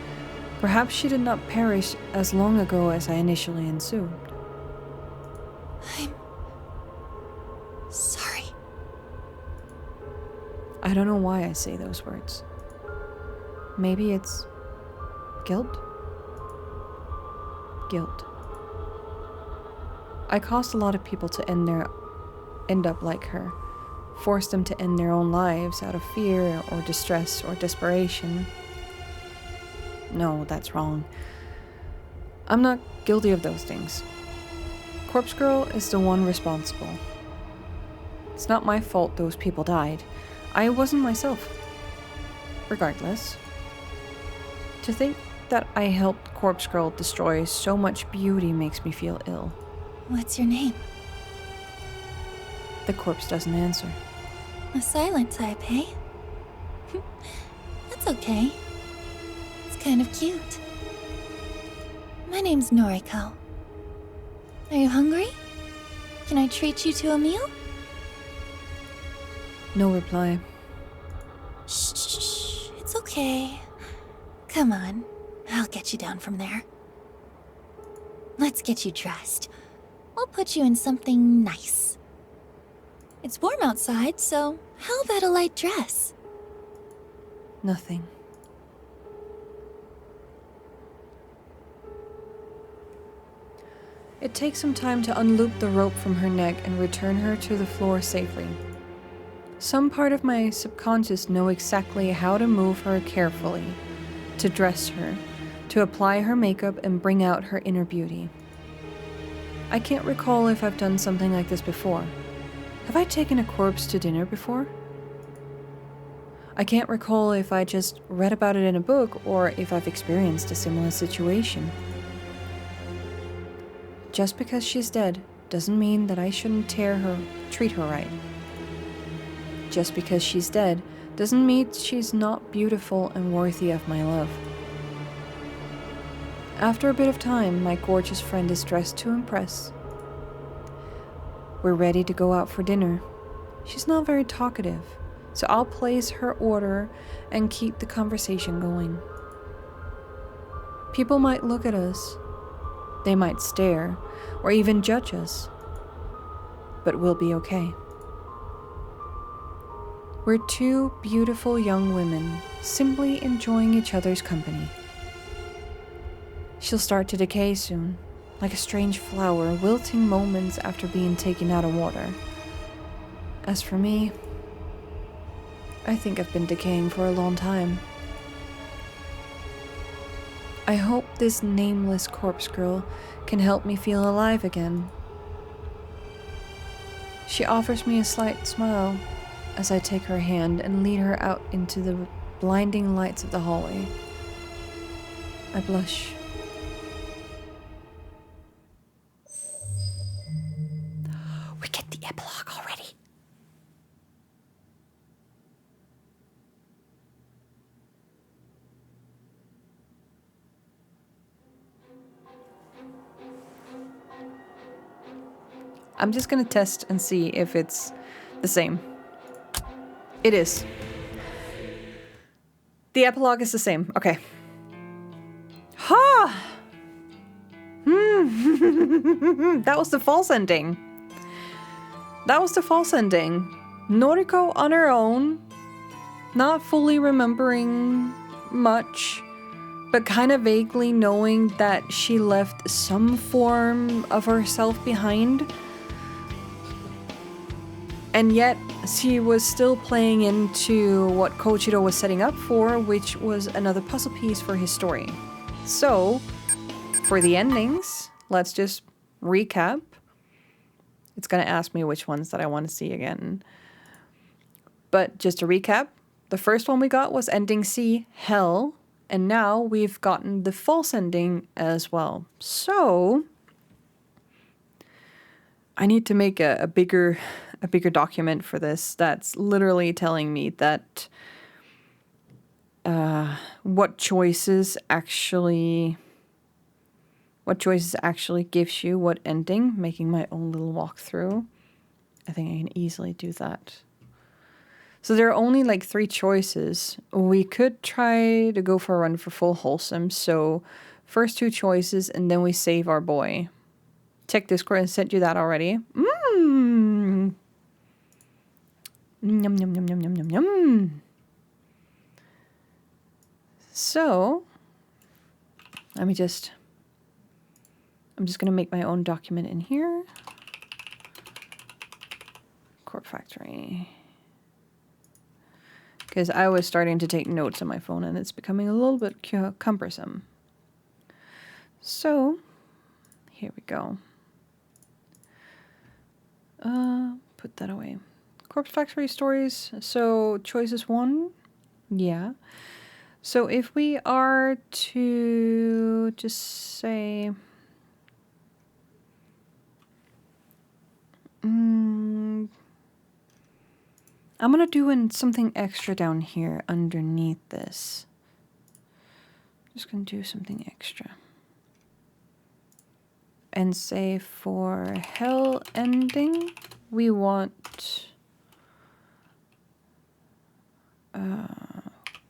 Perhaps she did not perish as long ago as I initially assumed. I'm sorry. I don't know why I say those words. Maybe it's guilt? Guilt. I caused a lot of people to end up like her, forced them to end their own lives out of fear or distress or desperation. No, that's wrong. I'm not guilty of those things. Corpse Girl is the one responsible. It's not my fault those people died. I wasn't myself. Regardless. To think that I helped Corpse Girl destroy so much beauty makes me feel ill. What's your name? The corpse doesn't answer. A silent type, eh? That's okay. It's kind of cute. My name's Noriko. Are you hungry? Can I treat you to a meal? No reply. Shh, it's okay. Come on, I'll get you down from there. Let's get you dressed. I'll put you in something nice. It's warm outside, so how about a light dress? Nothing. It takes some time to unloop the rope from her neck and return her to the floor safely. Some part of my subconscious know exactly how to move her carefully, to dress her, to apply her makeup and bring out her inner beauty. I can't recall if I've done something like this before. Have I taken a corpse to dinner before? I can't recall if I just read about it in a book or if I've experienced a similar situation. Just because she's dead doesn't mean that I shouldn't treat her right. Just because she's dead doesn't mean she's not beautiful and worthy of my love. After a bit of time, my gorgeous friend is dressed to impress. We're ready to go out for dinner. She's not very talkative, so I'll place her order and keep the conversation going. People might look at us, they might stare, or even judge us, but we'll be okay. We're two beautiful young women, simply enjoying each other's company. She'll start to decay soon, like a strange flower wilting moments after being taken out of water. As for me, I think I've been decaying for a long time. I hope this nameless corpse girl can help me feel alive again. She offers me a slight smile as I take her hand and lead her out into the blinding lights of the hallway. I blush. We get the epilogue already. I'm just gonna test and see if it's the same. It is. The epilogue is the same. Okay. Ha! That was the false ending. That was the false ending. Noriko on her own, not fully remembering much, but kind of vaguely knowing that she left some form of herself behind. And yet, she was still playing into what Koichiro was setting up for, which was another puzzle piece for his story. So, for the endings, let's just recap. It's going to ask me which ones that I want to see again. But just to recap, the first one we got was ending C, Hell, and now we've gotten the false ending as well. So, I need to make a bigger document for this that's literally telling me that what choices actually gives you what ending, making my own little walkthrough. I think I can easily do that. So there are only like 3 choices. We could try to go for a run for full wholesome. So first 2 choices and then we save our boy. Check Discord and sent you that already. Yum, yum, yum, yum, yum, yum, yum. So, I'm just going to make my own document in here. Corp Factory. Because I was starting to take notes on my phone and it's becoming a little bit cumbersome. So, here we go. Put that away. Corpse Factory stories. So, choices 1. Yeah. So, if we are to just say... I'm gonna do something extra down here underneath this. Just gonna do something extra. And say for hell ending, we want...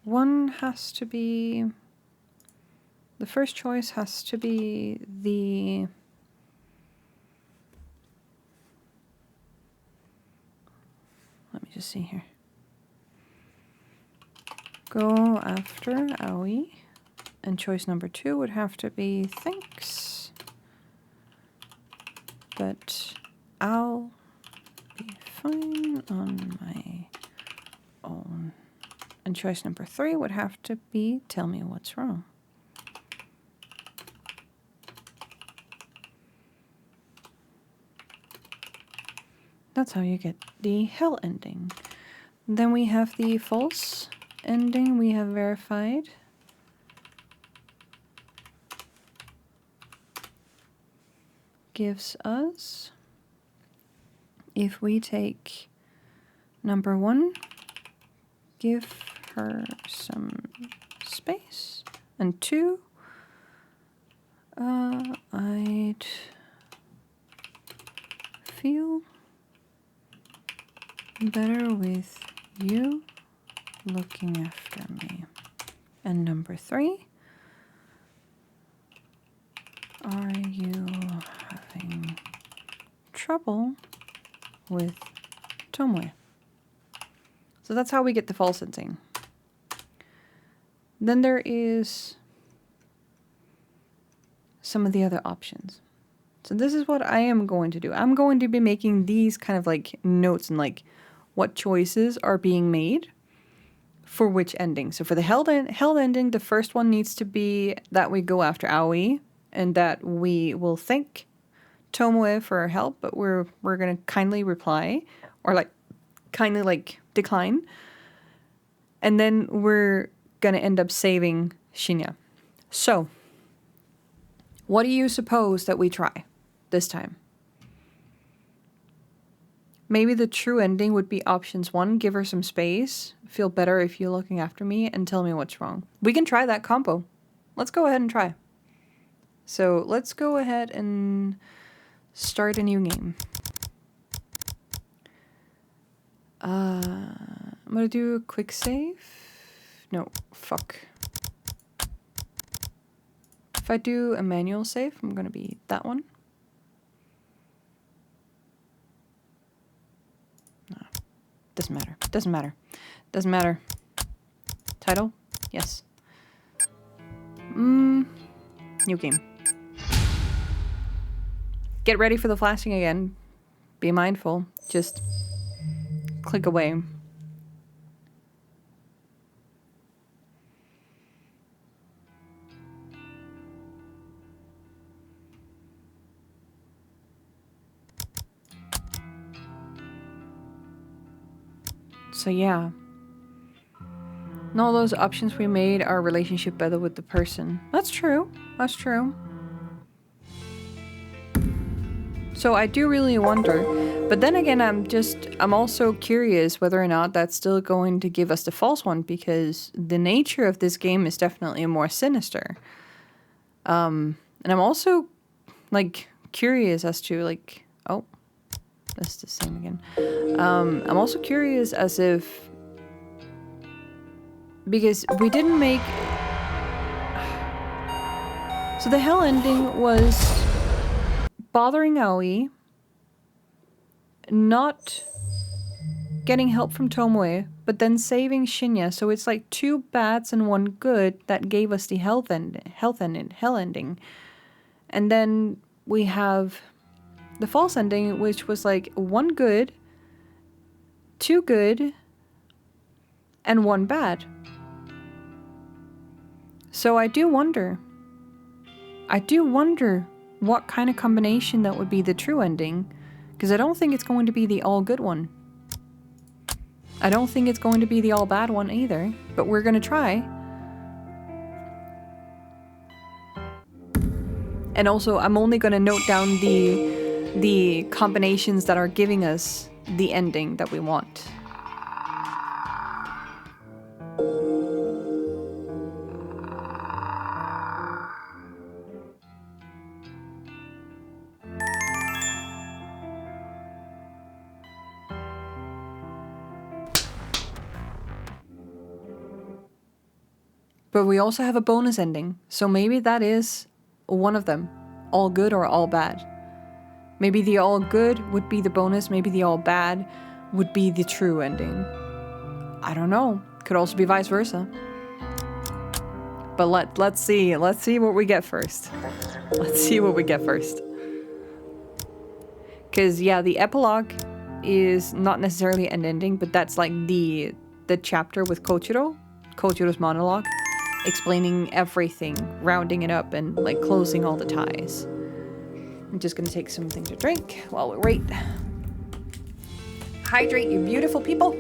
one has to be... The first choice has to be the... Let me just see here. Go after Aoi. And choice number 2 would have to be thanks. But I'll be fine on my own. And choice number 3 would have to be tell me what's wrong. That's how you get the hell ending. Then we have the false ending we have verified. Gives us, if we take number 1, give her some space, and 2, I'd feel better with you looking after me. And number 3, are you having trouble with Tomoe? So that's how we get the false ending. Then there is some of the other options. So this is what I am going to do. I'm going to be making these kind of like notes and like what choices are being made for which ending. So for the hell ending, the first one needs to be that we go after Aoi and that we will thank Tomoe for her help, but we're gonna kindly reply or like kindly like decline. And then we're gonna end up saving Shinya. So what do you suppose that we try this time? Maybe the true ending would be options 1, give her some space, feel better if you're looking after me, and tell me what's wrong. We can try that combo. Let's go ahead and try. So let's go ahead and start a new game. I'm gonna do a quick save. No, fuck. If I do a manual save, I'm gonna be that one. No, doesn't matter. Doesn't matter. Doesn't matter. Title? Yes. New game. Get ready for the flashing again. Be mindful. Just click away. So yeah. And all those options we made are relationship better with the person. That's true. That's true. So I do really wonder, but then again, I'm also curious whether or not that's still going to give us the false one, because the nature of this game is definitely more sinister. And I'm also like curious as to like, oh, that's the same again. I'm also curious as if, because we didn't make, so the hell ending was bothering Aoi, not getting help from Tomoe, but then saving Shinya. So it's like 2 bads and 1 good that gave us the hell ending. And then we have the false ending, which was like 1 good, 2 good, and 1 bad. So I do wonder. I do wonder what kind of combination that would be the true ending, because I don't think it's going to be the all good one. I don't think it's going to be the all bad one either, but we're gonna try. And also, I'm only gonna note down the combinations that are giving us the ending that we want. But we also have a bonus ending, so maybe that is one of them. All good or all bad. Maybe the all good would be the bonus, maybe the all bad would be the true ending. I don't know. Could also be vice versa. But let's see what we get first. Let's see what we get first. Cause yeah, the epilogue is not necessarily an ending, but that's like the chapter with Kochiro's monologue, explaining everything, rounding it up, and like closing all the ties. I'm just gonna take something to drink while we wait. Hydrate, you beautiful people.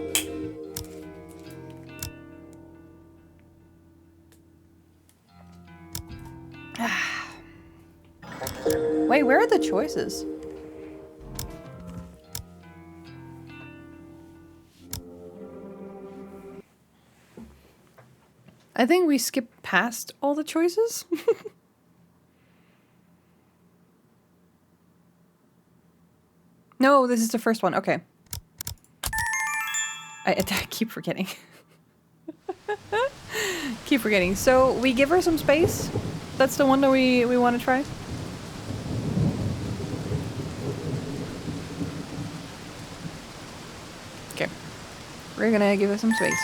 Wait, where are the choices? I think we skipped past all the choices. No, this is the first one. Okay. I keep forgetting. Keep forgetting. So we give her some space. That's the one that we want to try. Okay. We're gonna give her some space.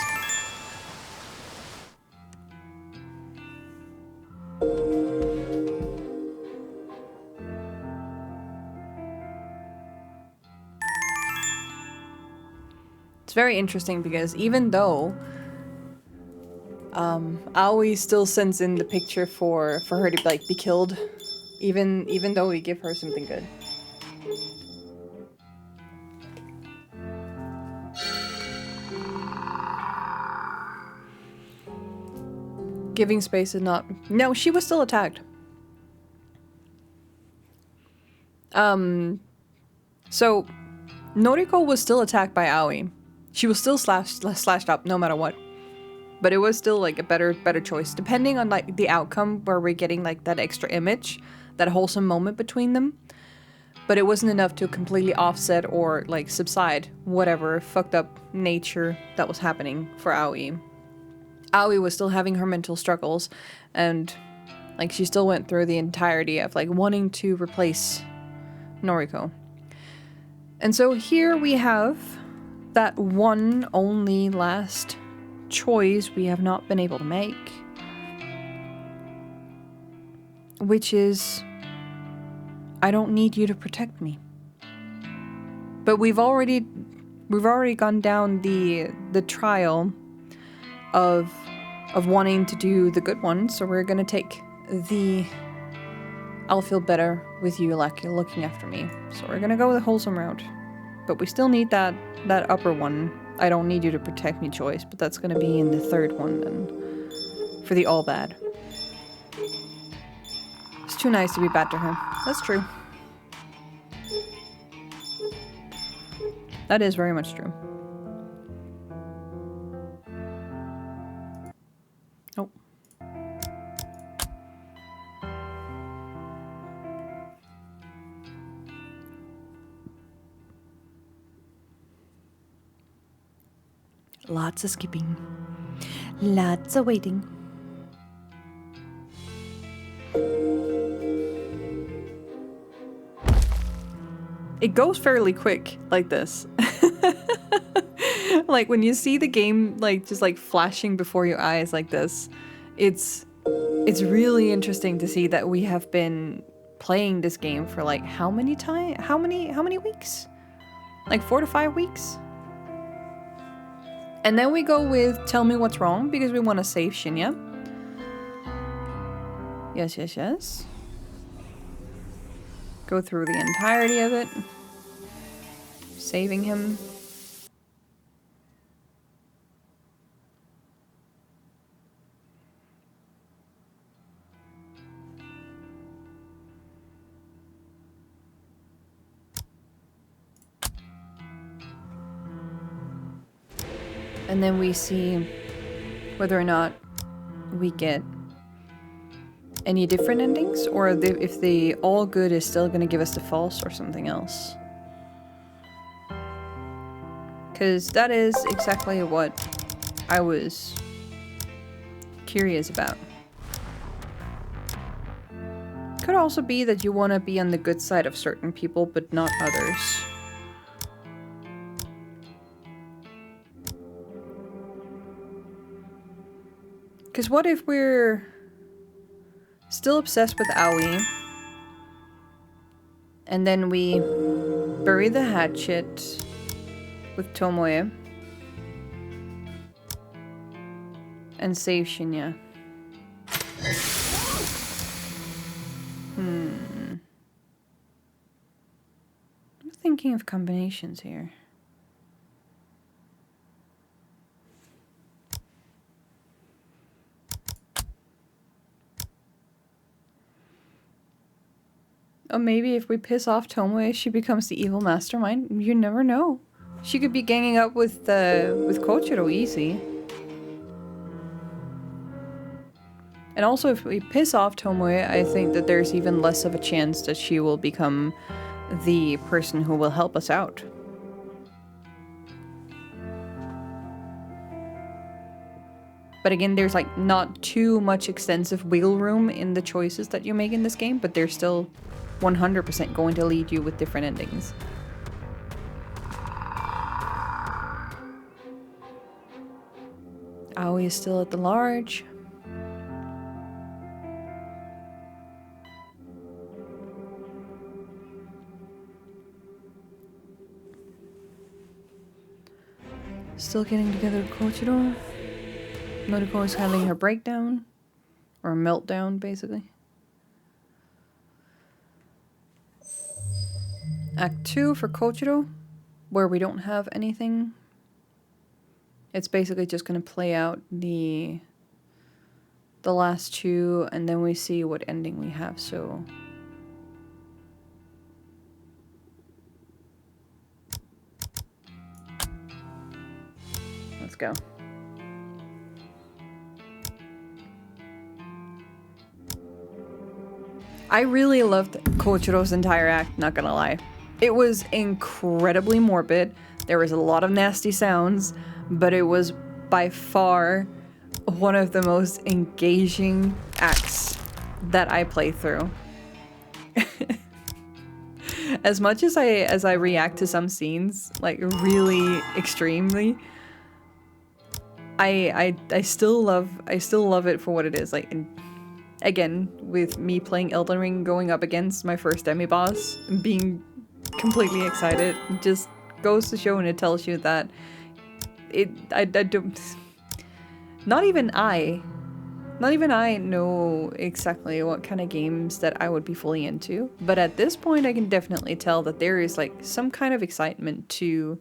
It's very interesting because even though Aoi still sends in the picture for her to like be killed, even though we give her something good. Giving space is not. No, she was still attacked. So Noriko was still attacked by Aoi. She was still slashed up no matter what. But it was still like a better choice, depending on like the outcome where we're getting like that extra image, that wholesome moment between them. But it wasn't enough to completely offset or like subside whatever fucked up nature that was happening for Aoi. Aoi was still having her mental struggles, and like she still went through the entirety of like wanting to replace Noriko. And so here we have that one only last choice we have not been able to make, which is, I don't need you to protect me. But we've already gone down the trial of wanting to do the good one, so we're gonna take the I'll feel better with you like you're looking after me. So we're gonna go the wholesome route. But we still need that upper one. I don't need you to protect me choice, but that's gonna be in the third one then. For the all bad. It's too nice to be bad to her. That's true. That is very much true. Oh. Lots of skipping. Lots of waiting. It goes fairly quick like this. Like when you see the game like just like flashing before your eyes like this, it's really interesting to see that we have been playing this game for like how many weeks? Like 4 to 5 weeks? And then we go with Tell Me What's Wrong because we want to save Shinya. Yes, yes, yes. Go through the entirety of it. Saving him. And then we see whether or not we get any different endings, or if the all good is still going to give us the false or something else. Because that is exactly what I was curious about. Could also be that you want to be on the good side of certain people, but not others. Because what if we're still obsessed with Aoi, and then we bury the hatchet with Tomoe and save Shinya? I'm thinking of combinations here. Or maybe if we piss off Tomoe, she becomes the evil mastermind. You never know. She could be ganging up with Kochiro easy. And also, if we piss off Tomoe, I think that there's even less of a chance that she will become the person who will help us out. But again, there's like not too much extensive wiggle room in the choices that you make in this game, but they're still 100% going to lead you with different endings. Aoi is still at the large. Still getting together with Kochiro. Noriko is having her breakdown. Or meltdown, basically. Act 2 for Kochiro, where we don't have anything. It's basically just going to play out the last two, and then we see what ending we have, so... Let's go. I really loved Kochiro's entire act, not gonna lie. It was incredibly morbid. There was a lot of nasty sounds, but it was by far one of the most engaging acts that I play through. As much as I react to some scenes, like really extremely, I still love it for what it is. Like, again, with me playing Elden Ring, going up against my first demi-boss, and being completely excited, just goes to show, and it tells you that I don't... Not even I know exactly what kind of games that I would be fully into, but at this point I can definitely tell that there is like some kind of excitement to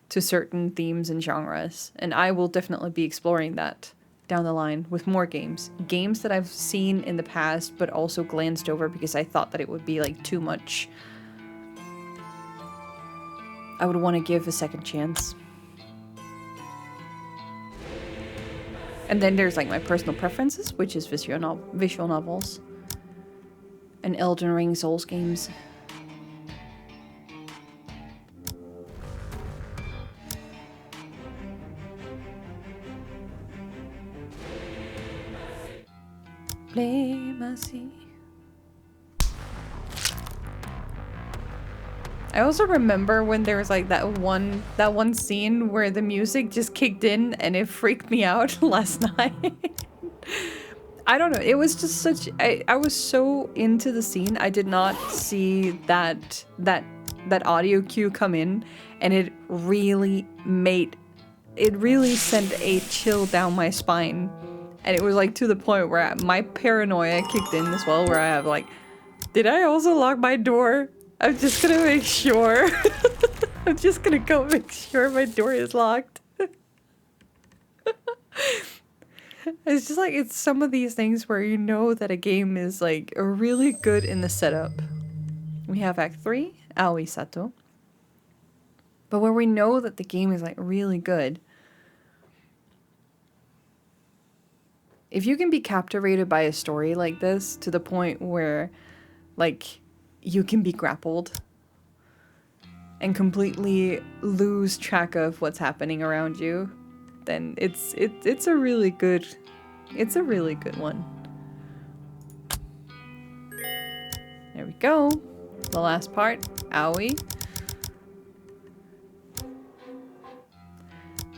certain themes and genres, and I will definitely be exploring that down the line with more games. Games that I've seen in the past but also glanced over because I thought that it would be like too much. I would want to give a second chance. And then there's like my personal preferences, which is visual novels and Elden Ring Souls games. Play my sea. I also remember when there was like that one scene where the music just kicked in and it freaked me out last night. I don't know. It was just such... I was so into the scene. I did not see that audio cue come in, and it really sent a chill down my spine. And it was like to the point where my paranoia kicked in as well, where I have like Did I also lock my door? I'm just gonna make sure. I'm just gonna go make sure my door is locked. It's just like, it's some of these things where you know that a game is like really good in the setup. We have Act 3, Aoi Sato. But where we know that the game is like really good, if you can be captivated by a story like this to the point where like you can be grappled and completely lose track of what's happening around you, then it's a really good one. There we go. The last part, Aoi.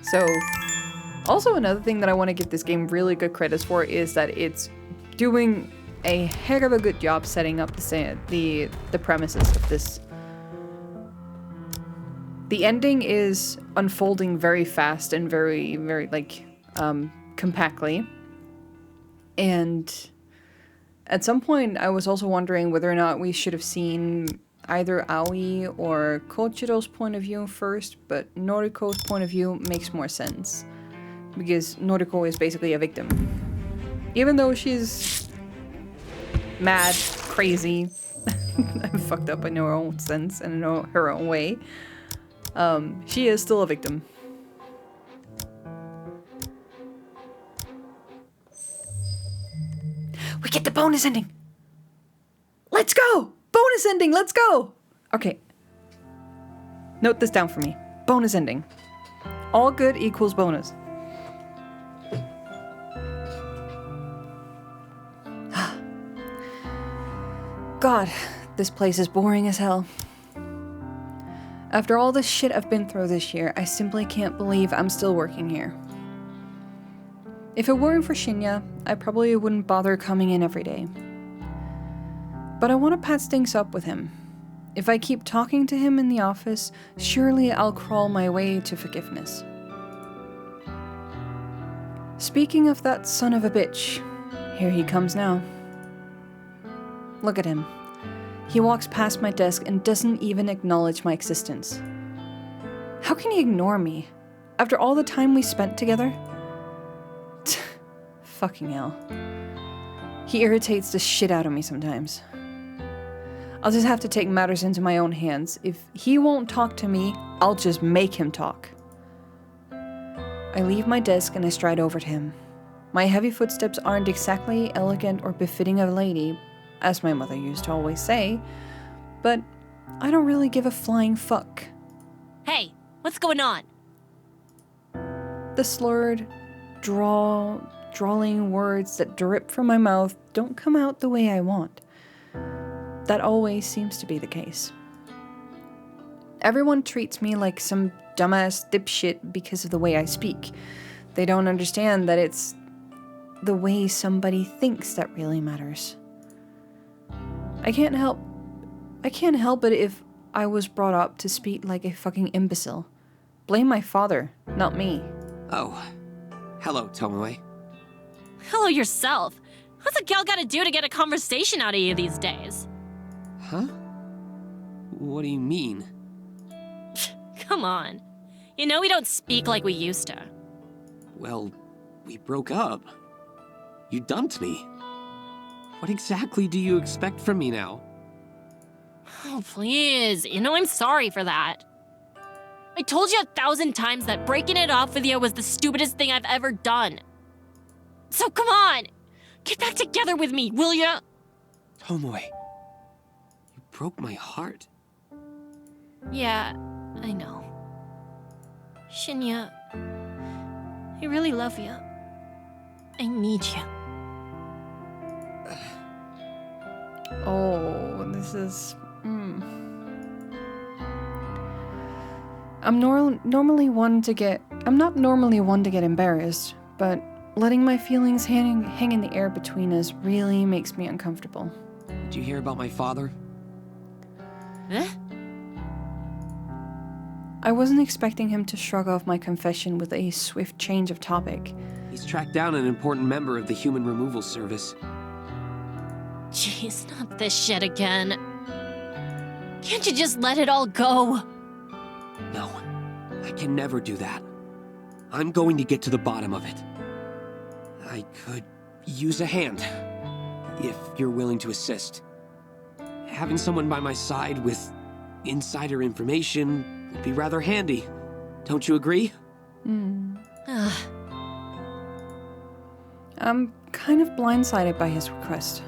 So, also another thing that I want to give this game really good credits for is that it's doing a heck of a good job setting up the premises of this. The ending is unfolding very fast and very, very, like, compactly. And at some point, I was also wondering whether or not we should have seen either Aoi or Kochiro's point of view first, but Noriko's point of view makes more sense. Because Noriko is basically a victim. Even though she's mad, crazy, and fucked up in her own sense and in her own way, she is still a victim. We get the bonus ending! Let's go! Bonus ending, let's go! Okay. Note this down for me. Bonus ending. All good equals bonus. God, this place is boring as hell. After all the shit I've been through this year, I simply can't believe I'm still working here. If it weren't for Shinya, I probably wouldn't bother coming in every day. But I want to patch things up with him. If I keep talking to him in the office, surely I'll crawl my way to forgiveness. Speaking of that son of a bitch, here he comes now. Look at him. He walks past my desk and doesn't even acknowledge my existence. How can he ignore me? After all the time we spent together? Fucking hell. He irritates the shit out of me sometimes. I'll just have to take matters into my own hands. If he won't talk to me, I'll just make him talk. I leave my desk and I stride over to him. My heavy footsteps aren't exactly elegant or befitting a lady, as my mother used to always say, but I don't really give a flying fuck. Hey, what's going on? The slurred, drawling words that drip from my mouth don't come out the way I want. That always seems to be the case. Everyone treats me like some dumbass dipshit because of the way I speak. They don't understand that it's the way somebody thinks that really matters. I can't help it if I was brought up to speak like a fucking imbecile. Blame my father, not me. Oh. Hello, Tomoe. Hello yourself. What's a gal gotta do to get a conversation out of you these days? Huh? What do you mean? Come on. You know we don't speak like we used to. Well, we broke up. You dumped me. What exactly do you expect from me now? Oh, please. You know I'm sorry for that. I told you 1,000 times that breaking it off with you was the stupidest thing I've ever done. So come on! Get back together with me, will ya? Tomoe, you broke my heart. Yeah, I know. Shinya, I really love you. I need you. Oh, this is... I'm not normally one to get embarrassed, but letting my feelings hang in the air between us really makes me uncomfortable. Did you hear about my father? Eh? I wasn't expecting him to shrug off my confession with a swift change of topic. He's tracked down an important member of the Human Removal Service. Jeez, not this shit again. Can't you just let it all go? No, I can never do that. I'm going to get to the bottom of it. I could use a hand, if you're willing to assist. Having someone by my side with insider information would be rather handy. Don't you agree? I'm kind of blindsided by his request.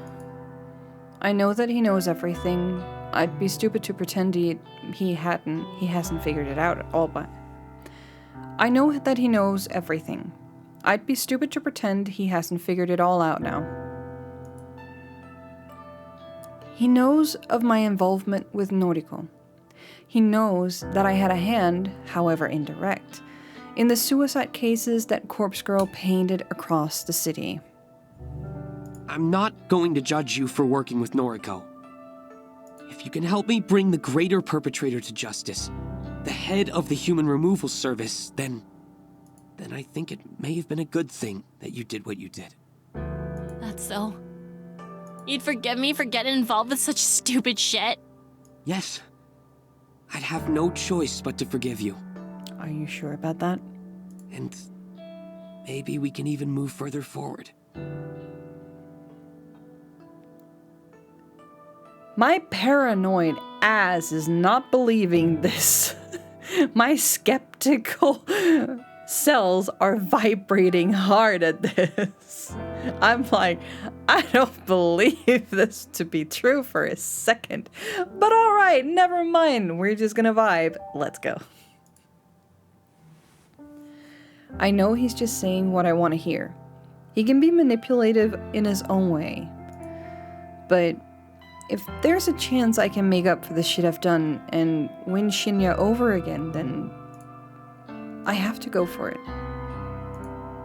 I know that he knows everything. I'd be stupid to pretend he hasn't figured it out at all, but I know that he knows everything. I'd be stupid to pretend he hasn't figured it all out now. He knows of my involvement with Noriko. He knows that I had a hand, however indirect, in the suicide cases that Corpse Girl painted across the city. I'm not going to judge you for working with Noriko. If you can help me bring the greater perpetrator to justice, the head of the Human Removal Service, then I think it may have been a good thing that you did what you did. That's so. You'd forgive me for getting involved with such stupid shit? Yes. I'd have no choice but to forgive you. Are you sure about that? And maybe we can even move further forward. My paranoid ass is not believing this. My skeptical cells are vibrating hard at this. I'm like, I don't believe this to be true for a second. But alright, never mind. We're just gonna vibe. Let's go. I know he's just saying what I want to hear. He can be manipulative in his own way. But if there's a chance I can make up for the shit I've done and win Shinya over again, then I have to go for it.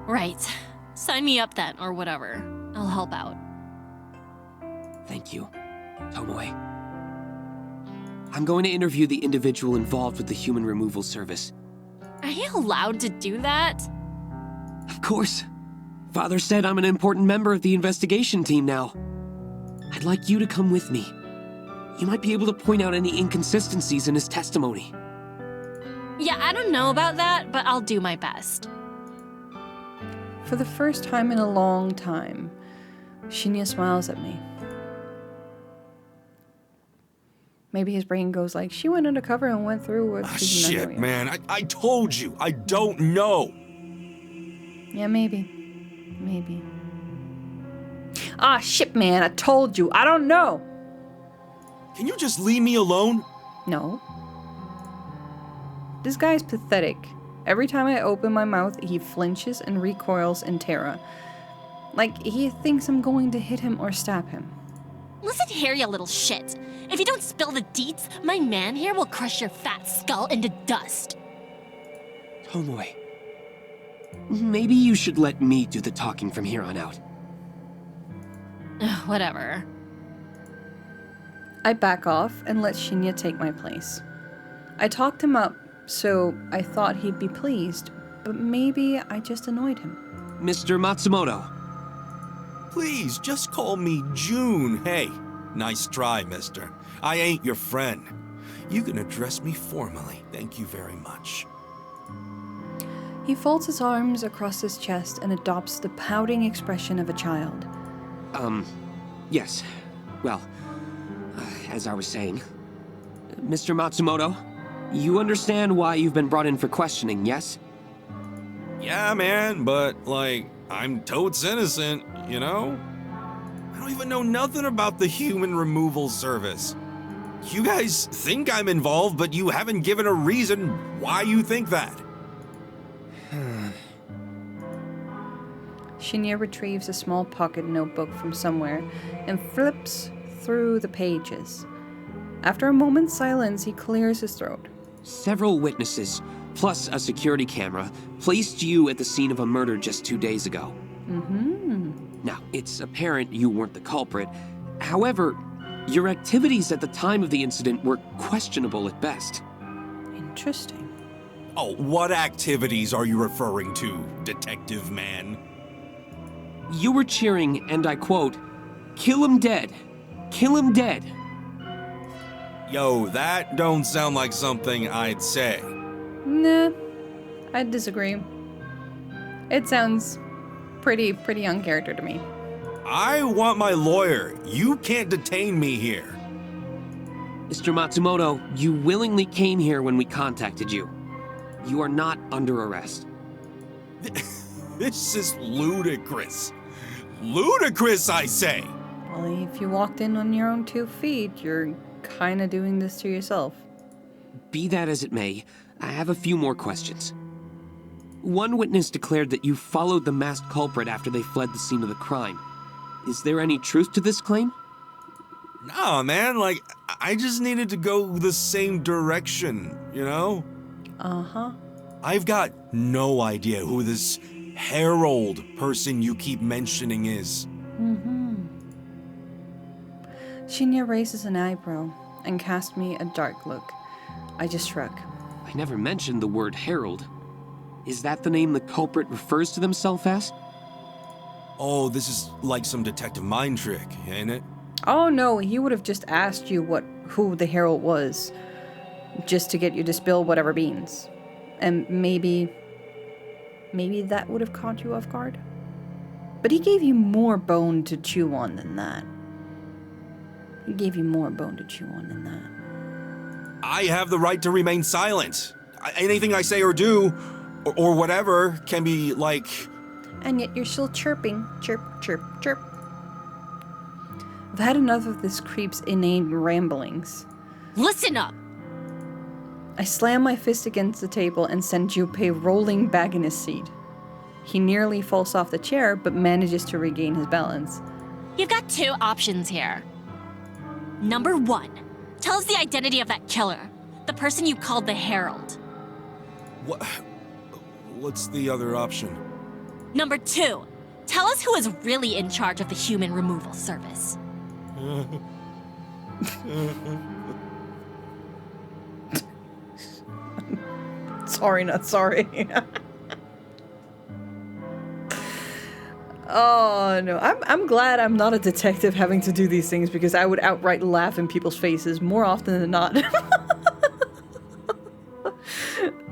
Right. Sign me up then, or whatever. I'll help out. Thank you, Tomoe. I'm going to interview the individual involved with the Human Removal Service. Are you allowed to do that? Of course. Father said I'm an important member of the investigation team now. I'd like you to come with me. You might be able to point out any inconsistencies in his testimony. Yeah, I don't know about that, but I'll do my best. For the first time in a long time, Shinya smiles at me. Maybe his brain goes like, she went undercover and went through what she's not Shit, doing. man. I told you. I don't know. Yeah, maybe. Maybe. Ah, shit, man. I told you. I don't know. Can you just leave me alone? No. This guy's pathetic. Every time I open my mouth, he flinches and recoils in terror. Like he thinks I'm going to hit him or stab him. Listen here, you little shit. If you don't spill the deets, my man here will crush your fat skull into dust. Tomoe, maybe you should let me do the talking from here on out. Whatever. I back off and let Shinya take my place. I talked him up, so I thought he'd be pleased, but maybe I just annoyed him. Mr. Matsumoto. Please, just call me June. Hey, nice try, mister. I ain't your friend. You can address me formally. Thank you very much. He folds his arms across his chest and adopts the pouting expression of a child. Yes. Well, as I was saying, Mr. Matsumoto, you understand why you've been brought in for questioning, yes? Yeah, man, but, like, I'm totes innocent, you know? I don't even know nothing about the Human Removal Service. You guys think I'm involved, but you haven't given a reason why you think that. Shinya retrieves a small pocket notebook from somewhere and flips through the pages. After a moment's silence, he clears his throat. Several witnesses, plus a security camera, placed you at the scene of a murder just 2 days ago. Now, it's apparent you weren't the culprit. However, your activities at the time of the incident were questionable at best. Interesting. Oh, what activities are you referring to, Detective Man? You were cheering, and I quote, "Kill him dead," kill him dead. Yo, that don't sound like something I'd say. Nah, I'd disagree. It sounds pretty on character to me. I want my lawyer. You can't detain me here. Mr. Matsumoto, you willingly came here when we contacted you. You are not under arrest. This is ludicrous. Ludicrous, I say! Well, if you walked in on your own 2 feet, you're kinda doing this to yourself. Be that as it may, I have a few more questions. One witness declared that you followed the masked culprit after they fled the scene of the crime. Is there any truth to this claim? Nah, man, like, I just needed to go the same direction, you know? Uh-huh. I've got no idea who this Herald person you keep mentioning is. Shinya raises an eyebrow and casts me a dark look. I just shrug. I never mentioned the word Herald. Is that the name the culprit refers to themselves as? Oh, this is like some detective mind trick, ain't it? Oh no, he would have just asked you who the Herald was, just to get you to spill whatever beans. And maybe that would have caught you off guard. But he gave you more bone to chew on than that. I have the right to remain silent. Anything I say or do, or whatever, can be like... And yet you're still chirping. Chirp, chirp, chirp. I've had enough of this creep's inane ramblings. Listen up! I slam my fist against the table and send Junpei rolling back in his seat. He nearly falls off the chair, but manages to regain his balance. You've got 2 options here. Number 1, tell us the identity of that killer, the person you called the Herald. What's the other option? Number 2, tell us who is really in charge of the human removal service. Sorry, not sorry. Oh no, I'm glad I'm not a detective having to do these things, because I would outright laugh in people's faces more often than not.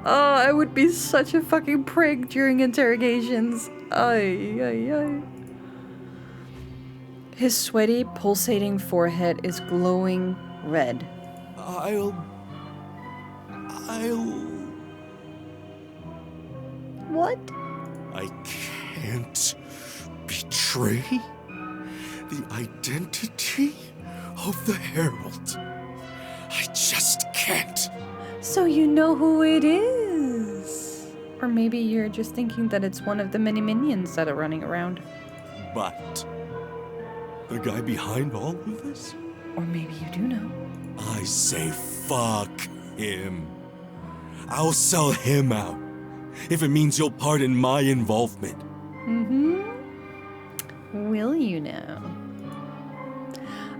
Oh, I would be such a fucking prig during interrogations. Ay, ay, ay. His sweaty, pulsating forehead is glowing red. I'll... What? I can't betray the identity of the Herald. I just can't. So you know who it is. Or maybe you're just thinking that it's one of the many minions that are running around. But the guy behind all of this? Or maybe you do know. I say fuck him. I'll sell him out if it means you'll pardon my involvement. Will you now?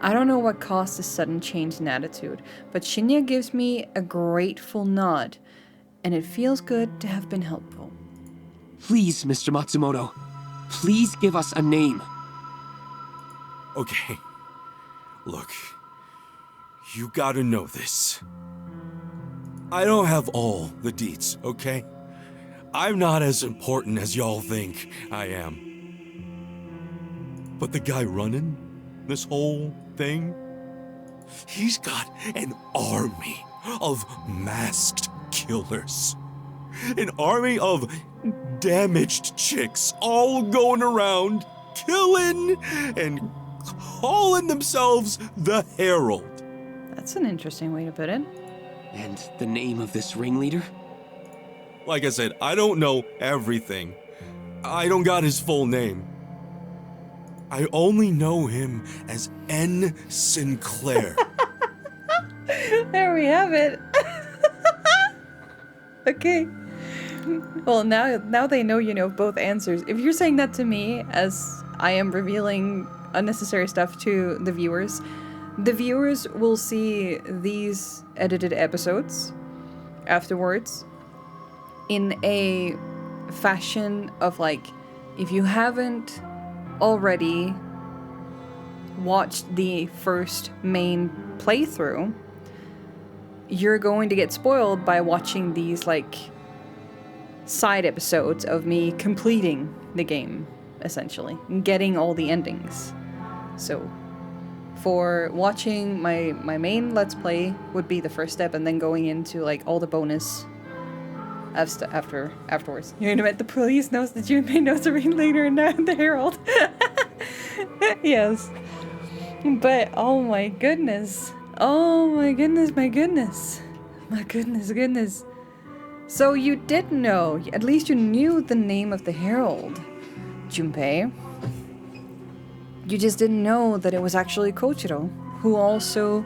I don't know what caused this sudden change in attitude, but Shinya gives me a grateful nod, and it feels good to have been helpful. Please, Mr. Matsumoto, please give us a name. Okay. Look, you gotta know this. I don't have all the deets, okay? I'm not as important as y'all think I am. But the guy running this whole thing, he's got an army of masked killers. An army of damaged chicks all going around killing and calling themselves the Herald. That's an interesting way to put it. And the name of this ringleader? Like I said, I don't know everything. I don't got his full name. I only know him as N. Sinclair. There we have it. Okay. Well, now they know you know both answers. If you're saying that to me as I am revealing unnecessary stuff to the viewers will see these edited episodes afterwards in a fashion of like, if you haven't already watched the first main playthrough, you're going to get spoiled by watching these, like, side episodes of me completing the game, essentially, and getting all the endings. So, for watching my main Let's Play would be the first step, and then going into, like, all the bonus afterwards. You know what? The police knows that Junpei knows the ringleader and the Herald. Yes. But, oh my goodness. Oh my goodness, my goodness. My goodness. So you did know, at least you knew the name of the Herald, Junpei. You just didn't know that it was actually Kochiro, who also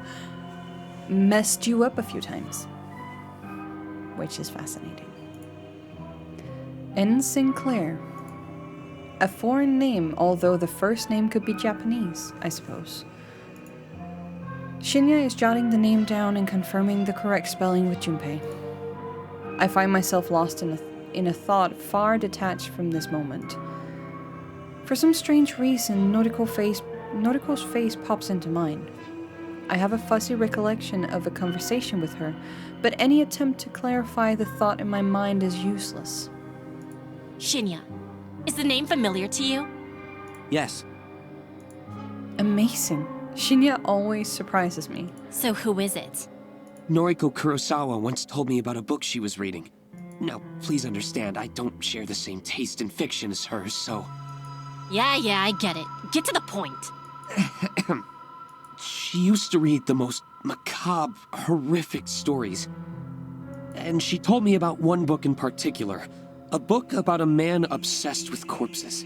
messed you up a few times. Which is fascinating. N. Sinclair. A foreign name, although the first name could be Japanese, I suppose. Shinya is jotting the name down and confirming the correct spelling with Junpei. I find myself lost in a thought far detached from this moment. For some strange reason, Noriko's face pops into mind. I have a fuzzy recollection of a conversation with her, but any attempt to clarify the thought in my mind is useless. Shinya, is the name familiar to you? Yes. Amazing. Shinya always surprises me. So who is it? Noriko Kurosawa once told me about a book she was reading. Now, please understand, I don't share the same taste in fiction as her, so... Yeah, I get it. Get to the point. She used to read the most macabre, horrific stories. And she told me about one book in particular. A book about a man obsessed with corpses.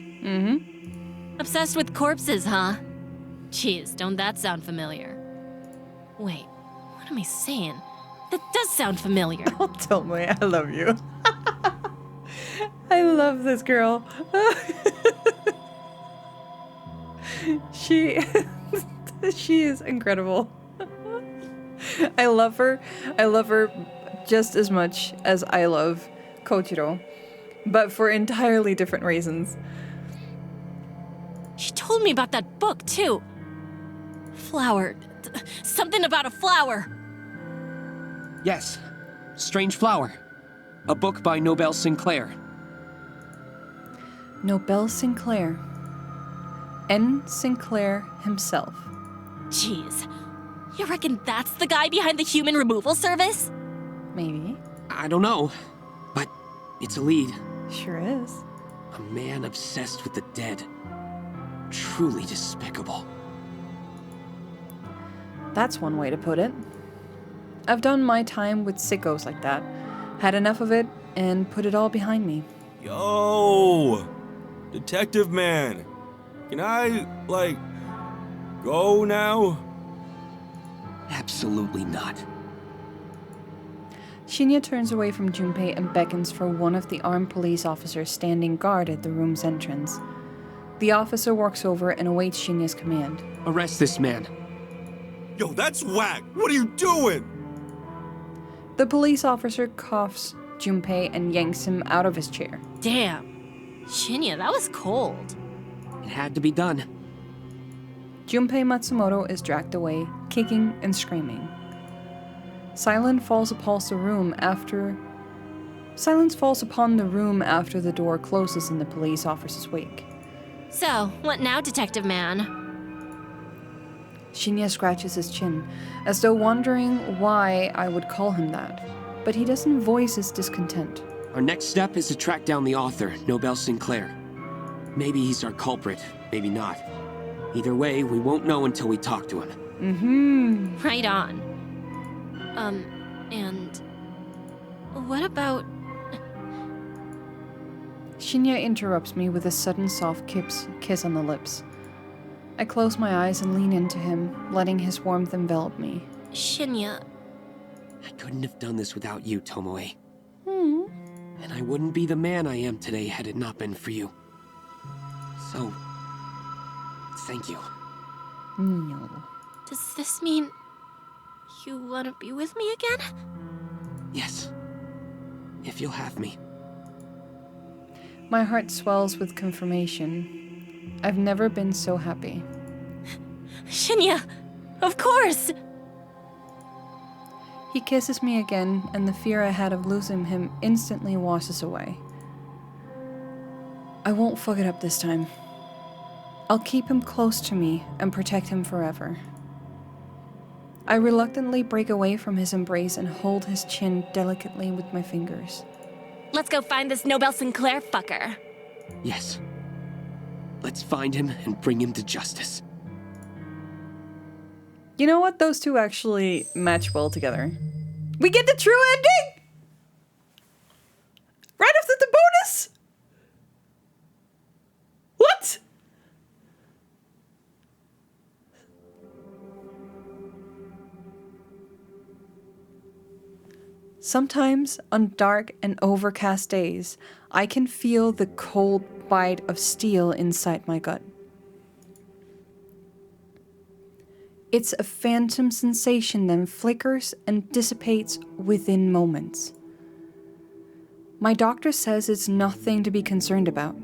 Obsessed with corpses, huh? Jeez, don't that sound familiar? Wait, what am I saying? That does sound familiar. Oh, Tomoe, I love you. I love this girl. She is incredible. I love her. I love her just as much as I love Kochiro, but for entirely different reasons. She told me about that book, too. Flower. Something about a flower. Yes, Strange Flower. A book by Nobel Sinclair. Nobel Sinclair. N. Sinclair himself. Jeez. You reckon that's the guy behind the human removal service? Maybe. I don't know, but it's a lead. Sure is. A man obsessed with the dead. Truly despicable. That's one way to put it. I've done my time with sickos like that. Had enough of it and put it all behind me. Yo! Detective man. Can I, like, go now? Absolutely not. Shinya turns away from Junpei and beckons for one of the armed police officers standing guard at the room's entrance. The officer walks over and awaits Shinya's command. Arrest this man. Yo, that's whack! What are you doing? The police officer cuffs Junpei and yanks him out of his chair. Damn. Shinya, that was cold. It had to be done. Junpei Matsumoto is dragged away, kicking and screaming. Silence falls upon the room after the door closes in the police officer's wake. So, what now, Detective Man? Shinya scratches his chin, as though wondering why I would call him that, but he doesn't voice his discontent. Our next step is to track down the author, Nobel Sinclair. Maybe he's our culprit, maybe not. Either way, we won't know until we talk to him. Right on. And... what about... Shinya interrupts me with a sudden soft kiss on the lips. I close my eyes and lean into him, letting his warmth envelop me. Shinya... I couldn't have done this without you, Tomoe. And I wouldn't be the man I am today had it not been for you. So, thank you. No. Does this mean... you want to be with me again? Yes. If you'll have me. My heart swells with confirmation. I've never been so happy. Shinya, of course! He kisses me again, and the fear I had of losing him instantly washes away. I won't fuck it up this time. I'll keep him close to me and protect him forever. I reluctantly break away from his embrace and hold his chin delicately with my fingers. Let's go find this Nobel Sinclair fucker. Yes. Let's find him and bring him to justice. You know what? Those two actually match well together. We get the true ending! Right after the bonus! What? Sometimes, on dark and overcast days, I can feel the cold bite of steel inside my gut. It's a phantom sensation that flickers and dissipates within moments. My doctor says it's nothing to be concerned about,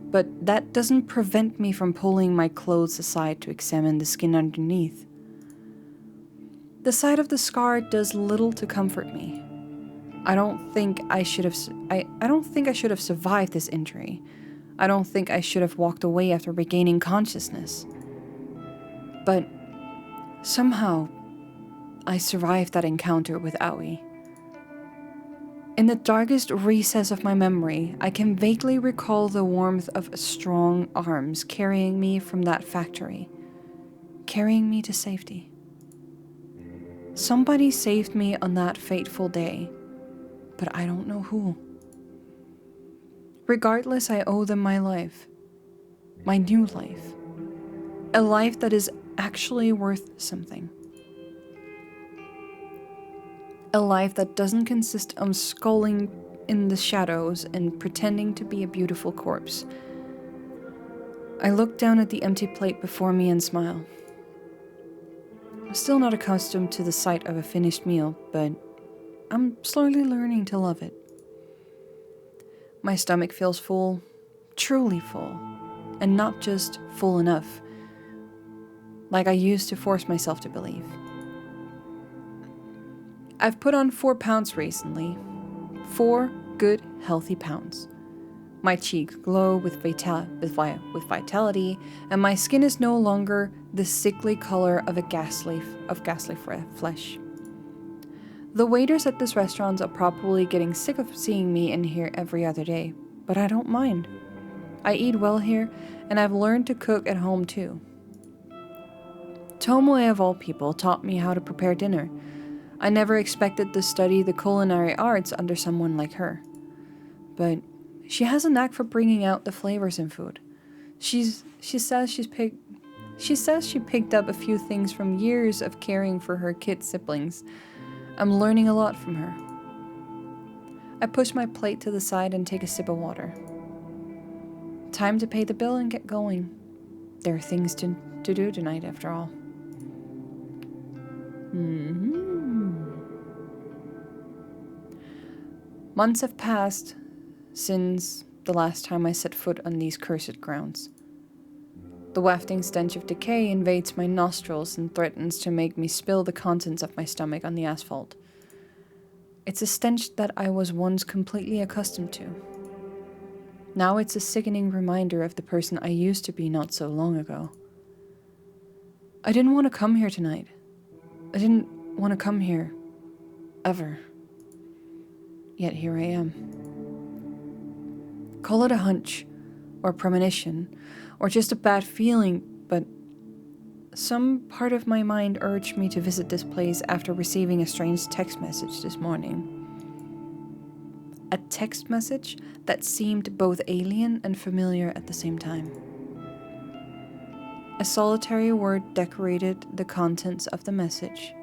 but that doesn't prevent me from pulling my clothes aside to examine the skin underneath. The sight of the scar does little to comfort me. I don't think I should have survived this injury. I don't think I should have walked away after regaining consciousness. But somehow, I survived that encounter with Aoi. In the darkest recess of my memory, I can vaguely recall the warmth of strong arms carrying me from that factory, carrying me to safety. Somebody saved me on that fateful day, but I don't know who. Regardless, I owe them my life, my new life, a life that is actually worth something. A life that doesn't consist of skulking in the shadows and pretending to be a beautiful corpse. I look down at the empty plate before me and smile. I'm still not accustomed to the sight of a finished meal, but I'm slowly learning to love it. My stomach feels full, truly full, and not just full enough, like I used to force myself to believe. I've put on 4 pounds recently. 4 good, healthy pounds. My cheeks glow with vitality, and my skin is no longer the sickly color of ghastly flesh. The waiters at this restaurant are probably getting sick of seeing me in here every other day, but I don't mind. I eat well here, and I've learned to cook at home too. Tomoe of all people taught me how to prepare dinner. I never expected to study the culinary arts under someone like her. But she has a knack for bringing out the flavors in food. She says she picked up a few things from years of caring for her kid siblings. I'm learning a lot from her. I push my plate to the side and take a sip of water. Time to pay the bill and get going. There are things to do tonight after all. Months have passed since the last time I set foot on these cursed grounds. The wafting stench of decay invades my nostrils and threatens to make me spill the contents of my stomach on the asphalt. It's a stench that I was once completely accustomed to. Now it's a sickening reminder of the person I used to be not so long ago. I didn't want to come here tonight. I didn't want to come here. Ever. Yet here I am. Call it a hunch, or premonition, or just a bad feeling, but some part of my mind urged me to visit this place after receiving a strange text message this morning. A text message that seemed both alien and familiar at the same time. A solitary word decorated the contents of the message.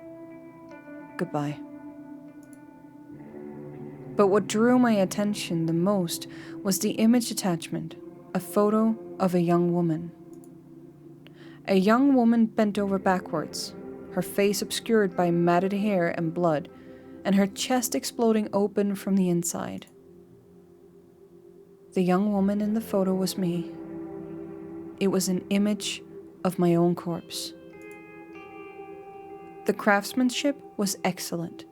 Goodbye. But what drew my attention the most was the image attachment, a photo of a young woman. A young woman bent over backwards, her face obscured by matted hair and blood, and her chest exploding open from the inside. The young woman in the photo was me. It was an image of my own corpse. The craftsmanship was excellent.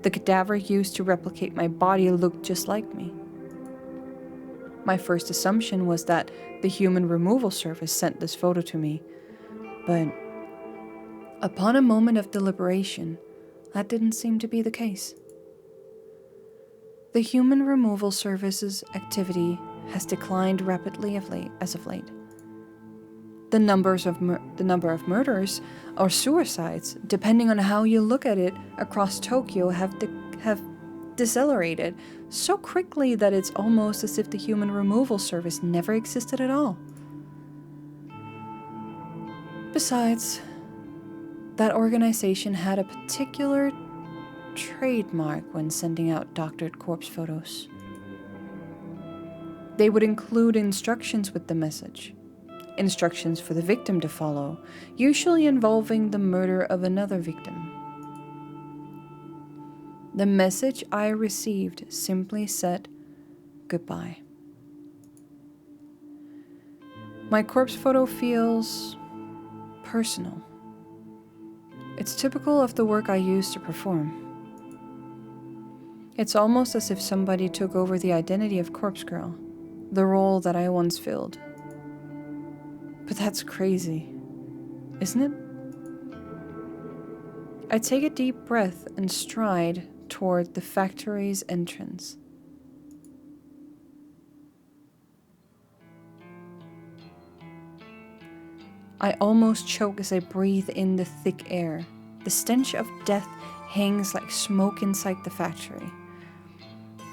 The cadaver used to replicate my body looked just like me. My first assumption was that the human removal service sent this photo to me, but upon a moment of deliberation, that didn't seem to be the case. The human removal service's activity has declined rapidly as of late. The number of murders or suicides, depending on how you look at it, across Tokyo have decelerated so quickly that it's almost as if the human removal service never existed at all. Besides, that organization had a particular trademark when sending out doctored corpse photos. They would include instructions with the message. Instructions for the victim to follow, usually involving the murder of another victim. The message I received simply said, "Goodbye." My corpse photo feels personal. It's typical of the work I used to perform. It's almost as if somebody took over the identity of Corpse Girl, the role that I once filled. But that's crazy, isn't it? I take a deep breath and stride toward the factory's entrance. I almost choke as I breathe in the thick air. The stench of death hangs like smoke inside the factory.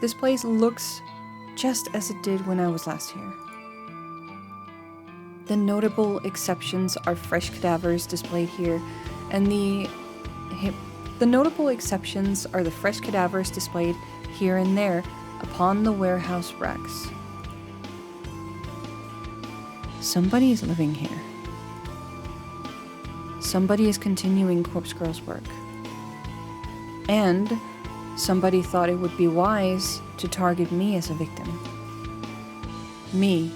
This place looks just as it did when I was last here. The notable exceptions are fresh cadavers displayed here, and the notable exceptions are the fresh cadavers displayed here and there upon the warehouse racks. Somebody is living here. Somebody is continuing Corpse Girl's work. And somebody thought it would be wise to target me as a victim. Me,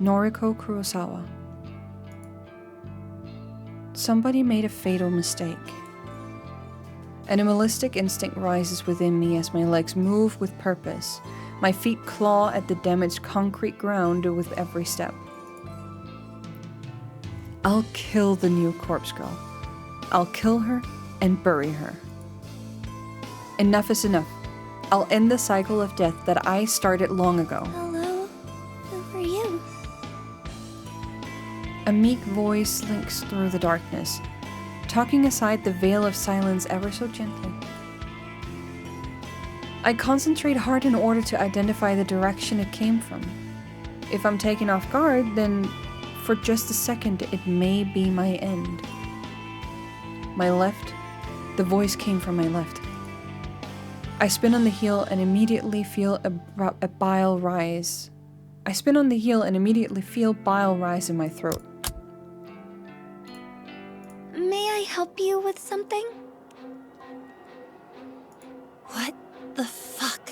Noriko Kurosawa. Somebody made a fatal mistake. Animalistic instinct rises within me as my legs move with purpose. My feet claw at the damaged concrete ground with every step. I'll kill the new Corpse Girl. I'll kill her and bury her. Enough is enough. I'll end the cycle of death that I started long ago. Hello? Who are you? A meek voice slinks through the darkness, tucking aside the veil of silence ever so gently. I concentrate hard in order to identify the direction it came from. If I'm taken off guard, then for just a second it may be my end. My left, the voice came from my left. I spin on the heel and immediately feel a bile rise. I spin on the heel and immediately feel bile rise in my throat. May I help you with something? What the fuck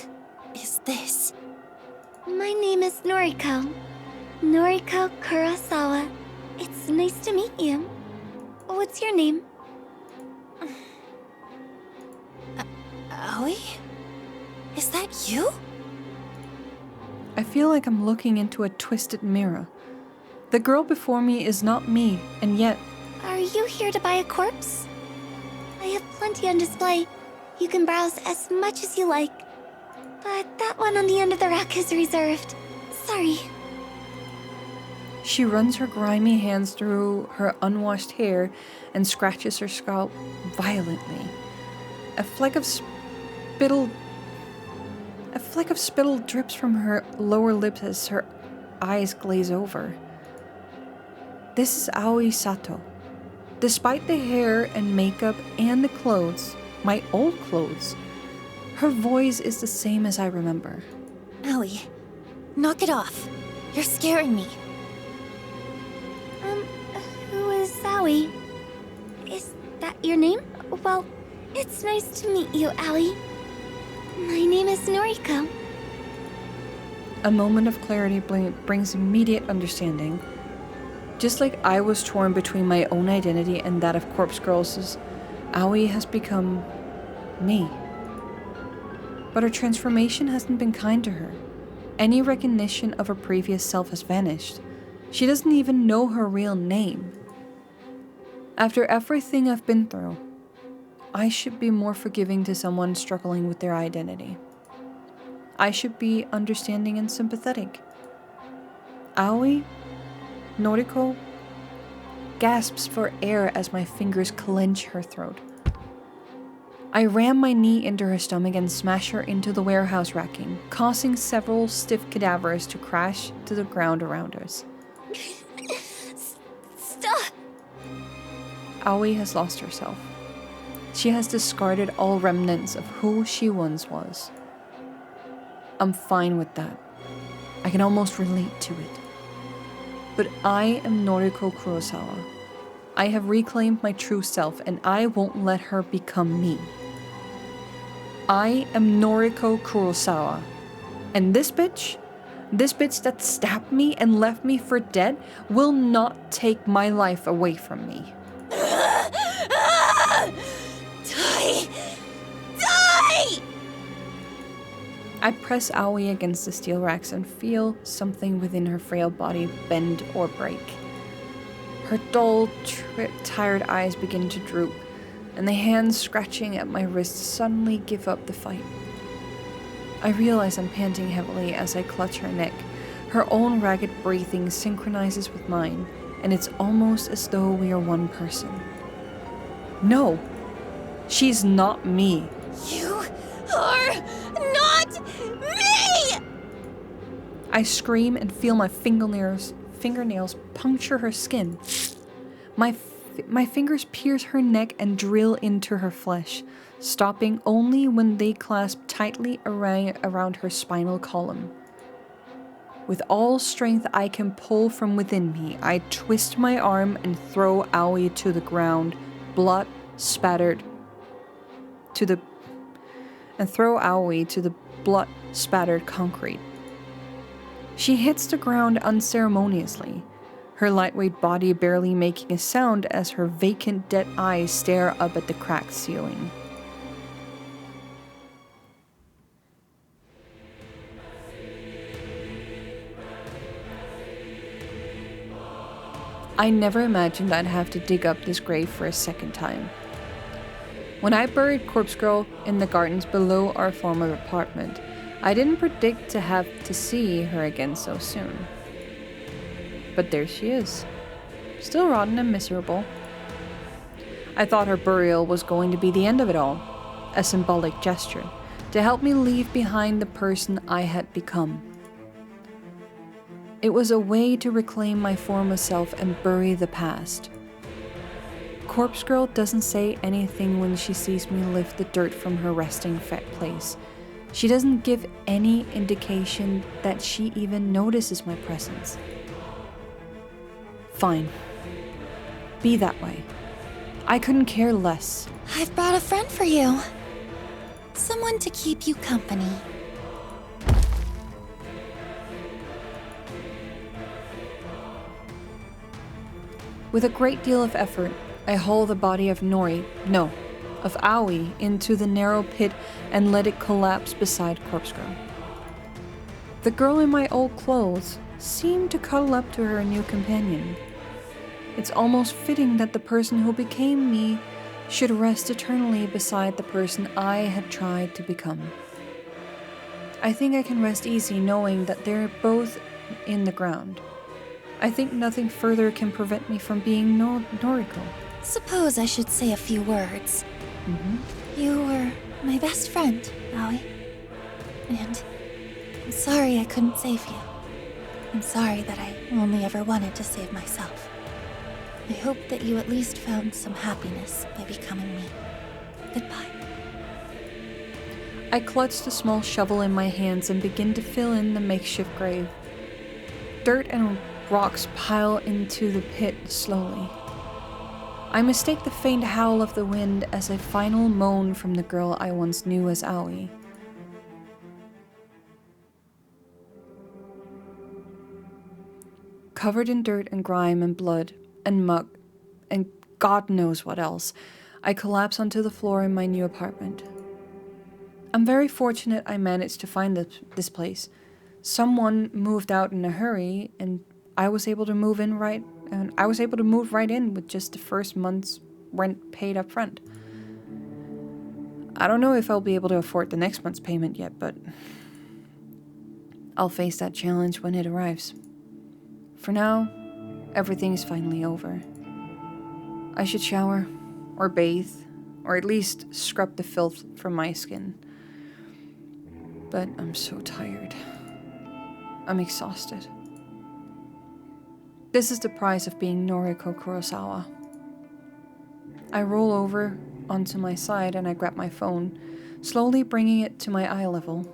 is this? My name is Noriko. Noriko Kurosawa. It's nice to meet you. What's your name? Aoi? Is that you? I feel like I'm looking into a twisted mirror. The girl before me is not me, and yet Are you here to buy a corpse? I have plenty on display. You can browse as much as you like. But that one on the end of the rack is reserved. Sorry. she runs her grimy hands through her unwashed hair and scratches her scalp violently. A fleck of spittle drips from her lower lip as her eyes glaze over. This is Aoi Sato. Despite the hair and makeup and the clothes, my old clothes, her voice is the same as I remember. Aoi, knock it off. You're scaring me. Who is Aoi? Is that your name? Well, it's nice to meet you, Aoi. My name is Noriko. A moment of clarity brings immediate understanding. Just like I was torn between my own identity and that of Corpse Girl's, Aoi has become me. But her transformation hasn't been kind to her. Any recognition of her previous self has vanished. She doesn't even know her real name. After everything I've been through, I should be more forgiving to someone struggling with their identity. I should be understanding and sympathetic. Aoi, Noriko, gasps for air as my fingers clench her throat. I ram my knee into her stomach and smash her into the warehouse racking, causing several stiff cadavers to crash to the ground around us. Stop! Aoi has lost herself. She has discarded all remnants of who she once was. I'm fine with that. I can almost relate to it. But I am Noriko Kurosawa. I have reclaimed my true self, and I won't let her become me. I am Noriko Kurosawa. And this bitch that stabbed me and left me for dead, will not take my life away from me. Die! Die! I press Aoi against the steel racks and feel something within her frail body bend or break. Her dull, tired eyes begin to droop, and the hands scratching at my wrists suddenly give up the fight. I realize I'm panting heavily as I clutch her neck. Her own ragged breathing synchronizes with mine, and it's almost as though we are one person. No, she's not me. You are not me! I scream and feel my fingernails puncture her skin. My fingers pierce her neck and drill into her flesh, stopping only when they clasp tightly around her spinal column. With all strength I can pull from within me, I twist my arm and throw Aoi to the ground, blood spattered concrete. She hits the ground unceremoniously, her lightweight body barely making a sound as her vacant dead eyes stare up at the cracked ceiling. I never imagined I'd have to dig up this grave for a second time. When I buried Corpse Girl in the gardens below our former apartment, I didn't predict to have to see her again so soon. But there she is, still rotten and miserable. I thought her burial was going to be the end of it all, a symbolic gesture, to help me leave behind the person I had become. It was a way to reclaim my former self and bury the past. Corpse Girl doesn't say anything when she sees me lift the dirt from her resting place. She doesn't give any indication that she even notices my presence. Fine. Be that way. I couldn't care less. I've brought a friend for you. Someone to keep you company. With a great deal of effort, I haul the body of of Aoi into the narrow pit and let it collapse beside Corpse Girl. The girl in my old clothes seemed to cuddle up to her new companion. It's almost fitting that the person who became me should rest eternally beside the person I had tried to become. I think I can rest easy knowing that they're both in the ground. I think nothing further can prevent me from being Noriko. Suppose I should say a few words. You were my best friend, Aoi. And I'm sorry I couldn't save you. I'm sorry that I only ever wanted to save myself. I hope that you at least found some happiness by becoming me. Goodbye. I clutch the small shovel in my hands and begin to fill in the makeshift grave. Dirt and rocks pile into the pit slowly. I mistake the faint howl of the wind as a final moan from the girl I once knew as Aoi. Covered in dirt and grime and blood and muck and God knows what else, I collapse onto the floor in my new apartment. I'm very fortunate I managed to find this place. Someone moved out in a hurry, and I was able to move right in with just the first month's rent paid up front. I don't know if I'll be able to afford the next month's payment yet, but I'll face that challenge when it arrives. For now, everything is finally over. I should shower, or bathe, or at least scrub the filth from my skin. But I'm so tired. I'm exhausted. This is the price of being Noriko Kurosawa. I roll over onto my side and I grab my phone, slowly bringing it to my eye level.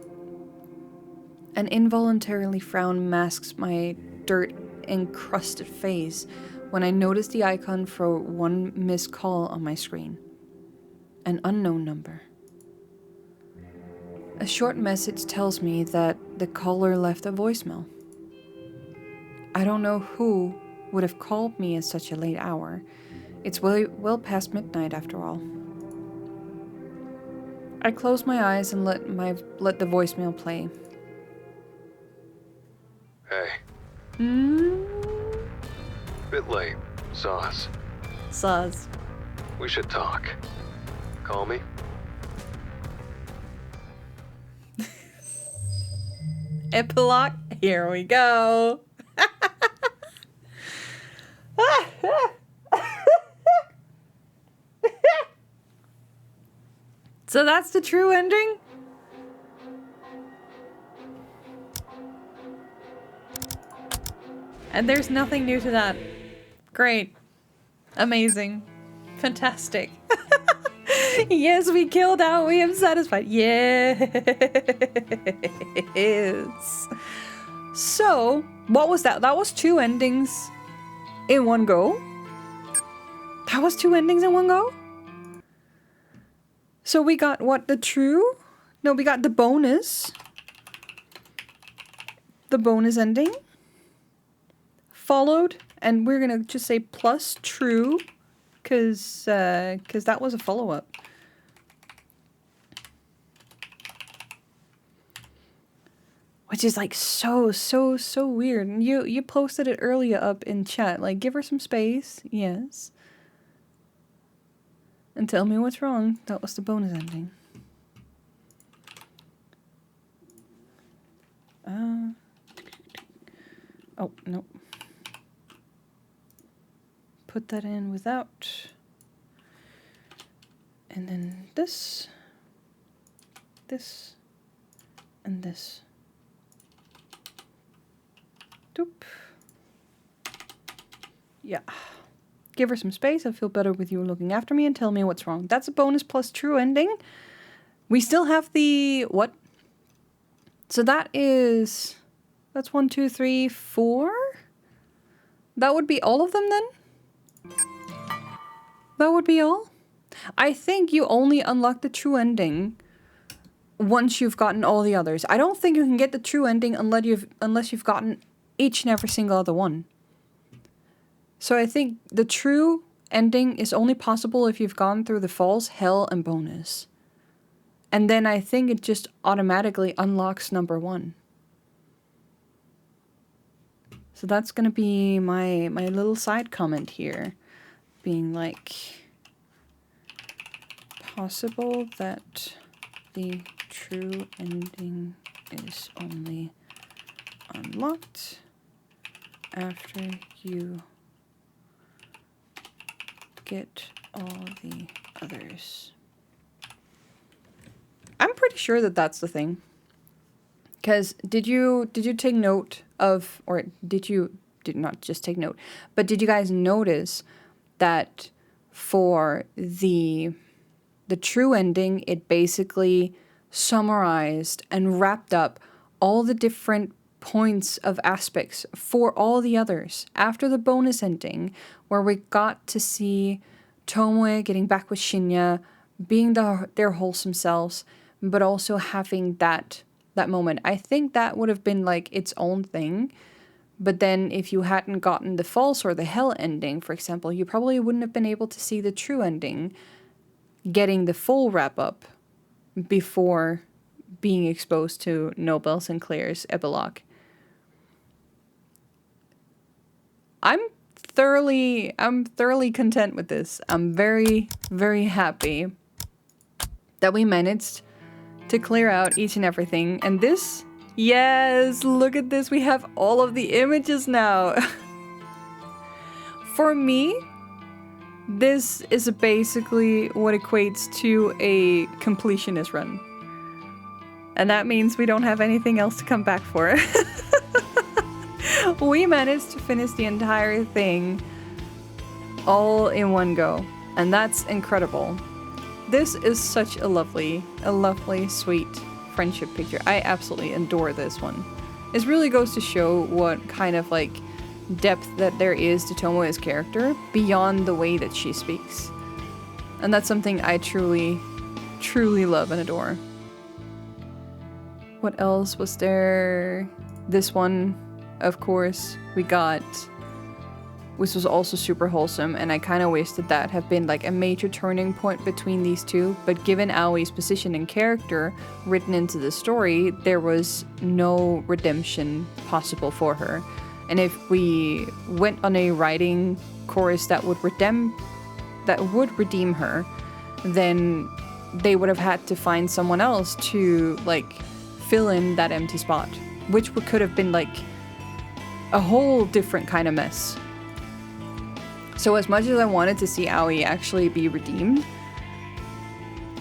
An involuntary frown masks my dirt-encrusted face when I notice the icon for one missed call on my screen. An unknown number. A short message tells me that the caller left a voicemail. I don't know who would have called me at such a late hour. It's well past midnight after all. I close my eyes and let the voicemail play. Hey. Bit late. Sauce. Suz. We should talk. Call me? Epilogue. Here we go. So that's the true ending? And there's nothing new to that. Great. Amazing. Fantastic. Yes, we killed out. We am satisfied. Yes. So, what was that? That was 2 endings in one go? That was 2 endings in one go? So we got what? The true? No, we got the bonus. The bonus ending. Followed, and we're gonna just say plus true, cause that was a follow-up. Which is like so weird. And you posted it earlier up in chat. Like, give her some space. Yes. And tell me what's wrong. That was the bonus ending. Oh, no. Put that in without. And then this. This. And this. Doop. Yeah. Give her some space. I feel better with you looking after me and tell me what's wrong. That's a bonus plus true ending. We still have the... What? So that's 1, 2, 3, 4? That would be all of them then? That would be all? I think you only unlock the true ending once you've gotten all the others. I don't think you can get the true ending unless you've gotten each and every single other one. So I think the true ending is only possible if you've gone through the false, hell, and bonus. And then I think it just automatically unlocks number 1. So that's gonna be my little side comment here. Being like, possible that the true ending is only unlocked after you get all the others. I'm pretty sure that that's the thing. Because did you take note of, or did not just take note, but did you guys notice that for the true ending, it basically summarized and wrapped up all the different points of aspects for all the others after the bonus ending, where we got to see Tomoe getting back with Shinya, being their wholesome selves, but also having that moment. I think that would have been like its own thing. But then if you hadn't gotten the false or the hell ending, for example, you probably wouldn't have been able to see the true ending. getting the full wrap-up before being exposed to Nobel Sinclair's epilogue. I'm thoroughly content with this. I'm very, very happy that we managed to clear out each and everything. And this, yes, look at this. We have all of the images now. For me, this is basically what equates to a completionist run. And that means we don't have anything else to come back for. We managed to finish the entire thing all in one go. And that's incredible. This is such a lovely, sweet friendship picture. I absolutely adore this one. This really goes to show what kind of like depth that there is to Tomoe's character beyond the way that she speaks. And that's something I truly love and adore. What else was there? This one, of course, we got, which was also super wholesome, and I kind of wish that that had been like a major turning point between these two, but given Aoi's position and character written into the story, there was no redemption possible for her. And if we went on a writing course that would redeem her, then they would have had to find someone else to like fill in that empty spot, which could have been like a whole different kind of mess. So as much as I wanted to see Aoi actually be redeemed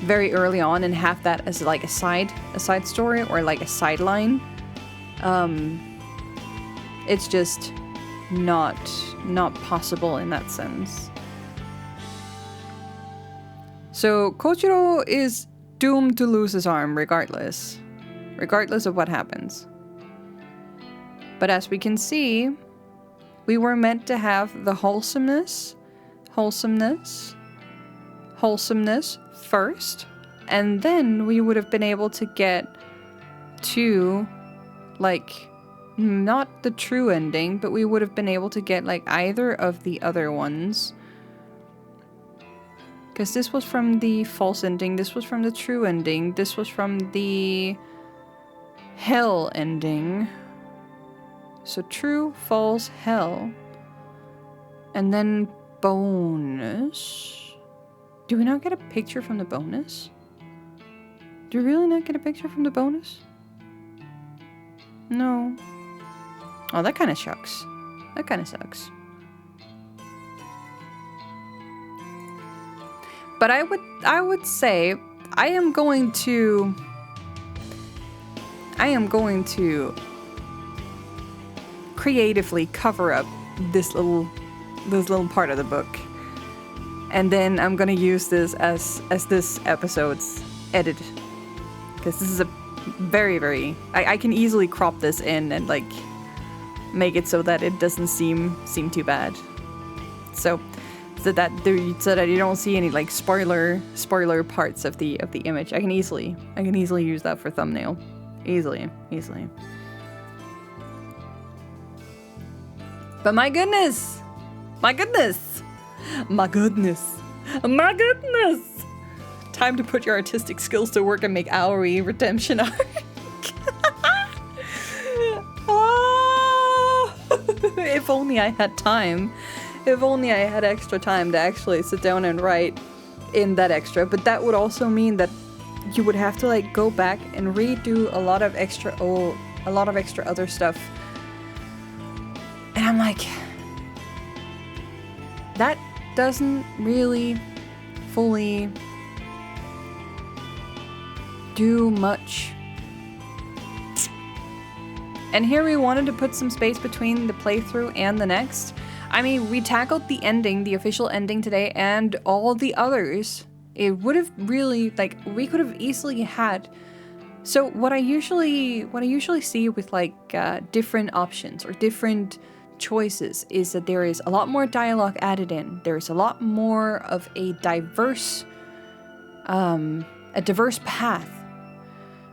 very early on and have that as like a side story or like a sideline, it's just not possible in that sense. So Kochiro is doomed to lose his arm regardless of what happens. But as we can see, we were meant to have the wholesomeness first, and then we would have been able to get to, like, not the true ending, but we would have been able to get, like, either of the other ones. Because this was from the false ending, this was from the true ending, this was from the hell ending. So true, false, hell. And then bonus. Do we not get a picture from the bonus? Do we really not get a picture from the bonus? No. Oh, that kind of sucks. That kind of sucks. But I would say I am going to creatively cover up this little part of the book, and then I'm gonna use this as this episode's edit, because this is a very I can easily crop this in and like make it so that it doesn't seem too bad, so that you don't see any like spoiler parts of the image. I can easily use that for thumbnail, easily. But my goodness! Time to put your artistic skills to work and make Aoi redemption arc. Oh, if only I had time. If only I had extra time to actually sit down and write in that extra. But that would also mean that you would have to like go back and redo a lot of extra other stuff. And I'm like, that doesn't really fully do much. And here we wanted to put some space between the playthrough and the next. I mean, we tackled the ending, the official ending today, and all the others. It would have really, like, we could have easily had. So what I usually see with like different options or different choices is that there is a lot more dialogue added in. There's a lot more of a diverse path.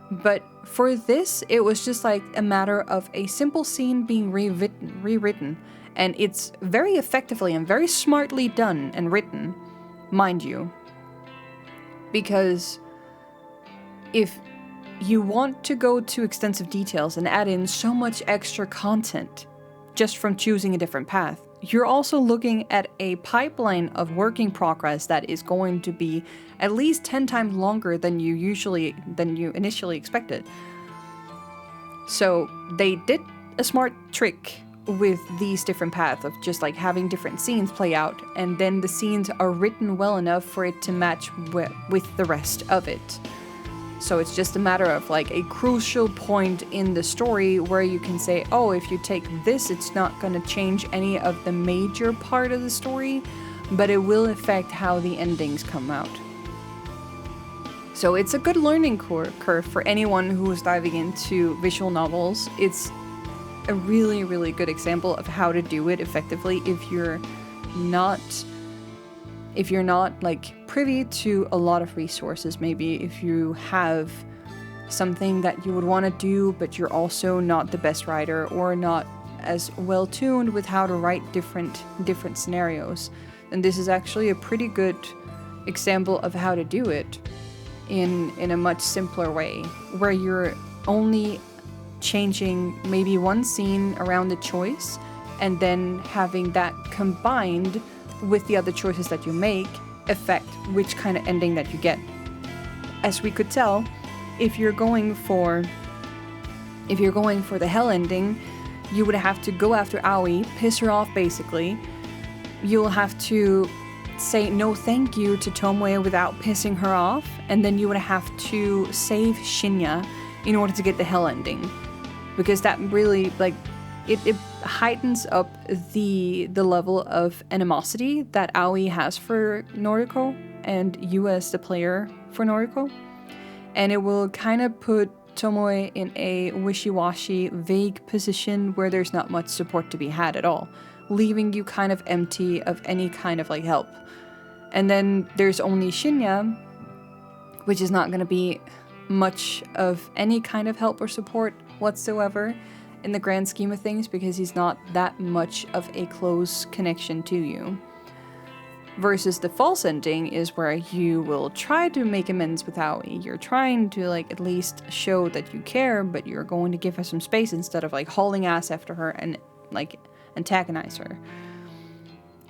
But for this, it was just like a matter of a simple scene being rewritten, and it's very effectively and very smartly done and written, mind you. Because if you want to go to extensive details and add in so much extra content just from choosing a different path, you're also looking at a pipeline of working progress that is going to be at least 10 times longer than you initially expected. So they did a smart trick with these different paths of just like having different scenes play out, and then the scenes are written well enough for it to match with the rest of it. So it's just a matter of like a crucial point in the story where you can say, oh, if you take this, it's not going to change any of the major part of the story, but it will affect how the endings come out. So it's a good learning curve for anyone who is diving into visual novels. It's a really, really good example of how to do it effectively if you're not like privy to a lot of resources. Maybe if you have something that you would want to do, but you're also not the best writer or not as well tuned with how to write different scenarios. And this is actually a pretty good example of how to do it in a much simpler way, where you're only changing maybe one scene around the choice and then having that combined with the other choices that you make affect which kind of ending that you get. As we could tell, if you're going for the hell ending, you would have to go after Aoi, piss her off basically. You'll have to say no thank you to Tomoe without pissing her off, and then you would have to save Shinya in order to get the hell ending. Because that really, like, it heightens up the level of animosity that Aoi has for Noriko, and you as the player for Noriko. And it will kind of put Tomoe in a wishy-washy, vague position where there's not much support to be had at all, leaving you kind of empty of any kind of like help. And then there's only Shinya, which is not going to be much of any kind of help or support whatsoever in the grand scheme of things, because he's not that much of a close connection to you. Versus the false ending is where you will try to make amends with Aoi. You're trying to like at least show that you care, but you're going to give her some space instead of like hauling ass after her and like antagonize her.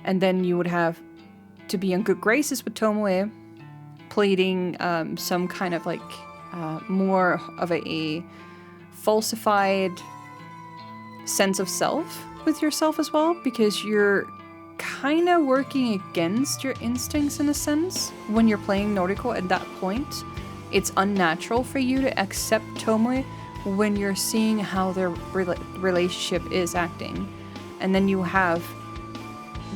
And then you would have to be in good graces with Tomoe, pleading some kind of like more of a falsified sense of self with yourself as well, because you're kind of working against your instincts in a sense when you're playing Noriko at that point. It's unnatural for you to accept Tomoe when you're seeing how their relationship is acting. And then you have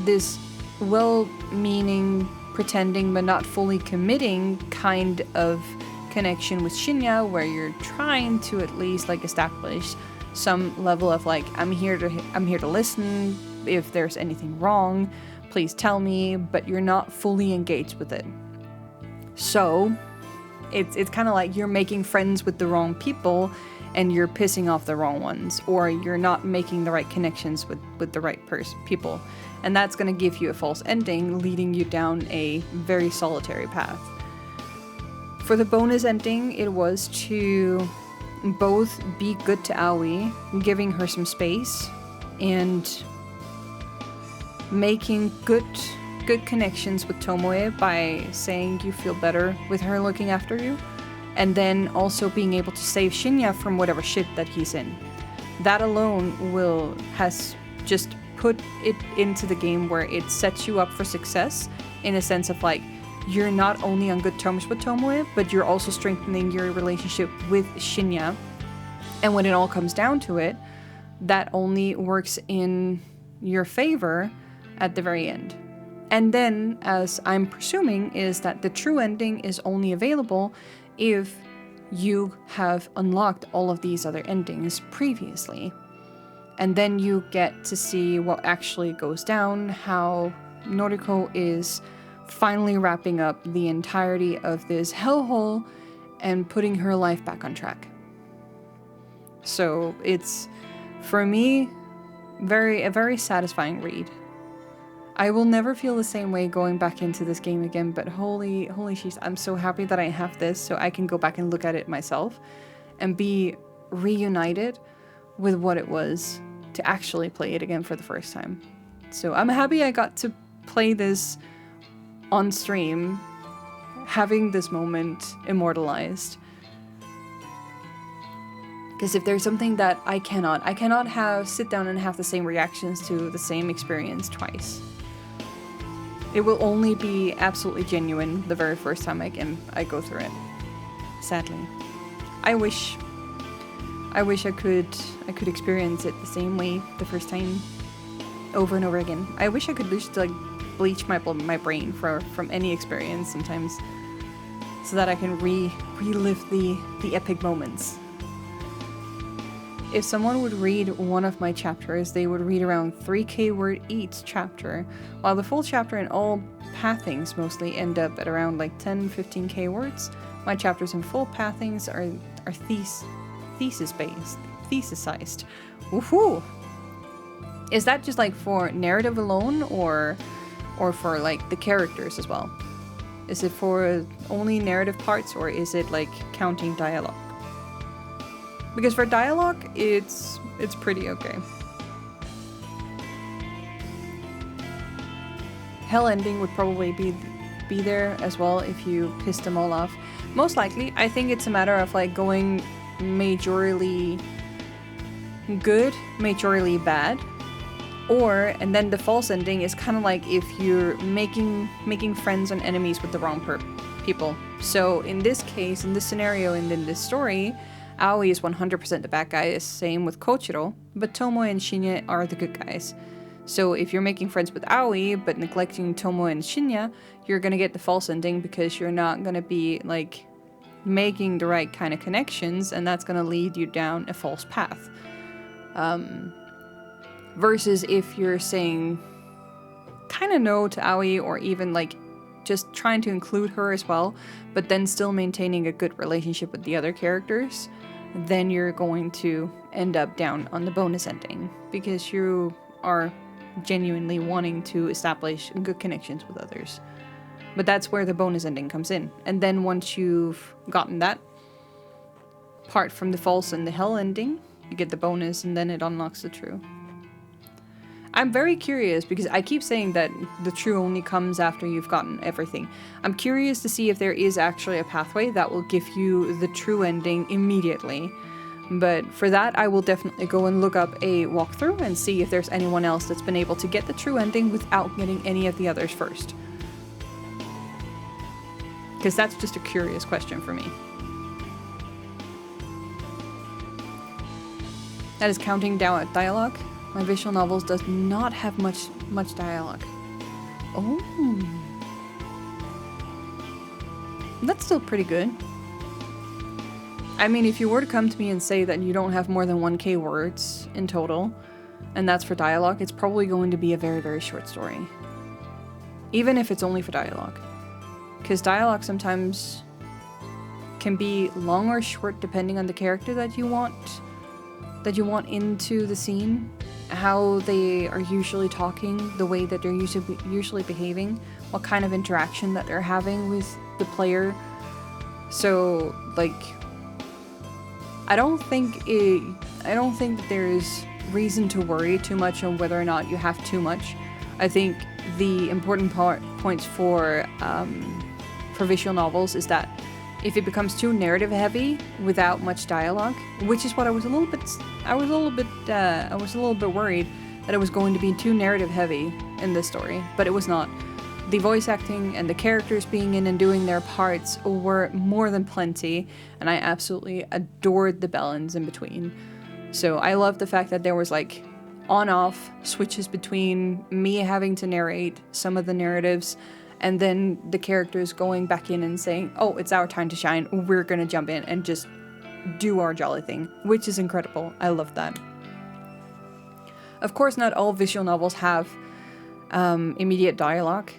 this well-meaning, pretending but not fully committing kind of connection with Shinya, where you're trying to at least like establish some level of like, I'm here to listen. If there's anything wrong, please tell me, but you're not fully engaged with it. So it's kind of like you're making friends with the wrong people and you're pissing off the wrong ones, or you're not making the right connections with the right people. And that's going to give you a false ending, leading you down a very solitary path. For the bonus ending, it was to both be good to Aoi, giving her some space, and making good connections with Tomoe by saying you feel better with her looking after you, and then also being able to save Shinya from whatever shit that he's in. That alone has just put it into the game where it sets you up for success, in a sense of like, you're not only on good terms with Tomoe, but you're also strengthening your relationship with Shinya. And when it all comes down to it, that only works in your favor at the very end. And then, as I'm presuming, is that the true ending is only available if you have unlocked all of these other endings previously. And then you get to see what actually goes down, how Noriko is finally wrapping up the entirety of this hellhole and putting her life back on track. So it's, for me, a very satisfying read. I will never feel the same way going back into this game again, but holy jeez, I'm so happy that I have this so I can go back and look at it myself and be reunited with what it was to actually play it again for the first time. So I'm happy I got to play this on stream, having this moment immortalized. Because if there's something that I cannot sit down and have the same reactions to the same experience twice. It will only be absolutely genuine the very first time I go through it. Sadly. I wish I could experience it the same way the first time over and over again. I wish I could just like bleach my brain from any experience sometimes so that I can relive the epic moments. If someone would read one of my chapters, they would read around 3k word each chapter, while the full chapter and all pathings mostly end up at around like 10-15k words. My chapters in full pathings are thesis-based, thesis-sized. Woohoo! Is that just like for narrative alone, or for like the characters as well? Is it for only narrative parts, or is it like counting dialogue? Because for dialogue, it's pretty okay. Hell ending would probably be there as well if you pissed them all off. Most likely, I think it's a matter of like going majorly good, majorly bad, and then the false ending is kind of like if you're making friends and enemies with the wrong people. So in this case, in this scenario, and in this story, Aoi is 100% the bad guy, same with Kochiro, but Tomoe and Shinya are the good guys. So if you're making friends with Aoi, but neglecting Tomoe and Shinya, you're gonna get the false ending because you're not gonna be, like, making the right kind of connections, and that's gonna lead you down a false path. Versus if you're saying kind of no to Aoi, or even, like, just trying to include her as well, but then still maintaining a good relationship with the other characters, then you're going to end up down on the bonus ending because you are genuinely wanting to establish good connections with others. But that's where the bonus ending comes in. And then once you've gotten that part from the false and the hell ending, you get the bonus, and then it unlocks the true. I'm very curious because I keep saying that the true only comes after you've gotten everything. I'm curious to see if there is actually a pathway that will give you the true ending immediately. But for that, I will definitely go and look up a walkthrough and see if there's anyone else that's been able to get the true ending without getting any of the others first. Because that's just a curious question for me. That is counting down at dialogue. My visual novels does not have much dialogue. Oh. That's still pretty good. I mean, if you were to come to me and say that you don't have more than 1k words in total, and that's for dialogue, it's probably going to be a very, very short story. Even if it's only for dialogue. Because dialogue sometimes can be long or short depending on the character that you want into the scene, how they are usually talking, the way that they're usually behaving, what kind of interaction that they're having with the player. So, like, I don't think that there's reason to worry too much on whether or not you have too much. I think the important points for visual novels is that if it becomes too narrative heavy without much dialogue, which is what I was a little bit worried that it was going to be too narrative heavy in this story, but it was not. The voice acting and the characters being in and doing their parts were more than plenty, and I absolutely adored the balance in between. So I love the fact that there was like on-off switches between me having to narrate some of the narratives and then the characters going back in and saying, oh, it's our time to shine, we're gonna jump in and just do our jolly thing, which is incredible. I love that. Of course, not all visual novels have immediate dialogue,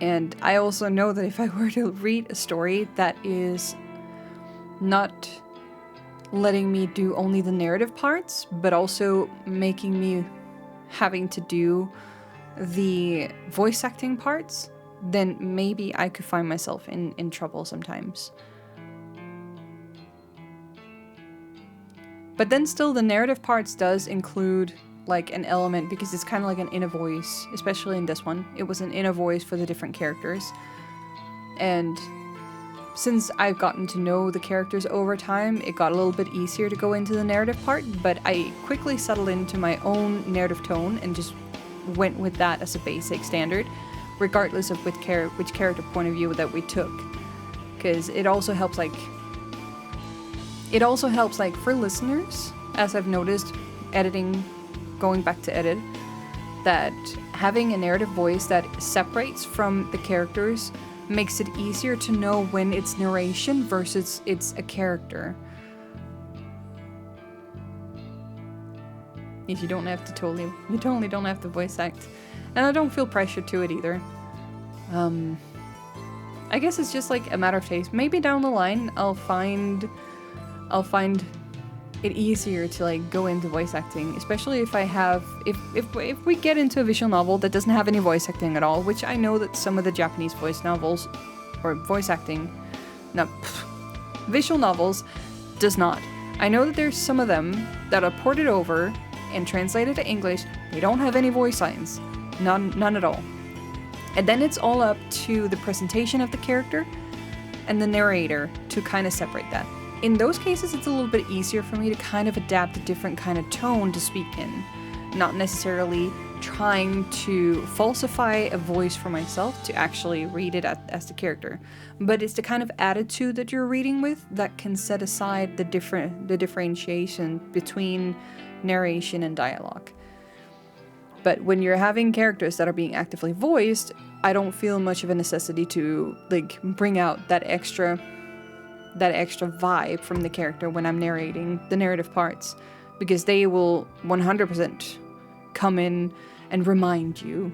and I also know that if I were to read a story that is not letting me do only the narrative parts, but also making me having to do the voice acting parts, then maybe I could find myself in trouble sometimes. But then still, the narrative parts does include like an element, because it's kind of like an inner voice, especially in this one. It was an inner voice for the different characters. And since I've gotten to know the characters over time, it got a little bit easier to go into the narrative part, but I quickly settled into my own narrative tone and just went with that as a basic standard, regardless of which character point of view that we took. Because it also helps like for listeners, as I've noticed editing, going back to edit, that having a narrative voice that separates from the characters makes it easier to know when it's narration versus it's a character. If you don't have to totally don't have to voice act. And I don't feel pressure to it either. I guess it's just like a matter of taste. Maybe down the line I'll find it easier to like go into voice acting, especially if we get into a visual novel that doesn't have any voice acting at all, which I know that some of the Japanese voice novels or visual novels does not. I know that there's some of them that are ported over and translated to English. They don't have any voice lines, none at all. And then it's all up to the presentation of the character and the narrator to kind of separate that. In those cases, it's a little bit easier for me to kind of adapt a different kind of tone to speak in. Not necessarily trying to falsify a voice for myself to actually read it as the character. But it's the kind of attitude that you're reading with that can set aside the differentiation between narration and dialogue. But when you're having characters that are being actively voiced, I don't feel much of a necessity to like bring out that extra vibe from the character when I'm narrating the narrative parts, because they will 100% come in and remind you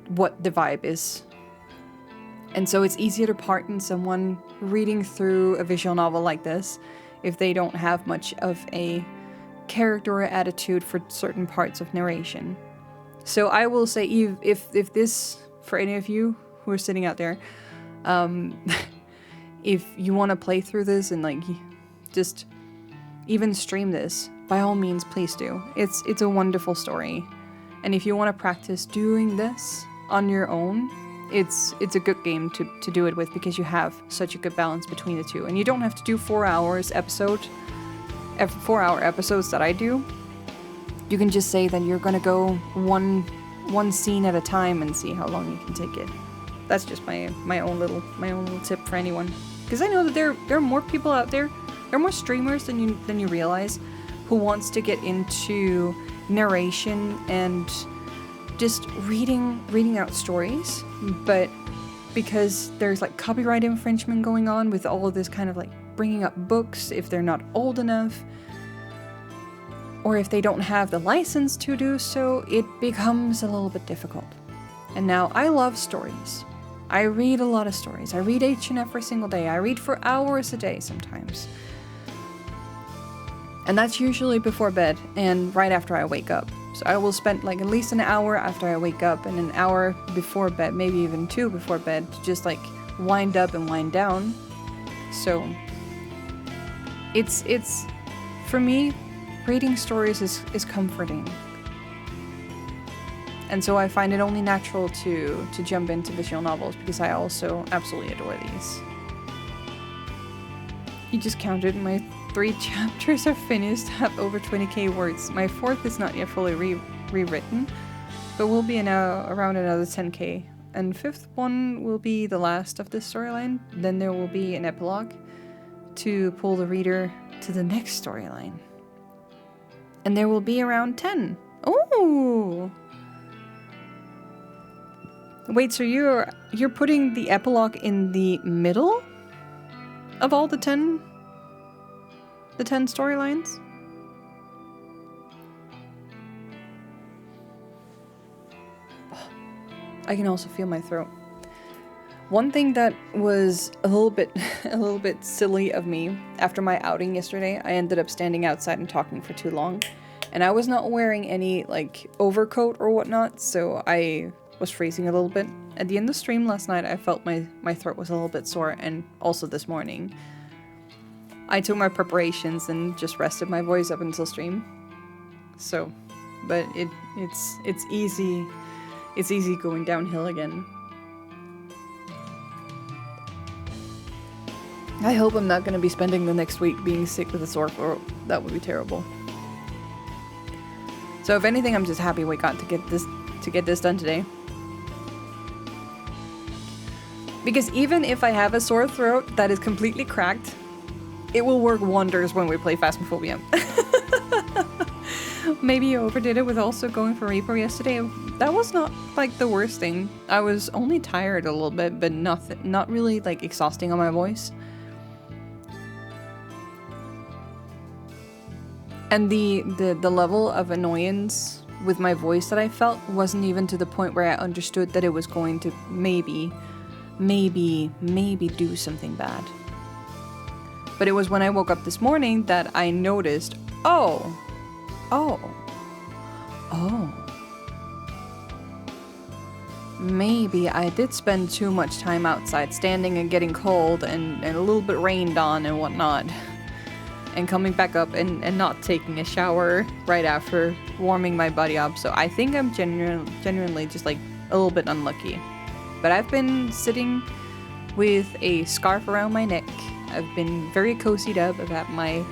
what the vibe is. And so it's easier to pardon someone reading through a visual novel like this if they don't have much of a character or attitude for certain parts of narration. So I will say, if this, for any of you who are sitting out there, if you want to play through this and like just even stream this, by all means, please do. It's a wonderful story. And if you want to practice doing this on your own, it's a good game to do it with, because you have such a good balance between the two. And you don't have to do 4 hours episode, 4-hour episodes that I do. You can just say that you're gonna go one scene at a time and see how long you can take it. That's just my own little tip for anyone. Because I know that there are more people out there, there are more streamers than you realize, who wants to get into narration and just reading out stories, but because there's like copyright infringement going on with all of this kind of like bringing up books if they're not old enough, or if they don't have the license to do so, it becomes a little bit difficult. And now I love stories. I read a lot of stories. I read H&F every single day. I read for hours a day sometimes. And that's usually before bed and right after I wake up. So I will spend like at least an hour after I wake up and an hour before bed, maybe even 2 before bed, to just like wind up and wind down. So it's for me, reading stories is comforting. And so I find it only natural to jump into visual novels, because I also absolutely adore these. You just counted, my 3 chapters are finished, have over 20k words. My 4th is not yet fully rewritten, but will be around another 10k. And 5th one will be the last of this storyline. Then there will be an epilogue to pull the reader to the next storyline. And there will be around 10. Ooh! Wait, so you're putting the epilogue in the middle of all the 10 storylines? I can also feel my throat. One thing that was a little bit silly of me, after my outing yesterday, I ended up standing outside and talking for too long. And I was not wearing any, like, overcoat or whatnot, so I was freezing a little bit. At the end of the stream last night, I felt my throat was a little bit sore, and also this morning. I took my preparations and just rested my voice up until stream. So, but it's easy going downhill again. I hope I'm not going to be spending the next week being sick with a sore throat. That would be terrible. So if anything, I'm just happy we got to get this done today. Because even if I have a sore throat that is completely cracked, it will work wonders when we play Phasmophobia. Maybe you overdid it with also going for Reaper yesterday. That was not like the worst thing. I was only tired a little bit, but not really like exhausting on my voice. And the level of annoyance with my voice that I felt wasn't even to the point where I understood that it was going to maybe do something bad. But it was when I woke up this morning that I noticed, oh. Maybe I did spend too much time outside standing and getting cold and a little bit rained on and whatnot. And coming back up and not taking a shower right after warming my body up. So I think I'm genuinely just like a little bit unlucky. But I've been sitting with a scarf around my neck. I've been very cozied up. I've had my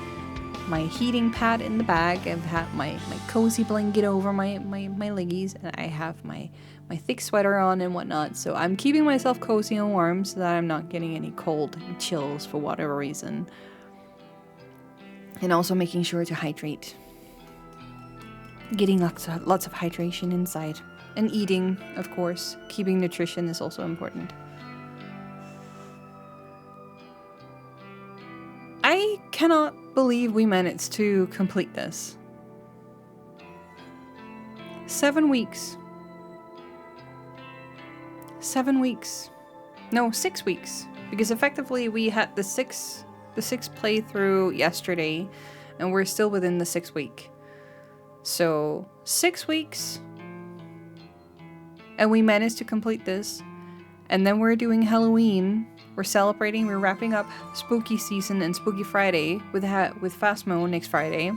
heating pad in the bag. I've had my cozy blanket over my leggies. And I have my thick sweater on and whatnot. So I'm keeping myself cozy and warm so that I'm not getting any cold and chills for whatever reason. And also making sure to hydrate. Getting lots of hydration inside. And eating, of course. Keeping nutrition is also important. I cannot believe we managed to complete this. 7 weeks. 7 weeks. No, 6 weeks. Because effectively we had the sixth playthrough yesterday, and we're still within the 6th week. So 6 weeks, and we managed to complete this. And then we're doing Halloween. We're celebrating. We're wrapping up Spooky Season and Spooky Friday with Phasmo next Friday.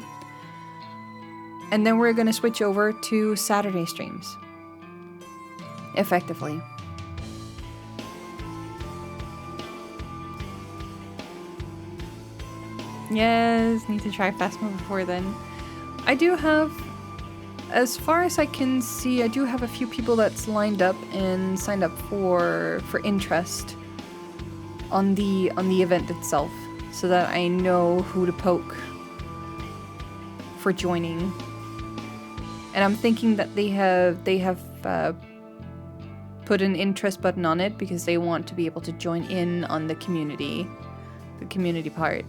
And then we're gonna switch over to Saturday streams. Effectively. Yes, need to try Phasmo before then. I do have, as far as I can see, I do have a few people that's lined up and signed up for interest on the event itself, so that I know who to poke for joining. And I'm thinking that they have put an interest button on it because they want to be able to join in on the community part.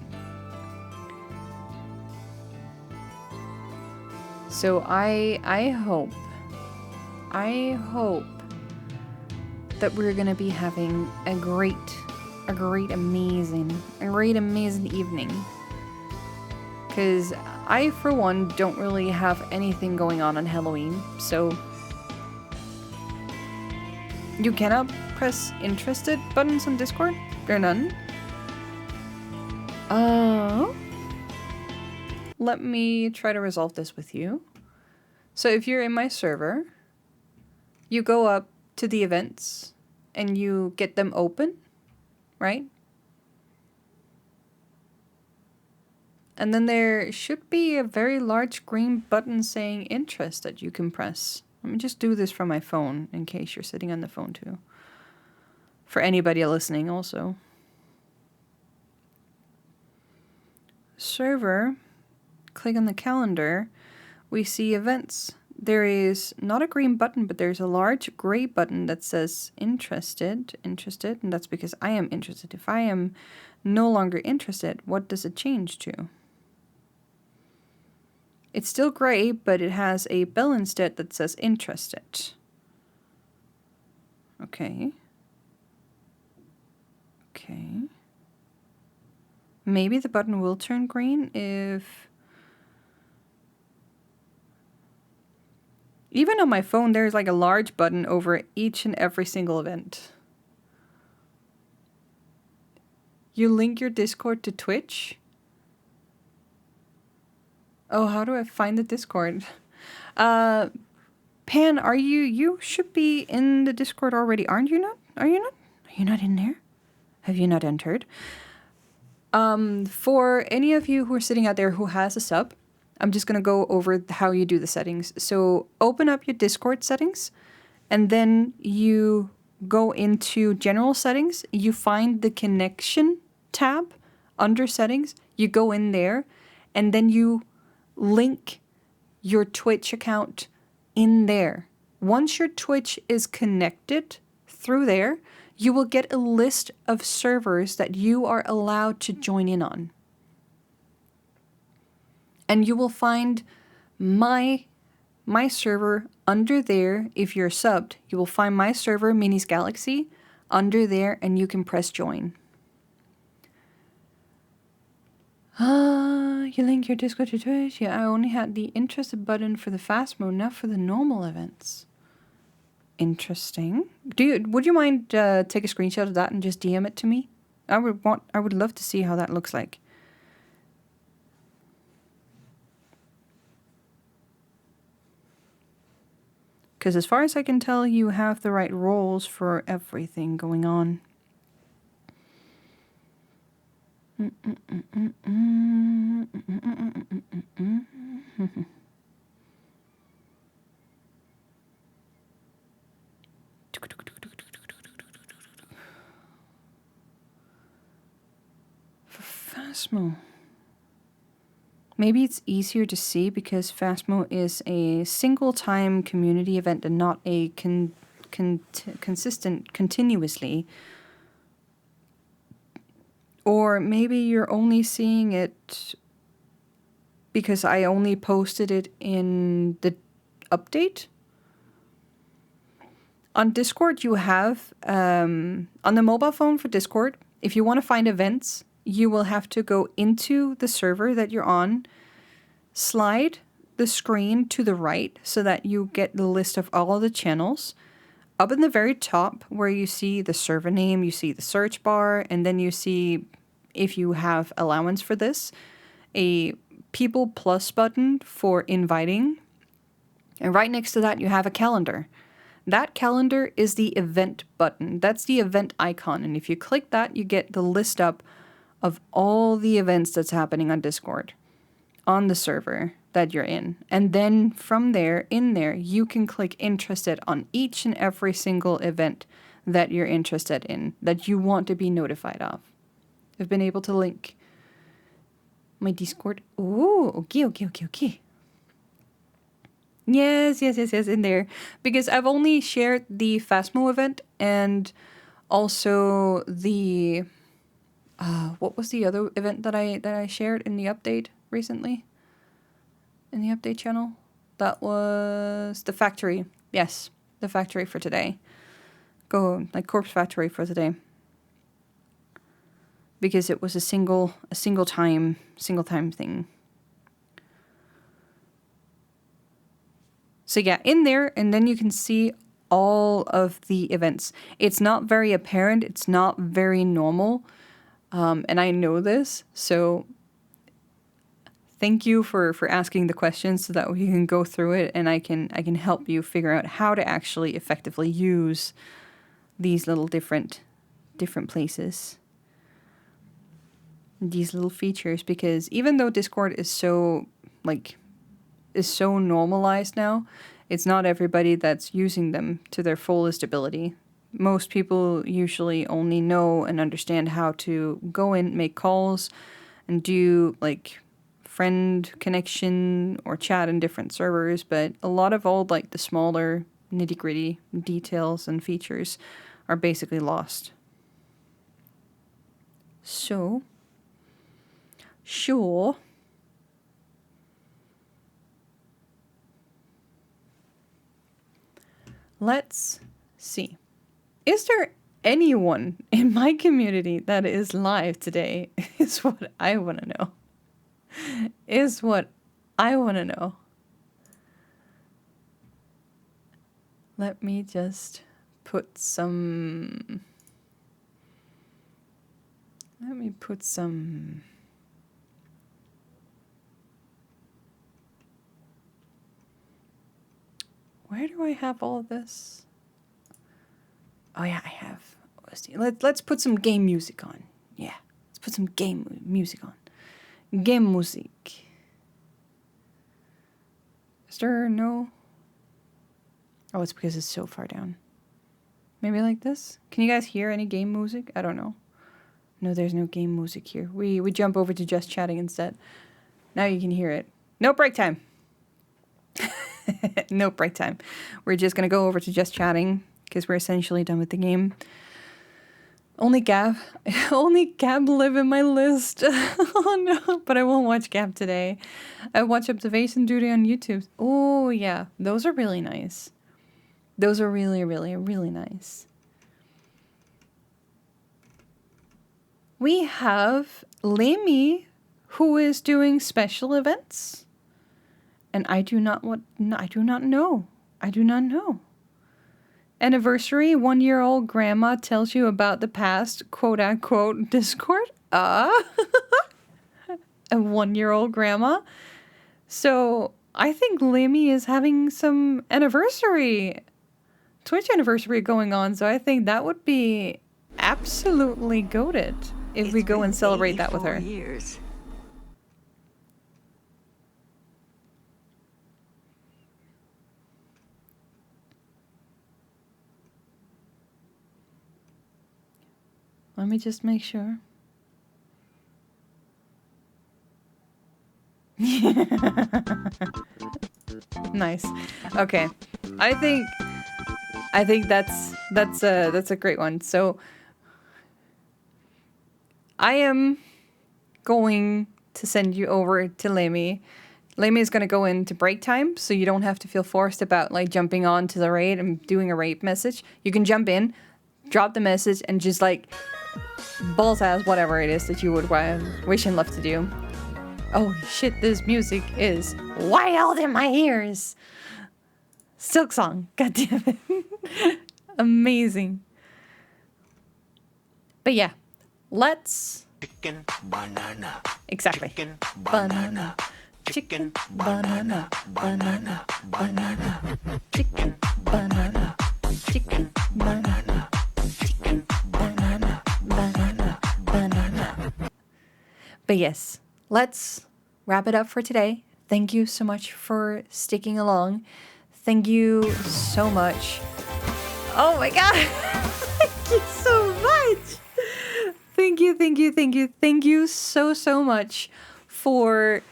So I hope that we're gonna be having a great amazing evening. Because I, for one, don't really have anything going on Halloween, so you cannot press interested buttons on Discord? There are none? Let me try to resolve this with you. So if you're in my server, you go up to the events and you get them open, right? And then there should be a very large green button saying interest that you can press. Let me just do this from my phone in case you're sitting on the phone too. For anybody listening also. Server. Click on the calendar, we see events. There is not a green button, but there's a large gray button that says interested, and that's because I am interested. If I am no longer interested, what does it change to? It's still gray, but it has a bell instead that says interested. Okay. Maybe the button will turn green if Even on my phone, there's like a large button over each and every single event. You link your Discord to Twitch? Oh, how do I find the Discord? Pan, you should be in the Discord already, aren't you not? Are you not? Are you not in there? Have you not entered? For any of you who are sitting out there who has a sub, I'm just going to go over how you do the settings. So open up your Discord settings, and then you go into general settings. You find the connection tab under settings. You go in there, and then you link your Twitch account in there. Once your Twitch is connected through there, you will get a list of servers that you are allowed to join in on. And you will find my server under there. If you're subbed, you will find my server, Minis Galaxy, under there, and you can press join. You link your Discord to Twitch. Yeah, I only had the interested button for the fast mode, not for the normal events. Interesting. Would you mind take a screenshot of that and just DM it to me? I would love to see how that looks like. Because as far as I can tell, you have the right roles for everything going on. For Phasmo. Maybe it's easier to see because Phasmo is a single-time community event and not a consistent, continuously. Or maybe you're only seeing it because I only posted it in the update. On Discord, you have, on the mobile phone for Discord, if you want to find events, you will have to go into the server that you're on, slide the screen to the right so that you get the list of all the channels. Up in the very top where you see the server name, you see the search bar, and then you see, if you have allowance for this, a people plus button for inviting. And right next to that, you have a calendar. That calendar is the event button. That's the event icon. And if you click that, you get the list up of all the events that's happening on Discord, on the server that you're in. And then from there, in there, you can click interested on each and every single event that you're interested in, that you want to be notified of. I've been able to link my Discord. Oh, okay. Yes, in there. Because I've only shared the Phasmo event and also the... what was the other event that I shared in the update recently? In the update channel? That was the factory. Yes, the factory for today. Corpse factory for today. Because it was a single time thing. So yeah, in there, and then you can see all of the events. It's not very apparent. It's not very normal. And I know this, so thank you for asking the questions so that we can go through it and I can help you figure out how to actually effectively use these little different places. These little features, because even though Discord is so normalized now, it's not everybody that's using them to their fullest ability. Most people usually only know and understand how to go in, make calls, and do friend connection or chat in different servers, but a lot of all the smaller nitty-gritty details and features are basically lost. So, sure. Let's see. Is there anyone in my community that is live today? Is what I want to know. Let me just put some... Let me put some... Where do I have all of this? Oh yeah, I have. Let's put some game music on. Yeah, let's put some game music on. Game music. Is there no? Oh, it's because it's so far down. Maybe like this? Can you guys hear any game music? I don't know. No, there's no game music here. We jump over to just chatting instead. Now you can hear it. No break time. No break time. We're just gonna go over to just chatting because we're essentially done with the game. Only Gab live in my list. Oh no, but I won't watch Gab today. I watch Observation Duty on YouTube. Oh yeah, those are really nice. Those are really, really, really nice. We have Lemmy, who is doing special events. And I do not know. Anniversary, 1-year-old grandma tells you about the past, quote-unquote, Discord. A 1-year-old grandma. So, I think Lemmy is having some Twitch anniversary going on. So, I think that would be absolutely goated if we go and celebrate that with her. Years. Let me just make sure. Nice. Okay. I think that's a great one. So I am going to send you over to Lemmy. Lemmy is going to go into break time, so you don't have to feel forced about like jumping on to the raid and doing a raid message. You can jump in, drop the message, and just like balls ass whatever it is that you would wish and love to do. Oh shit, this music is wild in my ears. Silk Song, god damn it. Amazing. But yeah, let's... Chicken banana. Exactly. Chicken Banana. Chicken banana. Banana. Banana. Chicken banana. Chicken banana. Chicken banana. Banana. Banana. But yes, let's wrap it up for today. Thank you so much for sticking along. Thank you so much. Oh my god. Thank you so much. Thank you so much for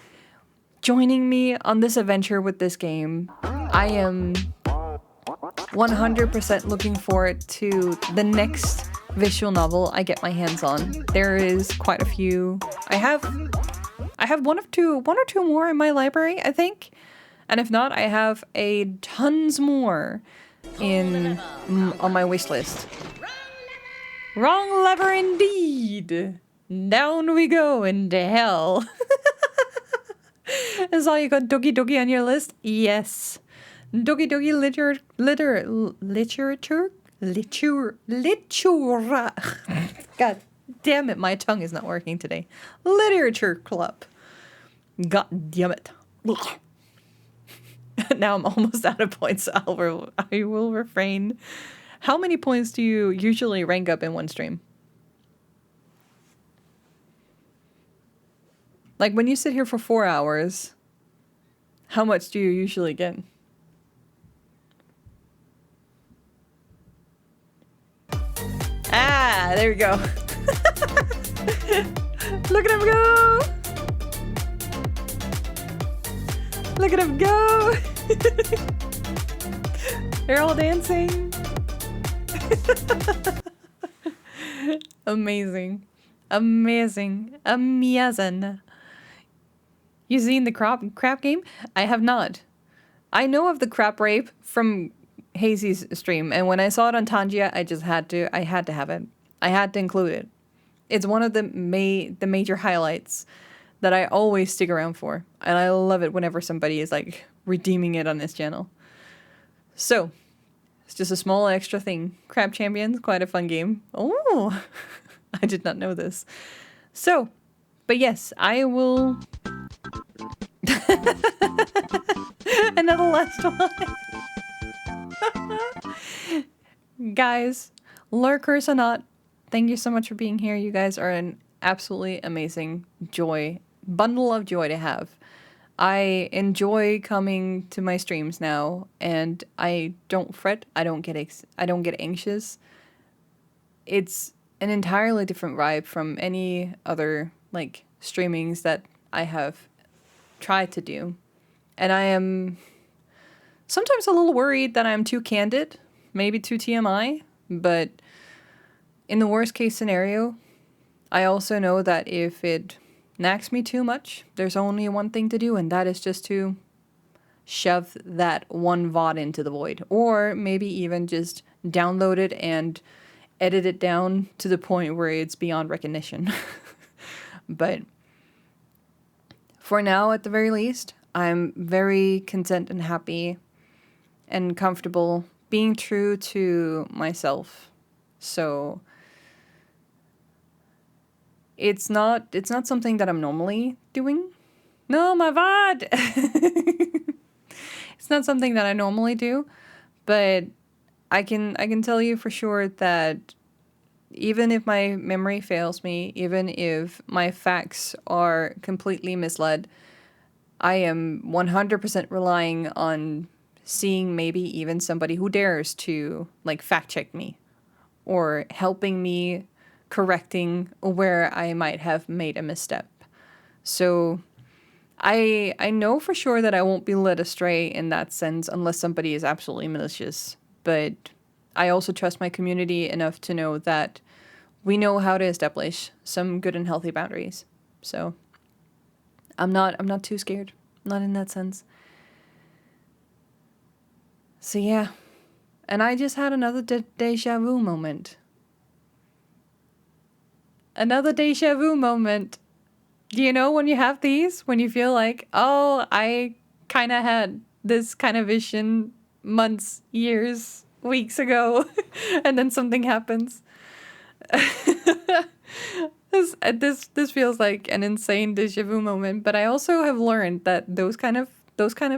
joining me on this adventure with this game. I am 100% looking forward to the next visual novel I get my hands on. There is quite a few. I have one or two more in my library, I think. And if not, I have tons more on my wish list. Wrong lever indeed. Down we go into hell. Is all you got Doki Doki on your list? Yes. Doki Doki literature. God damn it, my tongue is not working today. Literature club. God damn it. Now I'm almost out of points, so I will refrain. How many points do you usually rank up in one stream? Like when you sit here for 4 hours, how much do you usually get? Ah, there we go. Look at him go! Look at him go! They're all dancing. Amazing. You seen the crap game? I have not. I know of the crap rape from Hazy's stream, and when I saw it on Tangia, I had to have it. I had to include it. It's one of the major highlights that I always stick around for, and I love it whenever somebody is like redeeming it on this channel. So, It's just a small extra thing. Crab Champions, quite a fun game. Oh, I did not know this. So, but yes, I will... Another last one. Guys, lurkers or not, thank you so much for being here. You guys are an absolutely amazing bundle of joy to have. I enjoy coming to my streams now, and I don't fret. I don't get anxious. It's an entirely different vibe from any other like streamings that I have tried to do, and I am sometimes a little worried that I'm too candid, maybe too TMI. But in the worst case scenario, I also know that if it nags me too much, there's only one thing to do, and that is just to shove that one VOD into the void. Or maybe even just download it and edit it down to the point where it's beyond recognition. But for now, at the very least, I'm very content and happy and comfortable being true to myself. So it's not something that I'm normally doing. No, my VOD! It's not something that I normally do, but I can tell you for sure that even if my memory fails me, even if my facts are completely misled, I am 100% relying on seeing maybe even somebody who dares to like fact check me or helping me correcting where I might have made a misstep. So I know for sure that I won't be led astray in that sense unless somebody is absolutely malicious. But I also trust my community enough to know that we know how to establish some good and healthy boundaries. So I'm not too scared. Not in that sense. So yeah. And I just had another deja vu moment. Another deja vu moment. Do you know when you have these? When you feel like, oh, I kind of had this kind of vision months, years, weeks ago, and then something happens. This feels like an insane deja vu moment, but I also have learned that those kind of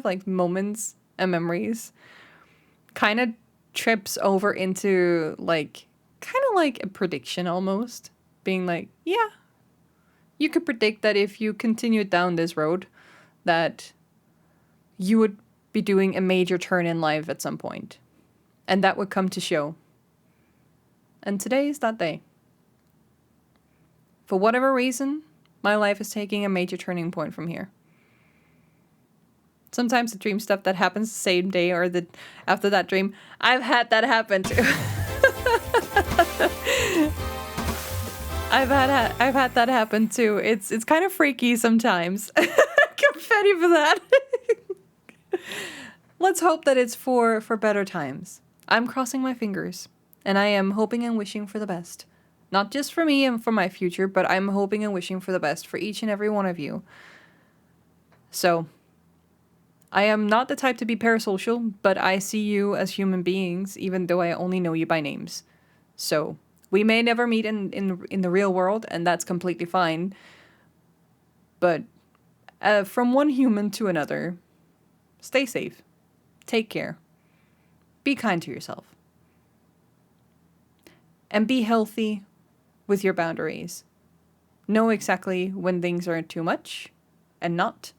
like moments and memories kind of trips over into like kind of like a prediction almost. Being like, yeah, you could predict that if you continued down this road, that you would be doing a major turn in life at some point. And that would come to show. And today is that day. For whatever reason, my life is taking a major turning point from here. Sometimes the dream stuff that happens the same day or after that dream, I've had that happen too. I've had that happen too. It's kind of freaky sometimes. Confetti for that. Let's hope that it's for better times. I'm crossing my fingers, and I am hoping and wishing for the best. Not just for me and for my future, but I'm hoping and wishing for the best for each and every one of you. So, I am not the type to be parasocial, but I see you as human beings, even though I only know you by names. So, we may never meet in the real world, and that's completely fine. But from one human to another, stay safe. Take care. Be kind to yourself. And be healthy with your boundaries. Know exactly when things are too much and not.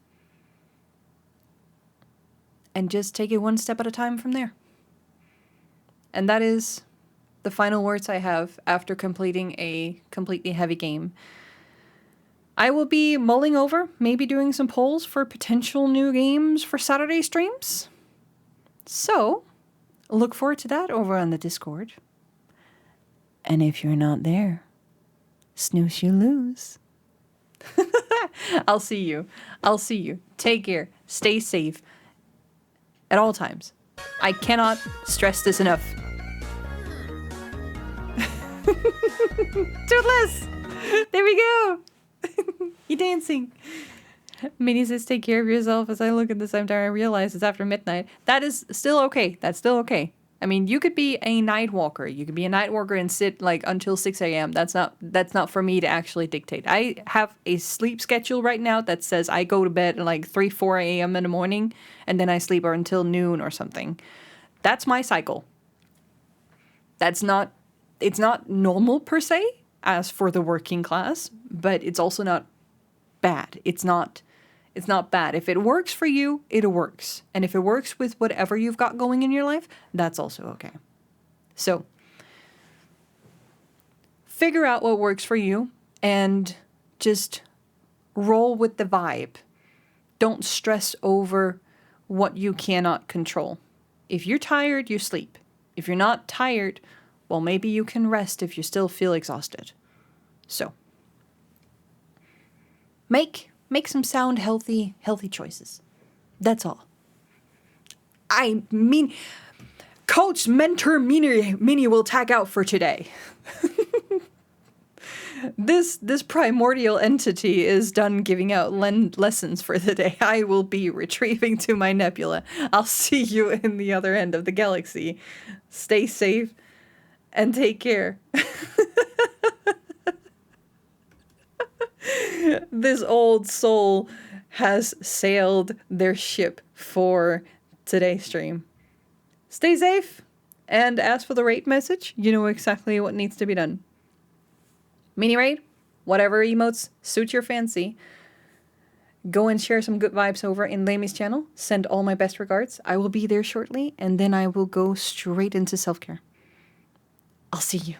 And just take it one step at a time from there. And that is the final words I have after completing a completely heavy game. I will be mulling over, maybe doing some polls for potential new games for Saturday streams. So, look forward to that over on the Discord. And if you're not there, snooze you lose. I'll see you. Take care. Stay safe. At all times. I cannot stress this enough. Toothless! There we go! You dancing. Minnie says, take care of yourself. As I look at the same time, I realize it's after midnight. That is still okay. That's still okay. I mean, you could be a night walker. You could be a night walker and sit like until 6 a.m. That's not for me to actually dictate. I have a sleep schedule right now that says I go to bed at like 3, 4 a.m. in the morning, and then I sleep until noon or something. That's my cycle. It's not normal per se as for the working class, but it's also not bad. It's not bad. If it works for you, it works. And if it works with whatever you've got going in your life, that's also okay. So, figure out what works for you and just roll with the vibe. Don't stress over what you cannot control. If you're tired, you sleep. If you're not tired, well, maybe you can rest if you still feel exhausted. So, make some sound, healthy choices. That's all. I mean, Coach Mentor Mini will tag out for today. This primordial entity is done giving out lessons for the day. I will be retrieving to my nebula. I'll see you in the other end of the galaxy. Stay safe and take care. This old soul has sailed their ship for today's stream. Stay safe, and as for the raid message, you know exactly what needs to be done. Mini raid, whatever emotes suit your fancy. Go and share some good vibes over in Lamy's channel. Send all my best regards. I will be there shortly, and then I will go straight into self-care. I'll see you.